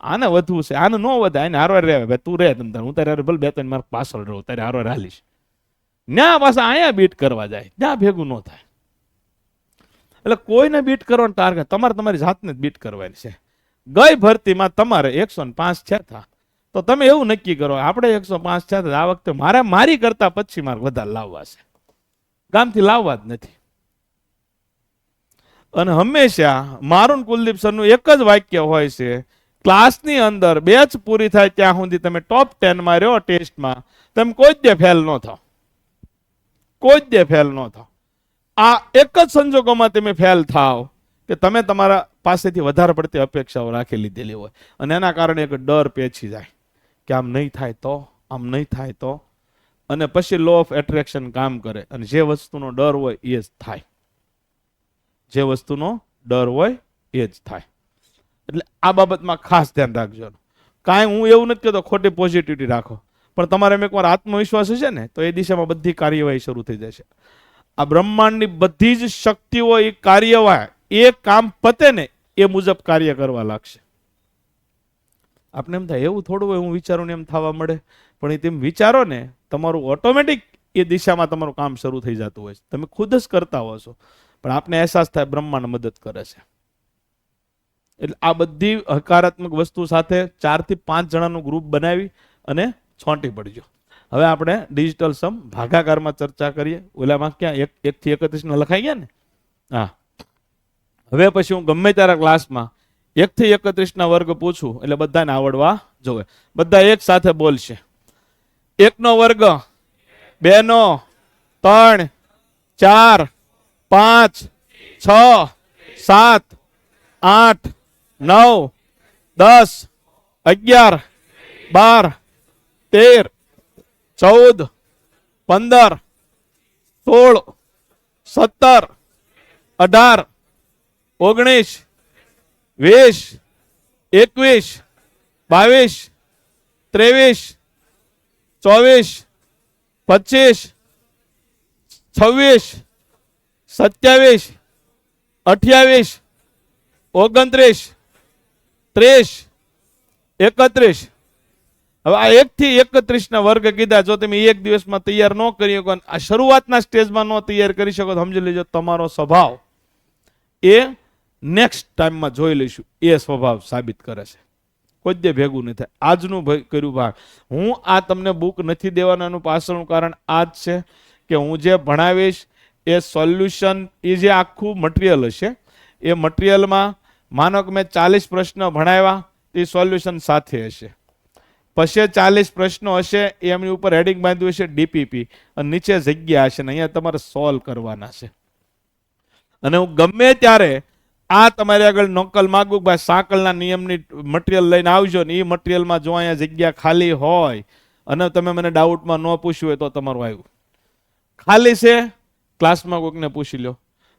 આને વધવું છે, આને નો વધે, આને હારવાર રહે, ભાઈ તું રહે તમ તાર, હું તારે ભલે 2-3 માર્ક પાછળ રહું, તારે હારવાર હાલીશ. ન્યા પાછા અહીંયા બીટ કરવા જાય, ત્યાં ભેગું ન થાય. એટલે કોઈને બીટ કરવાનું ટાર્ગેટ તમારે તમારી જાતને જ બીટ કરવાની છે. ગઈ ભરતીમાં તમારે 105 છે થા, તો તમે એવું નક્કી કરો આપણે 105 છે, આ વખતે મારે મારી કરતા 25 માર્ક વધારે લાવવા છે, ગામથી લાવવા જ નથી. અને હંમેશા મારું કુલદીપ સરનું એક જ વાક્ય હોય છે, ક્લાસની અંદર બેચ પૂરી થાય ત્યાં સુધી તમે ટોપ 10 માં રહ્યો ટેસ્ટમાં, તમે કોઈ જ ફેલ ન થાવ, કોઈ જ ફેલ ન થાવ. આ એક જ સંજોગોમાં તમે ફેલ થાવ કે તમે તમારા પાસેથી વધારે પડતી અપેક્ષાઓ રાખી લીધેલી હોય અને એના કારણે એક ડર પેચી જાય કે આમ નહીં થાય તો, આમ નહીં થાય તો, અને પછી લો ઓફ એટ્રેક્શન કામ કરે અને જે વસ્તુનો ડર હોય એ જ થાય, જે વસ્તુનો ડર હોય એ જ થાય. એટલે આ બાબતમાં ખાસ ધ્યાન રાખજો. કાંઈ હું એવું નથી કહેતો ખોટી પોઝિટિવિટી રાખો, પણ તમારે એમ એકવાર આત્મવિશ્વાસ હશે ને તો એ દિશામાં બધી કાર્યવાહી શરૂ થઈ જશે. આ બ્રહ્માંડની બધી જ શક્તિઓ એ કાર્યવાહી એ કામ પતે ને એ મુજબ કાર્ય કરવા લાગશે. આપણે એમ થાય એવું થોડું હોય, હું વિચારું ને એમ થવા મળે, પણ એ તેમ વિચારો ને તમારું ઓટોમેટિક એ દિશામાં તમારું કામ શરૂ થઈ જતું હોય છે, તમે ખુદ જ કરતા હો છો, પણ આપને અહેસાસ થાય બ્રહ્માંડ મદદ કરે છે. એટલે આ બધી હકારાત્મક વસ્તુ સાથે 4 થી 5 જણાનું ગ્રુપ બનાવી અને છોંટી પડજો. હવે આપણે ડિજિટલ સમ ભાગાકારમાં ચર્ચા કરીએ. ઓલામાં ક્યાં 1 થી 31 લખાઈ ગયા ને? હા. હવે પછી હું ગમે ત્યારે ક્લાસમાં 1 થી 31 ના વર્ગ પૂછું એટલે બધાને આવડવા જોવે. બધા એક સાથે બોલશે. 1 નો વર્ગ, 2 નો, 3, 4, 5, 6, 7, 8, 9, 10, 11, 12, 13, 14, 15, 16, 17, 18, 19, 20, 21, 22, 23, 24, 25, 26, 27, 28, 29, 30, 31. હવે આ 1 થી 31 ના વર્ગ કીધા. જો તમે એક દિવસમાં તૈયાર ન કરી શકો, આ શરૂઆતના સ્ટેજમાં ન તૈયાર કરી શકો તો સમજી લેજો તમારો સ્વભાવ એ નેક્સ્ટ ટાઈમમાં જોઈ લઈશું એ સ્વભાવ સાબિત કરે છે. કોઈ જ ભેગું નહીં થાય. આજનું કર્યું ભાગ હું આ તમને બુક નથી દેવાનું પાછળનું કારણ આ જ છે કે હું જે ભણાવીશ એ સોલ્યુશન, એ જે આખું મટીરિયલ હશે એ મટીરિયલમાં માનો કે મેં 40 પ્રશ્ન ભણાવ્યા, એ સોલ્યુશન સાથે હશે. પછી 40 પ્રશ્નો હશે, એમની ઉપર હેડિંગ બાંધ્યું હશે ડીપીપી, અને નીચે જગ્યા હશે ને અહીંયા તમારે સોલ્વ કરવાના છે. અને હું ગમે ત્યારે આ તમારી આગળ નકલ માગું, ભાઈ સાંકળના નિયમની મટીરિયલ લઈને આવજો ને એ મટીરિયલમાં જો અહીંયા જગ્યા ખાલી હોય અને તમે મને ડાઉટમાં ન પૂછ્યું હોય તો તમારું આવ્યું ખાલી છે, ક્લાસમાં કોઈકને પૂછી લો,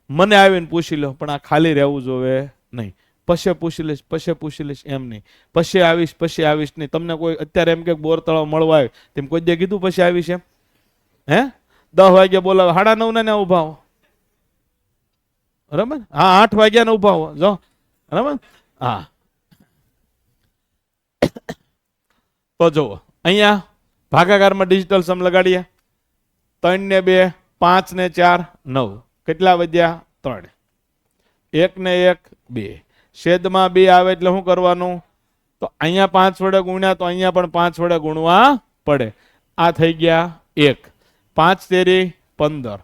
મને આવીને પૂછી લો, પણ આ ખાલી રહેવું જોવે નહીં. પછી પૂછી લઈશ એમ નહીં. પછી આવીશ નહીં. તમને કોઈ અત્યારે એમ કે બોર તળાવ મળવા આવે તેમ કોઈ દે કીધું પછી આવીશ એમ? હે 10 વાગે બોલાવે 9:30 ને ઉભા હો, બરાબર? હા 8 વાગ્યા ને ઉભા હો જો, બરાબર? હા તો જુઓ અહીંયા ભાગાકારમાં ડિજિટલ સમ લગાડીએ. 3 ને 2 5 ને 4 9 કેટલા વધ્યા? 3. 1 ને 1 2 છેદમાં 2 આવે એટલે શું કરવાનું? તો અહીંયા 5 વડે ગુણ્યા તો અહીંયા પણ 5 વડે ગુણવા પડે. આ થઈ ગયા 1. 5 તેરી 15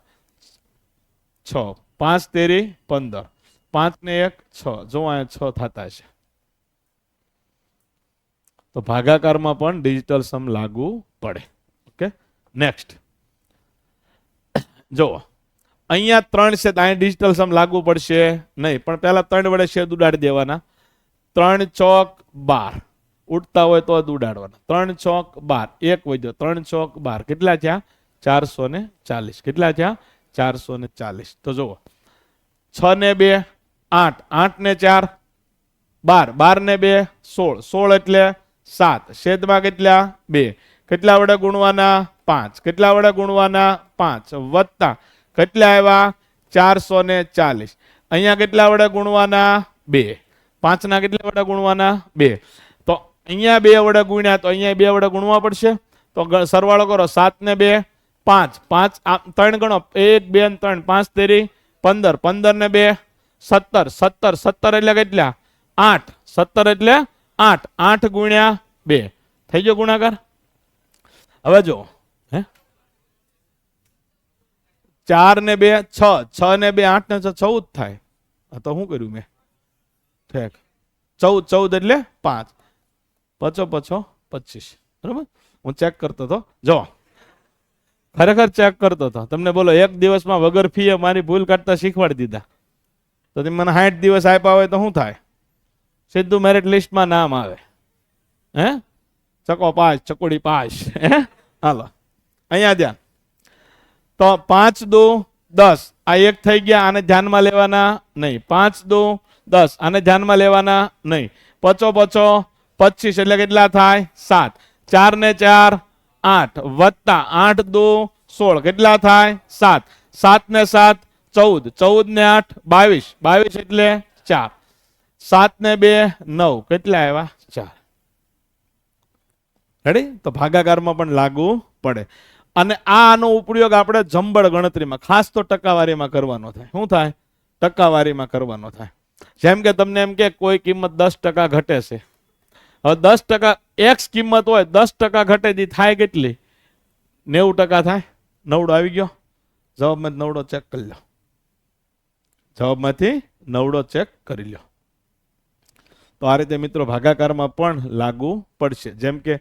6 5 તેરી 15 5 ને 1 6 જો અહીંયા 6 થતા છે. તો ભાગાકારમાં પણ ડિજિટલ સમ લાગુ પડે. ઓકે નેક્સ્ટ જો અહીંયા 3 છે તો અહીંયા ડિજિટલ સમ લાગુ પડશે નહીં, પણ પહેલા 3 વડે છેદ ઉડાડી દેવાના. 3 ચોક 12 ઉડતા હોય તો જ ઉડાડવાના. 3 ચોક 12 1 વધ્યો 3 ચોક 12 કેટલા થયા? 440. કેટલા થયા? 440. તો જુઓ 6 ને 2 8 8 ને 4 12 12 ને 2 16 16 એટલે 7 છેદમાં કેટલા? 2 કેટલા વડે ગુણવાના? 5 કેટલા વડે ગુણવાના? 5 વત્તા કેટલા આવ્યા? 440. અહીંયા કેટલા વડે ગુણવાના? 2. 5 ના કેટલા વડે ગુણવાના? 2. તો અહીંયા 2 વડે ગુણ્યા તો અહીંયા 2 વડે ગુણવા પડશે. તો સરવાળો કરો 7 ને 2 5 5 3 ગણો 1 2 ને 3 5 તેરી 15 15 ને 2 17 17 17 એટલે કેટલા? 8 17 એટલે 8 8 ગુણ્યા 2 થઈ ગયો ગુણાકાર. હવે જો 4 ને 2 6 6 ને 2 8 ને 6 14 થાય. તો શું કર્યું મેં? ઠેક 14 એટલે 5 5 5 25. બરાબર? હું ચેક કરતો હતો. જો ખરેખર ચેક કરતો હતો. તમને બોલો એક દિવસમાં વગર ફીએ મારી ભૂલ કાઢતા શીખવાડી દીધા. તો તમે મને 60 દિવસ આપ્યા હોય તો શું થાય? સીધું મેરિટ લિસ્ટમાં નામ આવે. હે ચકો પાસ ચકોડી પાસ. હે હાલો અહીંયા ધ્યાન. તો 5 દુ 10 આ 1 થઈ ગયા. આને ધ્યાનમાં લેવાના નહીં. 5 દુ 10 આને ધ્યાનમાં લેવાના નહીં. 5 5 25 એટલે કેટલા થાય? 7. 4 ને 4 8 વત્તા 8 દુ 16 કેટલા થાય? 7. 7 ને 7 14 14 ને 8 22 22 એટલે 4. 7 ને 2 9 કેટલા આવ્યા? 4. રેડી? તો ભાગાકારમાં પણ લાગુ પડે. અને આનો ઉપયોગ આપણે જંબળ ગણતરીમાં ખાસ તો ટકાવારીમાં કરવાનો થાય. શું થાય? ટકાવારીમાં કરવાનો થાય. જેમ કે તમને એમ કે કોઈ કિંમત 10% ઘટે છે. હવે 10% એક્સ કિંમત હોય 10% ઘટે દી થાય કેટલી? 90% થાય. નવડો આવી ગયો? જવાબમાં નવડો ચેક કરી લો. જવાબમાંથી નવડો ચેક કરી લો. તો આ રીતે મિત્રો ભાગાકારમાં પણ લાગુ પડશે. જેમ કે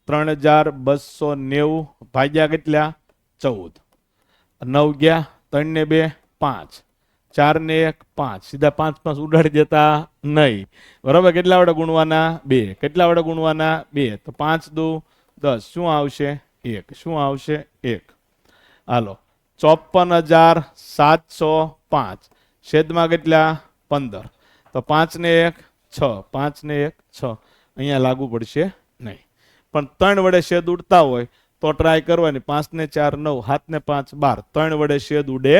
3290 ભાગ્યા કેટલા? 14. 9 ગયા 3 ને 2 5 4 ને 1 5 સીધા 5 5 ઉડાડી દેતા નહીં. બરાબર? કેટલા વડે ગુણવાના? 2. કેટલા વડે ગુણવાના? 2. તો 5 દુ 10 શું આવશે? 1. શું આવશે? 1. હાલો 54,705 છેદમાં કેટલા? 15. તો 5 ને 1 6 5 ને 1 6 અહીંયા લાગુ પડશે નહીં. પણ 3 વડે છેદ ઉડતા હોય તો ટ્રાય કરવાની. 5 ને 4 9 7 ને 5 12 3 વડે છેદ ઉડે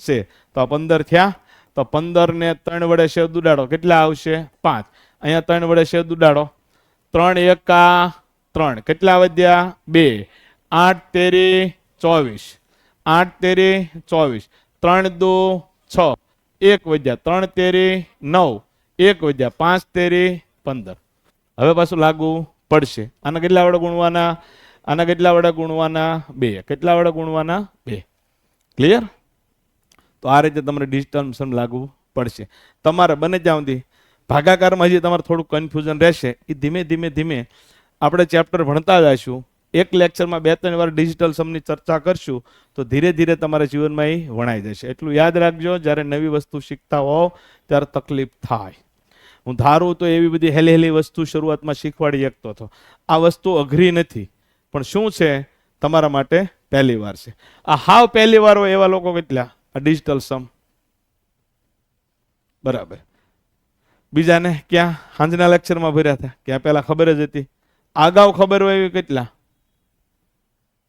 છે. તો 15 થયા. તો 15 ને 3 વડે છેદ ઉડાડો કેટલા આવશે? 5. અહીંયા 3 વડે છેદ ઉડાડો. 3 એકા 3 કેટલા વધ્યા? 2. 8 તેરી 24 8 તેરી 24 3 દુ 6 1 વધ્યા. 3 તેરી 9 1 વધ્યા. 5 તેરી 15. હવે પાછું લાગુ પડશે. આના કેટલા વડે ગુણવાના? આના કેટલા વડે ગુણવાના? 2. કેટલા વડે ગુણવાના? 2. ક્લિયર? તો આ રીતે તમારે ડિજિટલ સમ લાગુ પડશે. તમારે બને ત્યાં સુધી ભાગાકારમાં હજી તમારે થોડું કન્ફ્યુઝન રહેશે. એ ધીમે ધીમે ધીમે આપણે ચેપ્ટર ભણતા જઈશું. એક લેક્ચરમાં 2-3 વાર ડિજિટલ સમની ચર્ચા કરશું તો ધીરે ધીરે તમારા જીવનમાં એ વણાઈ જશે. એટલું યાદ રાખજો, જ્યારે નવી વસ્તુ શીખતા હોવ ત્યારે તકલીફ થાય. હું ધારું તો એવી બધી હેલી હેલી વસ્તુ શરૂઆતમાં શીખવાડી શકતો હતો. આ વસ્તુ અઘરી નથી, પણ શું છે તમારા માટે પહેલી વાર છે. આ હાવ પહેલી વાર હોય એવા લોકો કેટલા? આ ડિજિટલ સમ. બરાબર બીજાને ક્યાં સાંજના લેક્ચરમાં ભર્યા હતા? ક્યાં પહેલા ખબર જ હતી? અગાઉ ખબર હોય એવી કેટલા?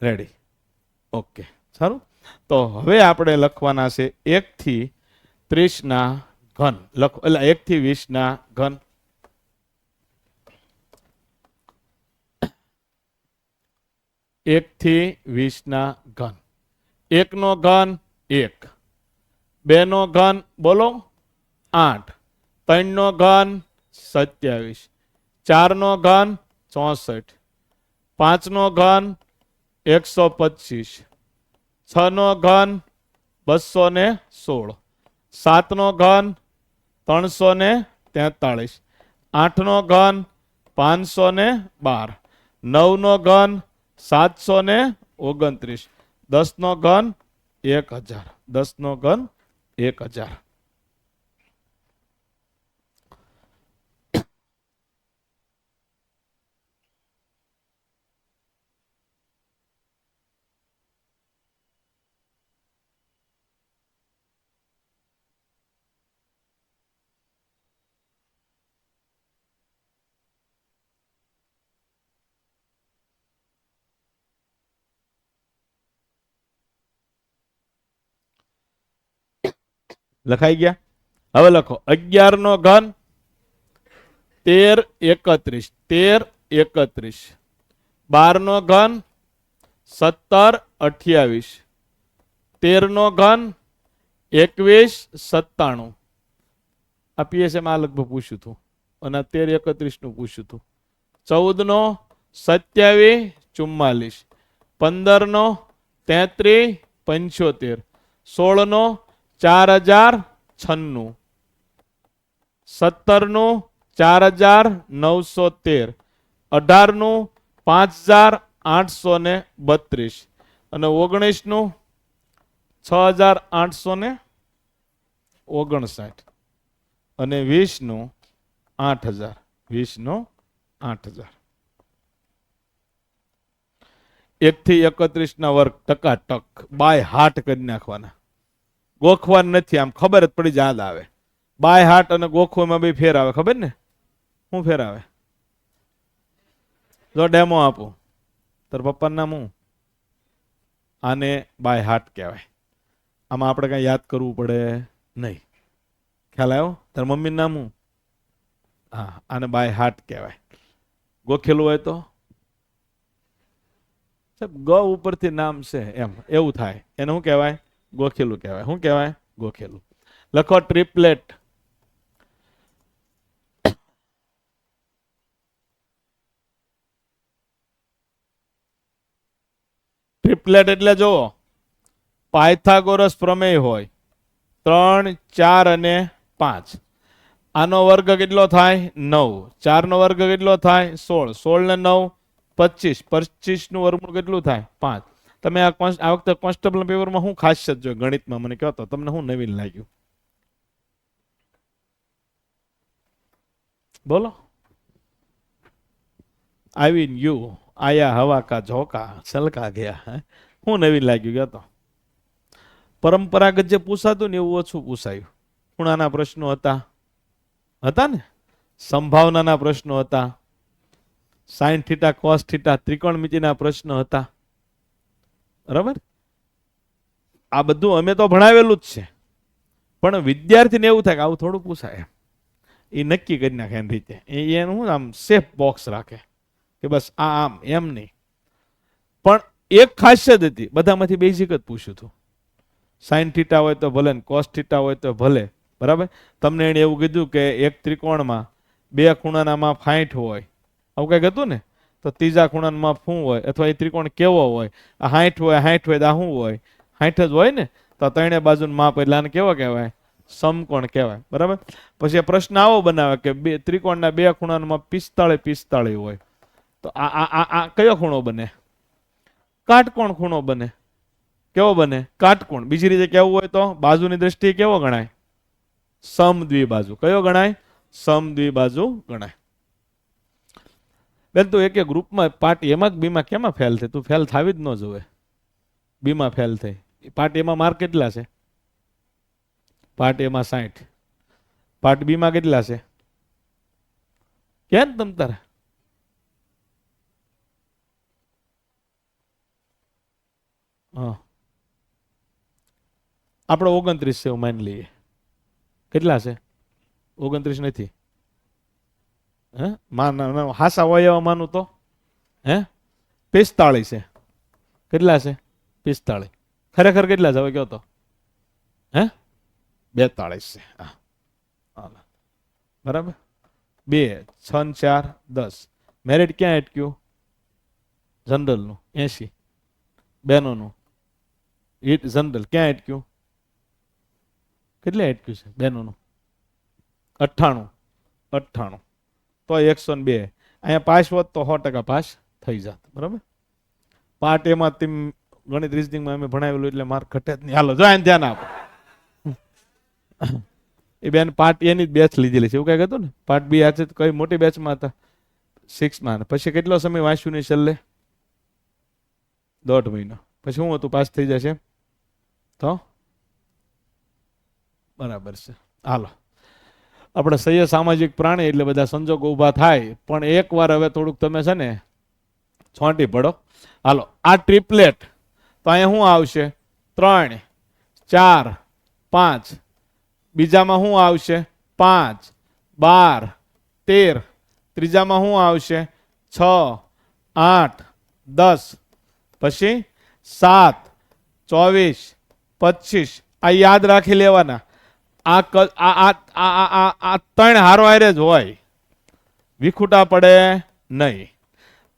રેડી, ઓકે, સારું. તો હવે આપણે લખવાના છે 1 થી 30 ના ઘન. લખો, એટલે 1 થી 20 ના ઘન. 1 થી 20 ના ઘન. 1 નો ઘન 1, 2 નો ઘન બોલો 8, 3 નો ઘન 27, 4 નો ઘન 64, 5 નો ઘન 125, 6 નો ઘન 216, 7 નો ઘન 343, 8 નો ઘન 512, 9 નો ઘન 729, 10 નો ઘન 1000, 10 નો ઘન 1000. લખાઈ ગયા? હવે લખો 11 નો ઘન 13 31, 13 31, 12 નો ઘન 17 28, 13 નો ઘન 21 97. આ પીએસએમ આ લગભગ પૂછ્યું હતું અને 13 31 નું પૂછ્યું હતું. 14 નો 27 44, 15 નો 33 75, 16 નો 4096, 17 નું 4913, 18 નું 5832 અને 19 નું 6859 અને 20 નું 8000, 20 નું 8000. 1 થી 31 ના વર્ગ ટકાટક બાય હાર્ટ કરી નાખવાના. ગોખવાનું નથી, આમ ખબર જ પડી યાદ આવે. બાય હાર્ટ અને ગોખવામાં બે ફેર આવે, ખબર ને? શું ફેર આવે? જો ડેમો આપું, તાર પપ્પાનું નામ હું? આને બાય હાર્ટ કહેવાય. આમાં આપણે કઈ યાદ કરવું પડે નહીં. ખ્યાલ આવ્યો? તાર મમ્મીનું નામ હું? હા, આને બાય હાર્ટ કહેવાય. ગોખેલું હોય તો ગ ઉપરથી નામ છે એમ એવું થાય, એને શું કહેવાય? ગોખેલું કહેવાય. શું કહેવાય? ગોખેલું. લખો ટ્રિપલેટ. ટ્રિપલેટ એટલે જુઓ, પાયથાગોરસ પ્રમેય હોય 3 4 અને 5. આનો વર્ગ કેટલો થાય? 9. 4 નો વર્ગ કેટલો થાય? 16. 16 ને 9 25. 25 નું વર્ગમૂળ કેટલું થાય? 5. તમે આ વખતે કોન્સ્ટેબલ પેપરમાં શું ખાસિયત જોઈ ગણિતમાં મને કહો તો, તમને શું નવીન લાગ્યું? બોલો. આવીન યુ આયા હવા કા ઝોકા છલકા ગયા. શું નવીન લાગ્યું? કહો તો. પરંપરાગત જે પૂછાતું ને એવું ઓછું પૂછાયું. ખૂણાના પ્રશ્નો હતા ને, સંભાવનાના પ્રશ્નો હતા, સાઇન થીટા કોસ થીટા ત્રિકોણમિતિના પ્રશ્નો હતા. બરાબર? આ બધું અમે તો ભણાવેલું જ છે, પણ વિદ્યાર્થીને એવું થાય કે આવું થોડું પૂછાય. એ નક્કી કરી નાખે એની રીતે. એનું આમ સેફ બોક્સ રાખે કે બસ આ આમ, એમ નહીં. પણ એક ખાસિયત હતી, બધામાંથી બેઝિક જ પૂછ્યું હતું. સાઇન થીટા હોય તો ભલે, કોસ થીટા હોય તો ભલે. બરાબર? તમને એને એવું કીધું કે એક ત્રિકોણમાં 2 ખૂણાના માપ 60 હોય, આવું કંઈક હતું ને? તો ત્રીજા ખૂણાનું માપ શું હોય, અથવા એ ત્રિકોણ કેવો હોય? આ 60 હોય, 60 હોય તો આ શું હોય? 60 જ હોય ને? તો ત્રણે બાજુનું માપ એટલે આને કેવો કહેવાય? સમકોણ કહેવાય. બરાબર? પછી આ પ્રશ્ન આવો બનાવે કે ત્રિકોણના 2 ખૂણાનું માપ 45 45 હોય, તો આ કયો ખૂણો બને? કાટકોણ ખૂણો બને. કેવો બને? કાટકોણ. બીજી રીતે કેવું હોય તો બાજુની દ્રષ્ટિએ કેવો ગણાય? સમદ્વિબાજુ. કયો ગણાય? સમદ્વિબાજુ ગણાય. બેન તું એક ગ્રુપમાં પાર્ટ એમાં બીમાં કેમાં ફેલ થઈ? તું ફેલ થાવી જ ન જોવે. બીમાં ફેલ થઈ. પાર્ટ એમાં માર્ક કેટલા છે? પાર્ટ એમાં 60. પાર્ટ બીમાં કેટલા છે? કેમ તમ તારે હા આપણે 29 છે એવું માની લઈએ. કેટલા છે? 29 નથી. હે હાસા હોય એવા માનું તો હે 45 છે. કેટલા છે? 45. ખરેખર કેટલા છે હવે કયો તો? હે 42 છે. હા બરાબર. 2 6 4 10. મેરિટ ક્યાં અટક્યું? જનરલનું 80. બહેનોનું ઈટ જનરલ ક્યાં અટક્યું? કેટલે અટક્યું છે બહેનોનું? 98. 98 તો 102. અહીંયા પાસ હોત તો 100% પાસ થઈ જાત. બરાબર. પાર્ટ એમાં તેમ ગણિત રીઝનિંગમાં અમે ભણાવેલું એટલે માર્ક ઘટે જ નહીં. હાલો જો એને ધ્યાન આપો. એ બેન પાર્ટ એની જ બેચ લીધેલી છે એવું કઈ હતું ને. પાર્ટ બી આજે કઈ મોટી બેચમાં હતા 6માં. પછી કેટલો સમય વાંચ્યું નહીં છેલ્લે? 1.5 મહિનો. પછી શું હતું? પાસ થઈ જશે તો બરાબર છે. હાલો આપણે સહ્ય સામાજિક પ્રાણી એટલે બધા સંજોગો ઊભા થાય, પણ એકવાર હવે થોડુંક તમે છે ને છોંટી પડો. હાલો આ ટ્રિપલેટ તો અહીંયા શું આવશે? 3 4 5. બીજામાં શું આવશે? 5 12 13. ત્રીજામાં શું આવશે? 6 8 10. પછી 7 24 25. આ યાદ રાખી લેવાના. આ 3 હારો હારે જ હોય, વિખૂટા પડે નહીં.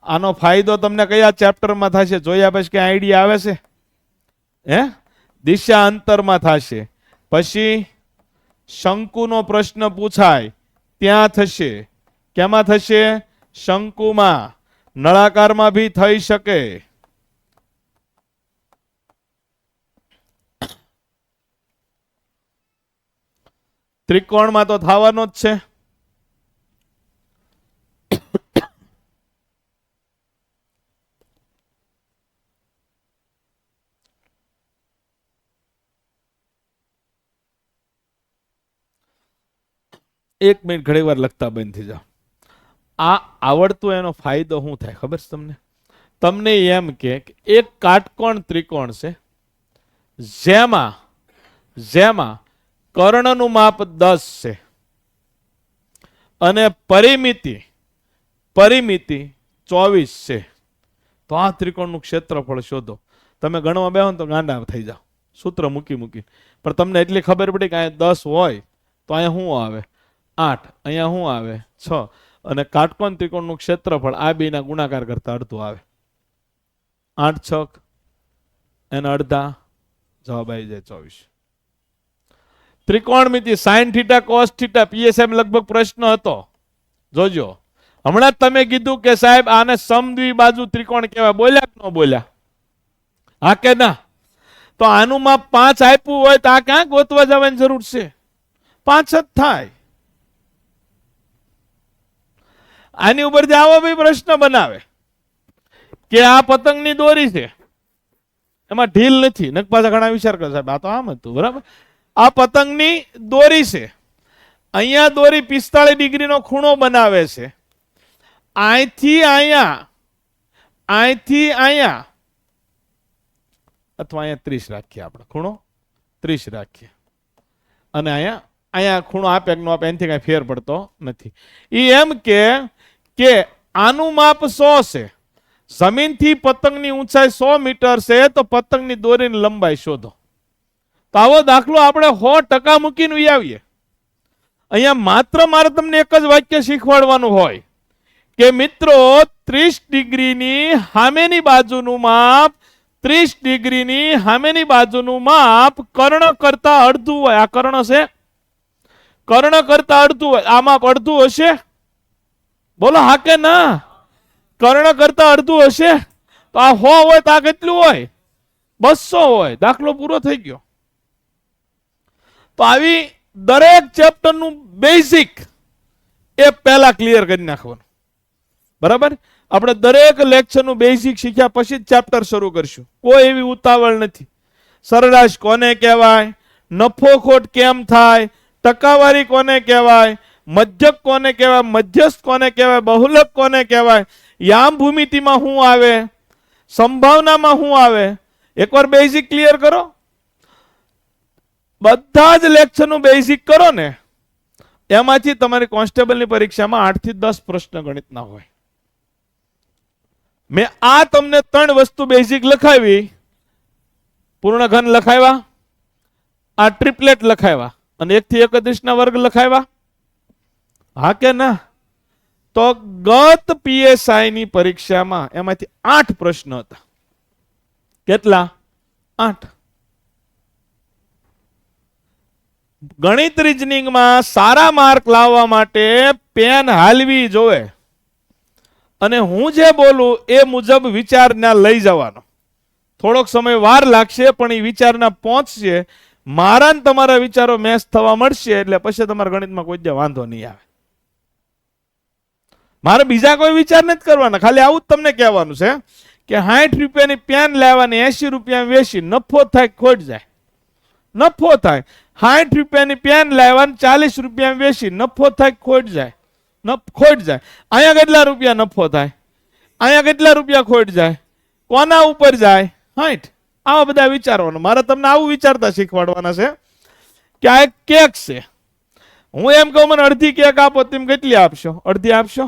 આનો ફાયદો તમને કયા ચેપ્ટરમાં થશે જોયા પછી કઈ આઈડિયા આવે છે? હે દિશા અંતરમાં થશે. પછી શંકુનો પ્રશ્ન પૂછાય ત્યાં થશે. કેમાં થશે? શંકુમાં. નળાકારમાં ભી થઈ શકે. ત્રિકોણમાં તો થવાનો જ છે. એક મિનિટ ઘણી વાર લખતા બંધ થઈ જાઓ. આ આવડતું એનો ફાયદો શું થાય ખબર છે તમને? તમને એમ કે એક કાટકોણ ત્રિકોણ છે જેમાં કર્ણનું માપ 10 છે અને પરિમિતિ 24 છે. તો આ ત્રિકોણનું ક્ષેત્રફળ શોધો. તમે ગણવા બેહો ને તો ગાંડા થઈ જાઓ સૂત્ર મૂકી. પણ તમને એટલી ખબર પડી કે અહીંયા 10 હોય તો અહીંયા શું આવે? 8. અહીંયા શું આવે? 6. અને કાટકોણ ત્રિકોણનું ક્ષેત્રફળ આ બેના ગુણાકાર કરતા અડધું આવે. 8 6 એના અડધા. જવાબ આવી જાય 24. ત્રિકોણમિતિ sin θ cos θ પીએસએમ લગભગ પ્રશ્ન હતો. જોજો હમણાં તમે કીધું કે સાહેબ આને સમદ્વિબાજુ ત્રિકોણ કહેવાય. બોલ્યા કે ન બોલ્યા? હા કે ના? તો આનું માપ 5 આપ્યું હોય તો આ ક્યાં ગોતવા જવાની જરૂર છે? 5 જ થાય. આની ઉપર આવો ભાઈ પ્રશ્ન બનાવે કે આ પતંગની દોરી છે, એમાં ઢીલ નથી. નક પાછા ઘણા વિચાર કરે સાહેબ આ તો આમ હતું. બરાબર. આ પતંગની દોરી છે. અહીંયા દોરી 45 ડિગ્રીનો ખૂણો બનાવે છે. અહીંથી અહીંયા અથવા અહીંયા 30 રાખીએ આપણે. ખૂણો 30 રાખીએ અને અહીંયા ખૂણો આપે કે ન આપે એનાથી કઈ ફેર પડતો નથી. એ એમ કે આનું માપ 100 છે. જમીનથી પતંગની ઊંચાઈ 100 મીટર છે તો પતંગની દોરીની લંબાઈ શોધો. તો આવો દાખલો આપણે 100% મૂકીને આવીએ. અહીંયા મારે તમને એક જ વાક્ય શીખવાડવાનું હોય કે મિત્રો 30 ડિગ્રીની સામેની બાજુનું માપ 30 ડિગ્રીની સામેની બાજુનું માપ કર્ણ કરતા અડધું હોય. આ કર્ણ છે. કર્ણ કરતા અડધું હોય. આ માપ અડધું હશે? બોલો હા કે ના? કર્ણ કરતા અડધું હશે તો આ 100 હોય તો આ કેટલું હોય? 200 હોય. દાખલો પૂરો થઈ ગયો. તો આવી દરેક ચેપ્ટરનું બેઝિક એ પહેલા ક્લિયર કરી નાખવાનું. બરાબર. આપણે દરેક લેક્ચરનું બેઝિક શીખ્યા પછી જ ચેપ્ટર શરૂ કરશું. કોઈ એવી ઉતાવળ નથી. સરેરાશ કોને કહેવાય? નફો ખોટ કેમ થાય? ટકાવારી કોને કહેવાય? મધ્યક કોને કહેવાય, મધ્યસ્થ કોને કહેવાય, બહુલક કોને કહેવાય, યામ ભૂમિતિમાં શું આવે, સંભાવનામાં શું આવે, એકવાર બેઝિક ક્લિયર કરો. બધા જ લેક્ચરનું બેઝિક કરો ને, એમાંથી તમારી કોન્સ્ટેબલની પરીક્ષામાં 8 થી 10 પ્રશ્ન ગણિતના હોય. મેં આ તમને 3 વસ્તુ બેઝિક લખાવી, પૂર્ણઘન લખાવ્યા, આ ટ્રિપલેટ લખાવ્યા અને 1 થી 31 ના વર્ગ લખાવ્યા. હા કે ના? તો ગત પીએસઆઈ ની પરીક્ષામાં એમાંથી 8 પ્રશ્ન હતા. કેટલા? 8. ગણિત રીઝનિંગમાં સારા માર્ક લાવવા માટે પેન હાલવી જોવે અને હું જે બોલું એ મુજબ વિચારના લઈ જવાનો. થોડોક સમય વાર લાગશે પણ એ વિચારના પહોંચશે. મારા ને તમારા વિચારો મેચ થવા મળશે એટલે પછી તમારા ગણિતમાં કોઈ જ વાંધો નહીં આવે. મારે બીજા કોઈ વિચાર નથી કરવાના, ખાલી આવું જ તમને કહેવાનું છે કે 60 રૂપિયાની પેન લેવાની, 80 રૂપિયા વેચી, નફો થાય ખોટ જાય, નફો થાય. 60 રૂપિયાની પેન લેવાની, 40 રૂપિયા વેચી, નફો થાય ખોટ જાય, ખોટ જાય. અહીંયા કેટલા રૂપિયા નફો થાય, અહીંયા કેટલા રૂપિયા ખોટ જાય, કોના ઉપર જાય? 60. આવા બધા વિચારવાનું. મારે તમને આવું વિચારતા શીખવાડવાના છે કે આ એક કેક છે. હું એમ કહું મને અડધી કેક આપો, તમે કેટલી આપશો? અડધી આપશો?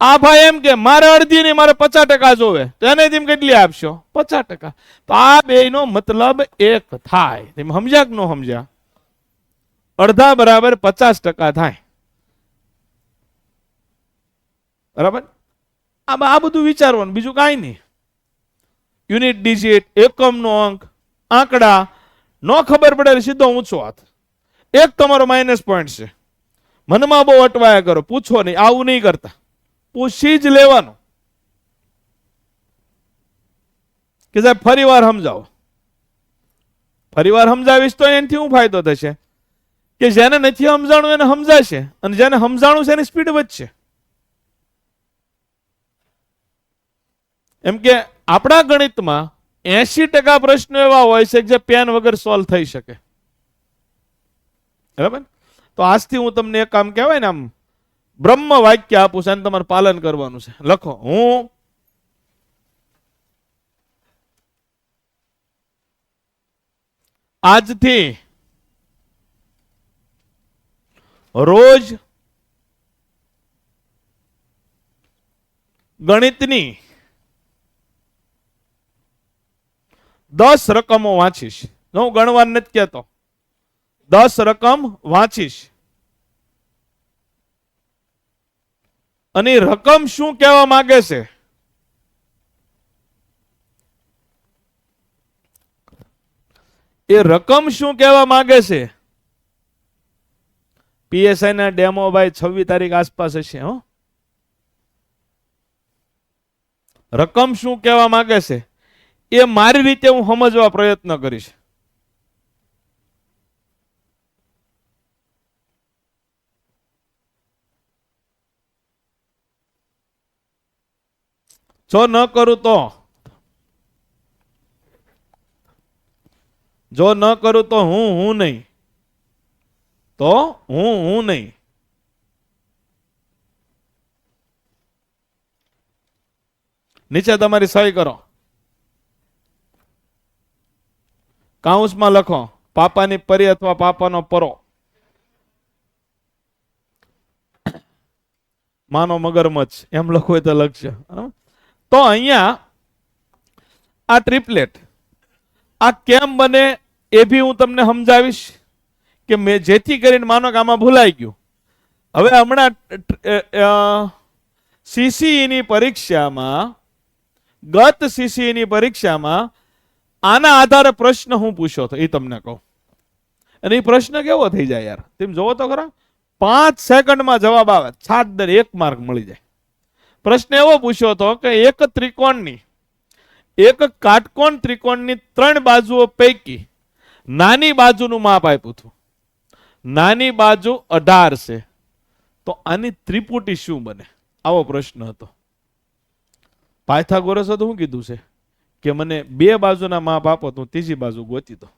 આ ભાઈ એમ કે મારે અડધી નહીં, મારે 50% જોવે, તો એને તમે કેટલી આપશો? 50%. તો આ બેયનો મતલબ એક થાય. તમે સમજ્યા કે ન સમજ્યા? અડધા બરાબર 50% થાય. બરાબર? આ બધું વિચારવાનું, બીજું કાંઈ નહીં. યુનિટ ડિજિટ, એકમનો અંક, આંકડા નો ખબર પડે સીધો ઊંચો હાથ. એક તમારો માઇનસ પોઈન્ટ છે. મનમાં બહુ અટવાયા કરો, પૂછો નહીં, આવું નહીં કરતા, પૂછી જ લેવાનું કે સાહેબ ફરી વાર સમજાવો. ફરી વાર સમજાવીશ તો એનાથી શું ફાયદો થશે કે જેને નથી સમજાણું એને સમજાશે અને જેને સમજાણું છે એની સ્પીડ વધશે. એમ કે આપણા ગણિતમાં 80% પ્રશ્નો એવા હોય છે જે પેન વગર સોલ્વ થઈ શકે. બરાબર? તો આજથી હું તમને એક કામ કહેવાય ને, આમ બ્રહ્મ વાક્ય આપું છું, તમારે પાલન કરવાનું છે. લખો, હું આજથી રોજ ગણિતની 10 રકમો વાંચીશ. હું ગણવા નથી કહેતો, 10 રકમ વાંચીશ. અને રકમ શું કહેવા માંગે છે? એ રકમ શું કહેવા માંગે છે? પીએસઆઈ ના ડેમો ભાઈ 26 તારીખ આસપાસ હશે. હો, રકમ શું કહેવા માંગે છે એ મારી રીતે હું સમજવા પ્રયત્ન કરીશ. જો ન કરું તો, જો ન કરું તો હું નહીં, તો હું નહીં. નીચે તમારી સહી કરો, કાઉન્સમાં લખો પાપાની પરી અથવા પાપાનો પરો, માનો મગરમચ્છ, એમ લખવું હોય તો લખજો. તો અહીંયા આ ટ્રિપલેટ આ કેમ બને એ બી હું તમને સમજાવીશ કે મેં જેથી કરીને માનો કે આમાં ભૂલાઈ ગયું. હવે હમણાં સીસીઈ ની પરીક્ષામાં, ગત સીસીઈ ની પરીક્ષામાં આના આધારે પ્રશ્ન હું પૂછ્યો હતો એ તમને કહું. અને એ પ્રશ્ન કેવો થઈ જાય યાર, તમે જોવો તો ખરા, 5 સેકન્ડમાં જવાબ આવે, 1 માર્ક મળી જાય. પ્રશ્ન એવો પૂછ્યો હતો કે એક ત્રિકોણની, એક કાટકોણ ત્રિકોણની 3 બાજુઓ પૈકી નાની બાજુનું માપ આપ્યું હતું. નાની બાજુ 18 છે, તો આની ત્રિપુટી શું બને? આવો પ્રશ્ન હતો. પાયથાગોરસે તો શું કીધું છે કે મને 2 બાજુના માપ આપો તો ત્રીજી બાજુ ગોતી દો.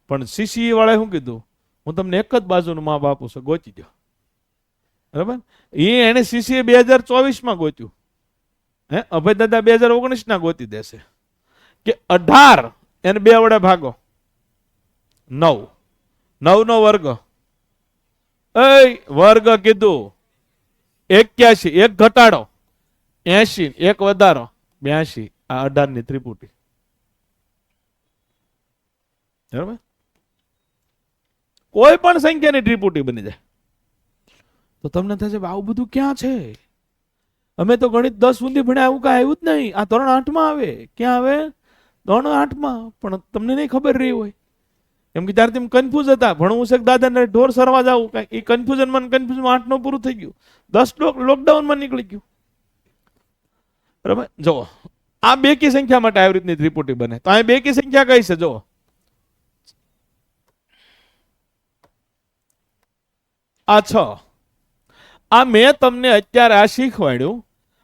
પણ સીસીઈ વાળાએ શું કીધું? હું તમને એક જ બાજુનું માપ આપું છું, ગોતી દો. બરાબર. એને સીસીએ 2024 ગોત્યું, હે અભય દાદા 2019 ગોતી દેશે કે 18 એને 2 વડે ભાગો 9, 9 નો વર્ગ, વર્ગ કીધું 81, એક ઘટાડો 80, એક વધારો 82, આ 18 ની ત્રિપુટી. બરાબર. કોઈ પણ સંખ્યાની ત્રિપુટી બની જાય. તો તમને થશે આવું બધું ક્યાં છે? અમે તો ગણિત 10 સુધી ભણ્યા, આવું કાંઈ આવ્યું જ નહીં. આ ધોરણ 8માં આવે. ક્યાં આવે? ધોરણ 8માં. પણ તમને નહીં ખબર રહી હોય, એમ કે ત્યારે તમે કન્ફ્યુઝ હતા. ભણવું છે દાદાને ઢોર સરવા જવું, એ કન્ફ્યુઝનમાં 8 નું પૂરું થઈ ગયું, 10 લોકડાઉનમાં નીકળી ગયું. બરાબર. જો આ બેકી સંખ્યા માટે આવી રીતની ત્રિપુટી બને. તો અહીં બેકી સંખ્યા કઈ છે? જો આ 6. આ મેં તમને અત્યારે આ શીખવાડ્યું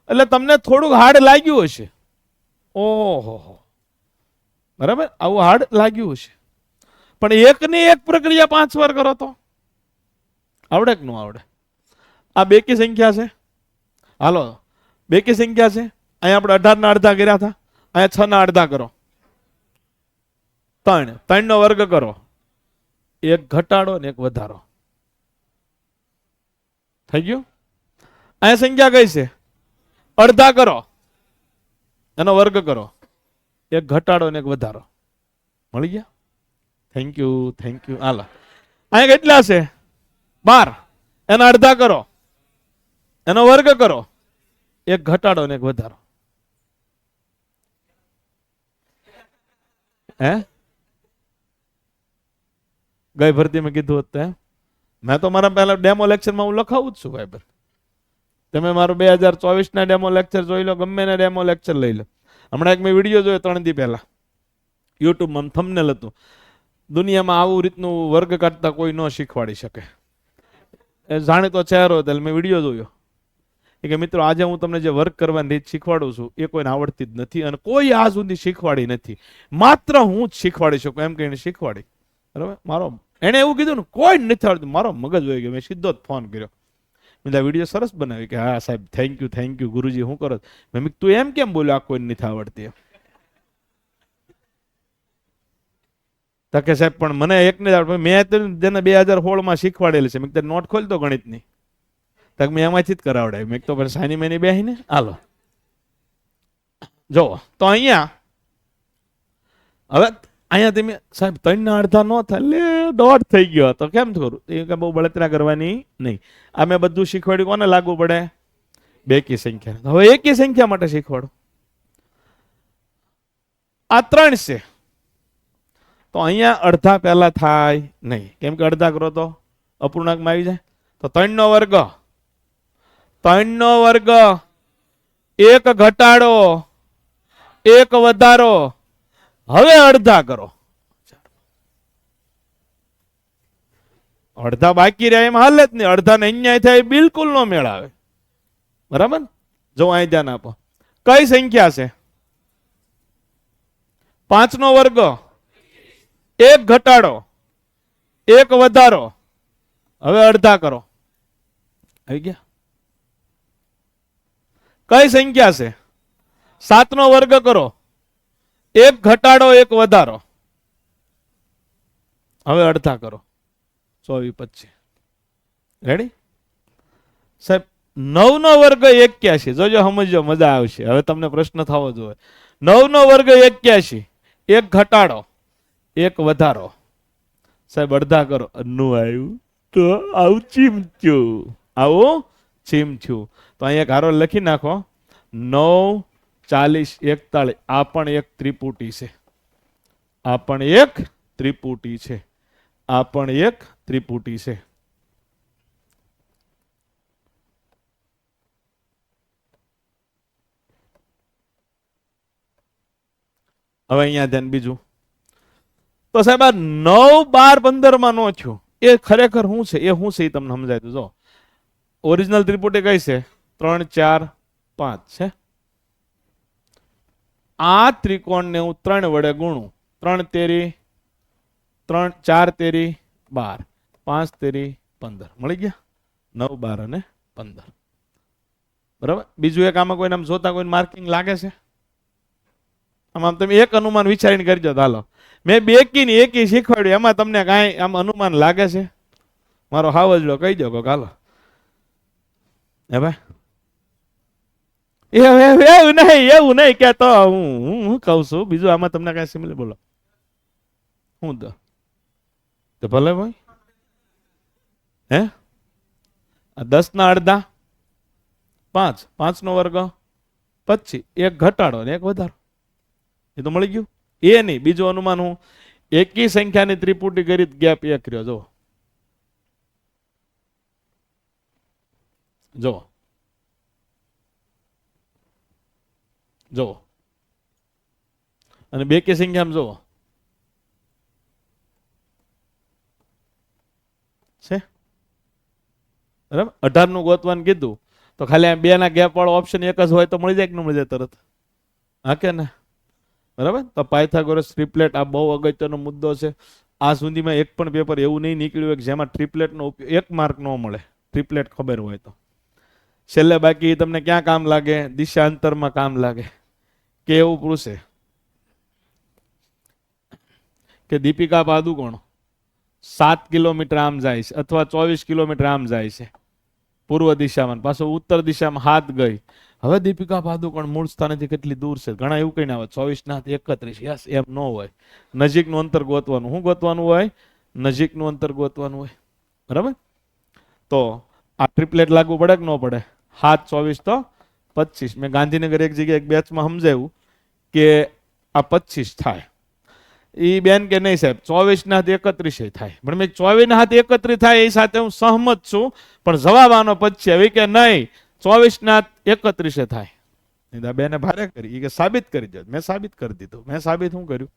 એટલે તમને થોડુંક હાર્ડ લાગ્યું હશે. ઓહો, બરાબર, આવું હાર્ડ લાગ્યું હશે. પણ એકની એક પ્રક્રિયા 5 વાર કરો તો આવડે કે ન આવડે? આ બેકી સંખ્યા છે. હાલો, બેકી સંખ્યા છે. અહીંયા આપણે 18 ના અડધા કર્યા હતા, અહીંયા 6 ના અડધા કરો, 3, 3 નો વર્ગ કરો, એક ઘટાડો ને એક વધારો. થઈ ગયું? અહીંયા સંખ્યા કઈ છે? અડધા કરો, એનો વર્ગ કરો, એક ઘટાડો ને એક વધારો. મળી ગયા? Thank you, thank you. Hello, અહીંયા કેટલા છે? 12, એના અડધા કરો, એનો વર્ગ કરો, એક ઘટાડો ને એક વધારો. હે ગઈ ભરતી મેં કીધું હતું, મેં તો મારા પહેલા ડેમો લેક્ચરમાં હું લખાવું જ છું ભાઈ. તમે મારું 2024 ના ડેમો લેક્ચર જોઈ લો, ગમે ના ડેમો લેક્ચર લઈ લો. હમણાં એક મેં વિડીયો જોયો 3 દી પહેલા યુટ્યુબમાં, થંબનેલ હતું, દુનિયામાં આવું રીતનું વર્ગ કાઢતા કોઈ ન શીખવાડી શકે. એ જાણીતો ચહેરો હતો, એટલે મેં વિડીયો જોયો. એ કે મિત્રો, આજે હું તમને જે વર્ક કરવાની રીત શીખવાડું છું એ કોઈને આવડતી જ નથી, અને કોઈ આ સુધી શીખવાડી નથી, માત્ર હું જ શીખવાડી શકું એમ કહીને શીખવાડી. બરાબર. મારો એને એવું કીધું ને કોઈ નથી આવડતું, મારો મગજ હોય ગયો. મેં સીધો જ ફોન કર્યો, મેં વિડીયો સરસ બનાવી કે હા સાહેબ થેન્ક યુ ગુરુજી, હું કરો? મેં તું એમ કેમ બોલ્યો આ કોઈ નથી આવડતી? કે સાહેબ પણ મને એક ને મેં જેને 2016 શીખવાડેલી છે, મેં નોટ ખોલતો ગણિતની, તક મેં એમાંથી જ કરાવડાવી. મેં તો સાની મેની બેહીને હાલો જો. તો અહીંયા હવે અહીંયા તમે સાહેબ 3 ના અડધા ન થાય એટલે દોઢ થઈ ગયો, તો કેમ કરું? એ કે બહુ બળતરા કરવાની નહીં. આ મેં બધું શીખવાડ્યું, કોને લાગુ પડે? બેકી સંખ્યા. હવે એકી સંખ્યા માટે શીખવાડો. આ 3 છે, તો અહીંયા અડધા પહેલા થાય નહીં, કેમ કે અડધા કરો તો અપૂર્ણાંકમાં આવી જાય. તો 3 નો વર્ગ, 3 નો વર્ગ, એક ઘટાડો, એક વધારો. હવે અડધા કરો, અડધા બાકી રહ્યા એમ હાલે જ નહીં. અડધા ને અન્યાય થાય બિલકુલ નો મેળ આવે. બરાબર. જો અહીં ધ્યાન આપો, કઈ સંખ્યા છે? 5 નો વર્ગ, એક ઘટાડો, એક વધારો. હવે અડધા કરો. આવી ગયા? કઈ સંખ્યા છે? 7 નો વર્ગ કરો, એક ઘટાડો, એક વધારો. હવે અડધા કરો. 24, 25. રેડી સાહેબ? 9 નો વર્ગ 81. જોજો, સમજો, મજા આવશે. હવે તમને પ્રશ્ન થવો જોઈએ. 9 નો વર્ગ 81, એક ઘટાડો, એક વધારો. સાહેબ અડધા કરો. નું આવ્યું તો આવું ચીમચ્યું, આવું ચીમચ્યું. તો અહીંયા એક હારો લખી નાખો, 9, 40, 41. આ પણ એક ત્રિપુટી છે, આ પણ એક ત્રિપુટી છે, આ પણ એક ત્રિપુટી છે. હવે અહીંયા ધ્યાન બીજું. તો સાહેબ આ 9, 12, 15 માં નો થયું, એ ખરેખર શું છે? એ શું છે એ તમને સમજાય તો જો. ઓરિજિનલ ત્રિપુટી કઈ છે? 3, 4, 5 છે. આ ત્રિકોણને હું 3 વડે ગુણું. 3 તેરી 3, 4 તેરી 12, 5 તેરી 15. મળી ગયા? 9, 12 અને 15. બરાબર. બીજું એક આમાં કોઈને આમ જોતા કોઈને માર્કિંગ લાગે છે? આમ તમે એક અનુમાન વિચારીને કરજો. હાલો, મેં બેકી ને એકી શીખવાડ્યું, એમાં તમને કાંઈ આમ અનુમાન લાગે છે? મારો હાવજલો કહી દો કોક. હાલો, હે ભાઈ, એવું નહીં કે તો હું કહું છું. બીજું આમાં તમને કઈ સિમિલર બોલો. હું તો ભલે ભાઈ, હે 10 ના અડધા 5, 5 નો વર્ગ 25, એક ઘટાડો ને એક વધારો, એ તો મળી ગયું. એ નહીં, બીજું અનુમાન હું એકી સંખ્યાની ત્રિપુટી કરી ગેપ એક રહ્યો. જો જો જો, અને બેકી સંખ્યામાં જુઓ છે બરાબર. 18 નું ગોતવાનું કીધું તો ખાલી 2 ના ગેપ વાળો ઓપ્શન એક જ હોય તો મળી જાય કે ન મળી જાય તરત? હા કે ના? બરાબર. તો પાયથાગોરસ ટ્રિપલેટ આ બહુ અગત્યનો મુદ્દો છે. આ સુધીમાં એક પણ પેપર એવું નહીં નીકળ્યું કે જેમાં ટ્રિપલેટનો ઉપયોગ 1 માર્ક ન મળે. ટ્રિપલેટ ખબર હોય તો છેલ્લે બાકી તમને ક્યાં કામ લાગે? દિશાંતરમાં કામ લાગે. કે એવું પૂછે કે દીપિકા પાદુકોણ 7 કિલોમીટર આમ જાય છે અથવા 24 કિલોમીટર આમ જાય છે પૂર્વ દિશામાં, પાછો ઉત્તર દિશામાં હાથ ગઈ. હવે દીપિકા પાદુકોણ મૂળ સ્થાનેથી કેટલી દૂર છે? ઘણા એવું કઈ ના હોય 24 ના 31. યસ, એમ ન હોય. નજીકનું અંતર ગોતવાનું. શું ગોતવાનું હોય? નજીકનું અંતર ગોતવાનું હોય. બરાબર. તો આ ટ્રિપલેટ લાગુ પડે કે ન પડે? 7, 24 તો 25. મેં ગાંધીનગર એક જગ્યાએ એક બેચમાં સમજાવ્યું કે આ 25 થાય. એ બેન કે નહીં સાહેબ 24 ના 31 થાય. પણ મેં 24 ના 31 થાય એ સાથે હું સહમત છું, પણ જવાબ આનો 25 આવી કે નહીં 24 ના 31 થાય. બેને ભારે કરી કે સાબિત કરી દો. મેં સાબિત કરી દીધું. મેં સાબિત શું કર્યું?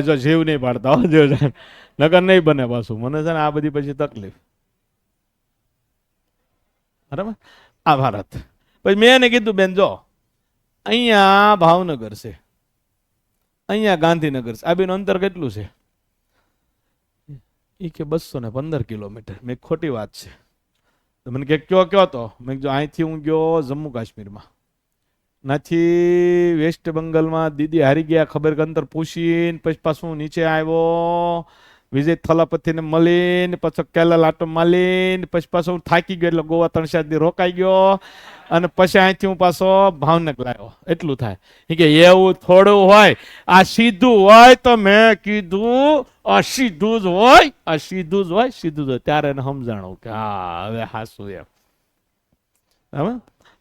જો જીવ નહીં પાડતા નગર નહીં બને પાછું. મને છે ને આ બધી પછી તકલીફ. બરાબર. આ ભારત. પછી મેં એને કીધું બેન જો અહીંયા ભાવનગર છે, અહીંયા ગાંધીનગર છે, આ બેનું અંતર કેટલું છે? એ કે 215 કિલોમીટર. મેં ખોટી વાત છે. તો મને કે કયો તો? મેં જો અહીંથી હું ગયો જમ્મુ કાશ્મીરમાં, નાથી વેસ્ટ બંગાળમાં દીદી હારી ગયા ખબર કે અંતર પૂછીને પછી પાછું નીચે આવ્યો, વિજય થલાપતિને મળીને પછી કેલા લાટો માલીને પછી પાછો હું થાકી ગયો એટલે ગોવા 3-4 દી રોકાઈ ગયો અને પછી અહીંથી હું પાછો ભાવનગર આવ્યો. એટલું થાય. એ કે એવું થોડું હોય, આ સીધું હોય. તો મેં કીધું આ સીધું જ હોય, આ સીધું જ હોય, સીધું જ હોય. ત્યારે એને સમજાણું કે હા હવે હાસું એમ. બરાબર.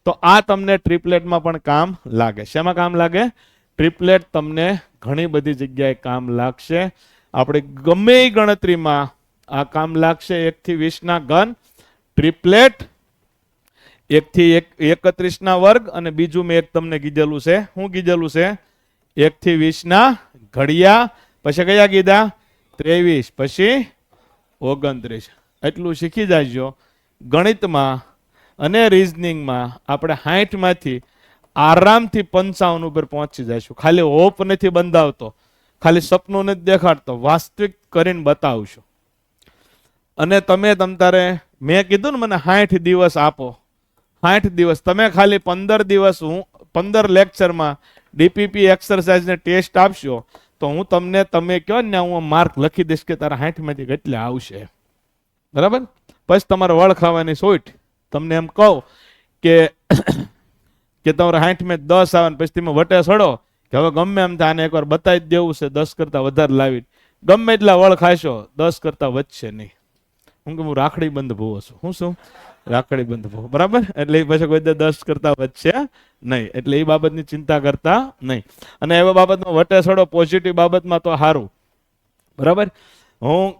તો આ તમને ટ્રિપલેટમાં પણ કામ લાગે. શેમાં કામ લાગે? ટ્રિપલેટ તમને ઘણી બધી જગ્યાએ કામ લાગશે. આપણે ગમે એ ગણતરીમાં આ કામ લાગશે. 1 થી 20 ના ઘન ટ્રિપલેટ, 1 થી 31 ના વર્ગ, અને બીજું મેં એક તમને કીધેલું છે. શું કીધેલું છે? 1 થી 20 ના ઘડિયા. પછી કયા કીધા? 23, પછી 29. એટલું શીખી જાજો. ગણિતમાં અને રીઝનિંગમાં આપણે 60 માંથી આરામથી 55 ઉપર પહોંચી જઈશું. ખાલી હોપ નથી બંધાવતો, ખાલી સપનું નથી દેખાડતો, વાસ્તવિક કરીને બતાવશું. અને તમે તારે મેં કીધું ને મને 60 દિવસ આપો, 60 દિવસ તમે ખાલી 15 દિવસ હું 15 લેક્ચરમાં ડીપીપી એક્સરસાઇઝને ટેસ્ટ આપશો તો હું તમને તમે કહો ને હું માર્ક લખી દઈશ કે તારા 60 માંથી કેટલા આવશે. બરાબર. પછી તમારે વળ ખાવાની સોઈટ. તમને એમ કહું કે તમારે 60 માં 10 આવે, પછી તમે વટે સડો કે હવે ગમે એમ આને એકવાર બતાવી દેવું છે 10 કરતા વધારે લાવી. ગમે એટલા વળ ખાશો 10 કરતા વધશે નહીં. હું રાખડી બંધ ભૂવો છું. શું રાખડી બંધ ભૂવો. બરાબર. એટલે એ પછી કોઈ 10 કરતા વધશે નહીં. એટલે એ બાબતની ચિંતા કરતા નહીં. અને એવા બાબતમાં વટે સડો પોઝિટિવ બાબતમાં તો સારું. બરાબર. હું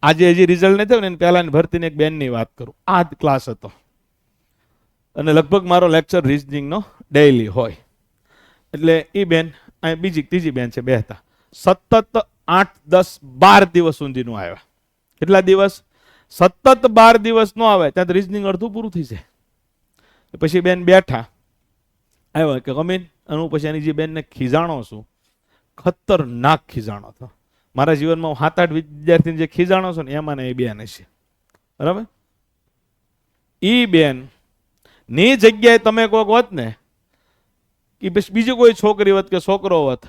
આજે હજી રિઝલ્ટ નથી થયું ને પહેલાની ભરતીની એક બેનની વાત કરું. આ જ ક્લાસ હતો અને લગભગ મારો લેક્ચર રીઝનિંગનો ડેઈલી હોય. એટલે એ બેન અહીં બીજી ત્રીજી બેન છે, બે હતા. સતત 8, 10, 12 દિવસ સુધીનું આવ્યા. કેટલા દિવસ? સતત 12 દિવસ નો આવે ત્યાં રીઝનિંગ અડધું પૂરું થઈ જાય. પછી બેન બેઠા આવ્યા કે કમીન અને હું પછી એની જે બેનને ખીજાણો છું, ખતરનાક ખીજાણો હતો મારા જીવનમાં. હું 7-8 વિદ્યાર્થીને જે ખીજાણો છું ને એમાં એ બેન છે, બરાબર. ઈ બેન ની જગ્યાએ તમે કોઈક હોત ને કે બીજી કોઈ છોકરી હોત કે છોકરો હોત,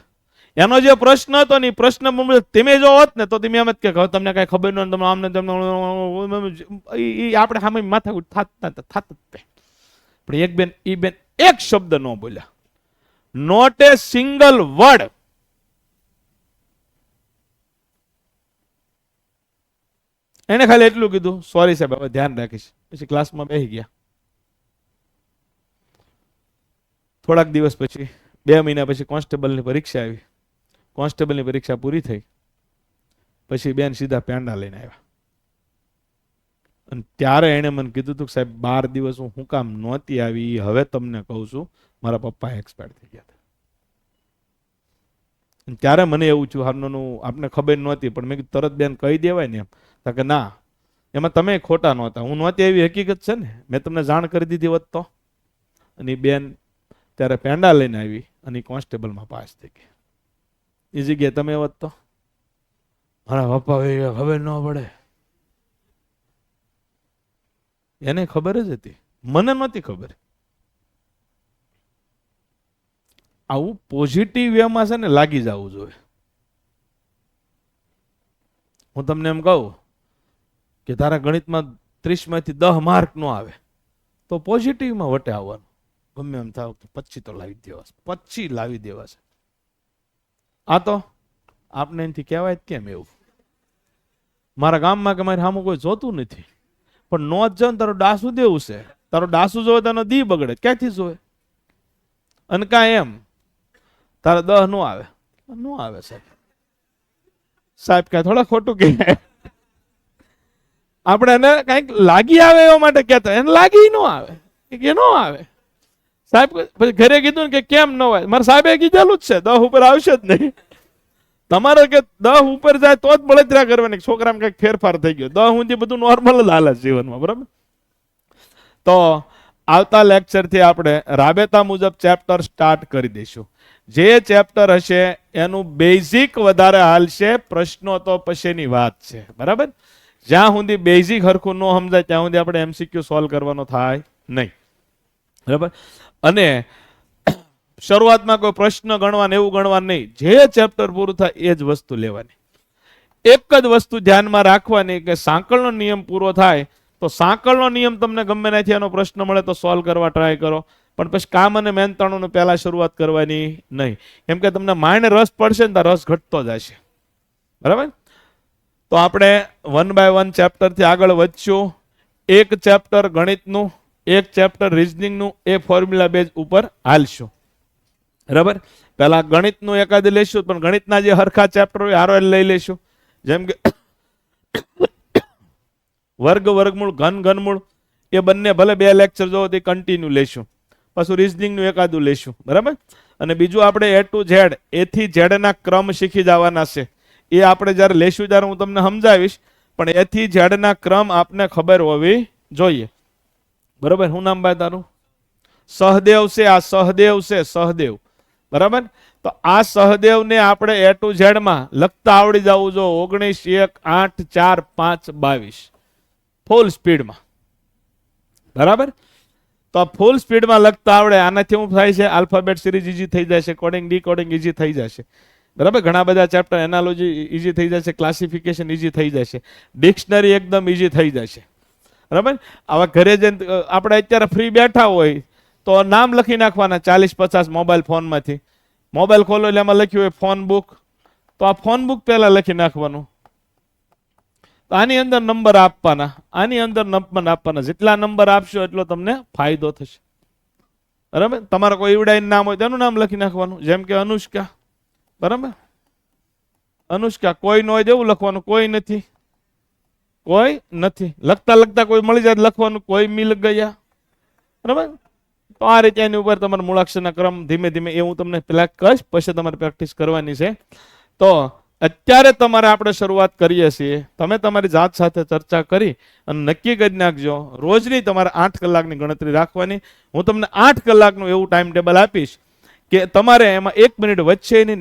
એનો જે પ્રશ્ન હતો ને પ્રશ્ન તમે જો હોત ને તો તમે એમ જ કે તમને કઈ ખબર ન તમે આમને તમને આપણે સામે માથા થાત પણ એક બેન ઈ બેન એક શબ્દ ન બોલ્યા, નોટ એ સિંગલ વર્ડ. એને ખાલી એટલું કીધું, સોરી સાહેબ હવે ધ્યાન રાખીશ. પછી ક્લાસમાં બેસી ગયા. થોડાક દિવસ પછી 2 મહિના પછી કોન્સ્ટેબલની પરીક્ષા આવી. કોન્સ્ટેબલની પરીક્ષા પૂરી થઈ પછી બેન સીધા પેંડા લઈને આવ્યા. અને ત્યારે એણે મને કીધું હતું કે સાહેબ 12 દિવસ હું કામ નહોતી આવી, હવે તમને કહું છું મારા પપ્પા એક્સપાયર થઈ ગયા હતા. ત્યારે મને એવું થયું હારનું આપને ખબર નહોતી પણ મેં તરત બેન કહી દેવાય ને એમ કે ના એમાં તમે ખોટા નહોતા, હું નહોતી એવી હકીકત છે ને, મેં તમને જાણ કરી દીધી હોત તો. અને બેન ત્યારે પેંડા લઈને આવી અને કોન્સ્ટેબલમાં પાસ થઈ ગઈ. એ જગ્યાએ તમે હોત તો મારા પપ્પા ખબર ન પડે. એને ખબર જ હતી, મને નહોતી ખબર. આવું પોઝિટિવ વેમાં છે ને લાગી જવું જોઈએ. હું તમને એમ કહું કે તારા ગણિતમાં 30 માંથી 10 માર્ક નો આવે તો પોઝિટિવમાં વટે આવવાનું. ગમે એમ થાવ 25 તો લાવી દેવા, 25 લાવી દેવા છે. આ તો આપને એનાથી કહેવાય કેમ એવું? મારા ગામમાં કે મારી સામું કોઈ જોતું નથી પણ નો જ જાવ ને તારું ડાસું દેવું છે, તારો ડાસું જોવે તો દી બગડે, ક્યાંથી જોવે? અને કાંઈ એમ તારા 10 નો આવે, નો આવે સાહેબ. સાહેબ કાંઈ થોડા ખોટું કહે, આપણે એને કઈક લાગી આવે એવા માટે કહેતા, એને લાગી ન આવે કે ન આવે. સાહેબ પછી ઘરે કીધું ને કે કેમ ન હોય, મારા સાહેબે કીધેલું જ છે 10 ઉપર આવશે જ નહીં. તમારે કે 10 ઉપર જાય તો જ બળતરા કરવાની. છોકરામાં કઈક ફેરફાર થઈ ગયો, 10 સુધી બધું નોર્મલ જ હાલે જીવનમાં, બરાબર. તો આવતા લેક્ચરથી આપણે રાબેતા મુજબ ચેપ્ટર સ્ટાર્ટ કરી દઈશું. જે ચેપ્ટર હશે એનું બેઝિક વધારે હાલશે, પ્રશ્નો તો પછીની વાત છે, બરાબર. જ્યાં સુધી બેઝિક હરખું ન સમજાય ત્યાં સુધી આપણે MCQ સોલ્વ કરવાનો થાય નહીં, બરાબર. અને શરૂઆતમાં કોઈ પ્રશ્ન ગણવા એવું ગણવા નહીં, જે ચેપ્ટર પૂરું થાય એ જ વસ્તુ લેવાની. એક જ વસ્તુ ધ્યાનમાં રાખવાની કે સાંકળનો નિયમ પૂરો થાય તો સાંકળનો નિયમ તમને ગમે ત્યાંથી એનો પ્રશ્ન મળે તો સોલ્વ કરવા ટ્રાય કરો, પણ પછી કામ અને મહેનતાણું પહેલા શરૂઆત કરવાની નહીં. કેમ કે તમને માઇન્ડ રસ પડશે ને ત્યાં રસ ઘટતો જશે, બરાબર. તો આપણે 1 by 1 ચેપ્ટરથી આગળ વધશું. એક ચેપ્ટર ગણિતનું, એક ચેપ્ટર રીઝનિંગનું, એ ફોર્મ્યુલા બેઝ ઉપર હાલશું, બરાબર. પહેલા ગણિતનું એકાદ લઈશું પણ ગણિતના જે હરખા ચેપ્ટર હોય હારો લઈ લઈશું. જેમ કે વર્ગ, વર્ગમૂળ, ઘન, ઘનમૂળ એ બંને ભલે 2 લેક્ચર જોવો તે કન્ટિન્યુ લઈશું. પાછું રીઝનિંગનું એકાદું લઈશું, બરાબર. અને બીજું આપણે A to Z, A થી Z ના ક્રમ શીખી જવાના છે. એ આપણે જ્યારે લેશું ત્યારે હું તમને સમજાવીશ, પણ A થી Z ના ક્રમ આપને ખબર હોવી જોઈએ, બરાબર. શું નામ ભાઈ તારું? સહદેવ છે. આ સહદેવ છે, સહદેવ, બરાબર. તો આ સહદેવને આપણે A to Z માં લખતા આવડી જવું જો 19, 1, 8, 4, 5, 22 ફૂલ સ્પીડમાં, બરાબર. તો આ ફૂલ સ્પીડમાં લખતા આવડે. આનાથી શું થાય છે? આલ્ફાબેટ સિરીઝ ઈઝી થઈ જશે, કોડિંગ ડીકોડિંગ ઈઝી થઈ જશે, બરાબર. ઘણા બધા ચેપ્ટર એનાલોજી ઈઝી થઈ જશે, ક્લાસિફિકેશન ઈઝી થઈ જશે, ડિક્શનરી એકદમ ઈઝી થઈ જશે, બરાબર. આવા ઘરે જઈને આપણે અત્યારે ફ્રી બેઠા હોય તો નામ લખી નાખવાના 40-50 મોબાઈલ ફોનમાંથી. મોબાઈલ ખોલો એટલે એમાં લખ્યું હોય ફોન બુક, તો આ ફોન બુક પહેલા લખી નાખવાનું. તો આની અંદર નંબર આપવાના, આની અંદર નંબર આપવાના. જેટલા નંબર આપશો એટલો તમને ફાયદો થશે, બરાબર. તમારે કોઈ ઈવડાઈનું નામ હોય તેનું નામ લખી નાખવાનું. જેમ કે અનુષ્કા, બરાબર. અનુષ્કા કોઈ ન હોય દેવું લખવાનું, કોઈ નથી, કોઈ નથી. લખતા લખતા કોઈ મળી જાય લખવાનું, કોઈ મિલ ગયા, બરાબર. તો આ રીતે એની ઉપર તમારે મૂળાક્ષરના ક્રમ ધીમે ધીમે એ હું તમને પેલા કહીશ, પછી તમારે પ્રેક્ટિસ કરવાની છે. તો અત્યારે તમારે આપણે શરૂઆત કરીએ છીએ. તમે તમારી જાત સાથે ચર્ચા કરી અને નક્કી કરી નાખજો રોજની તમારે 8 કલાકની ગણતરી રાખવાની. હું તમને 8 કલાકનું એવું ટાઈમ ટેબલ આપીશ કે તમારે એમાં 1 મિનિટ વચ્ચે નહીં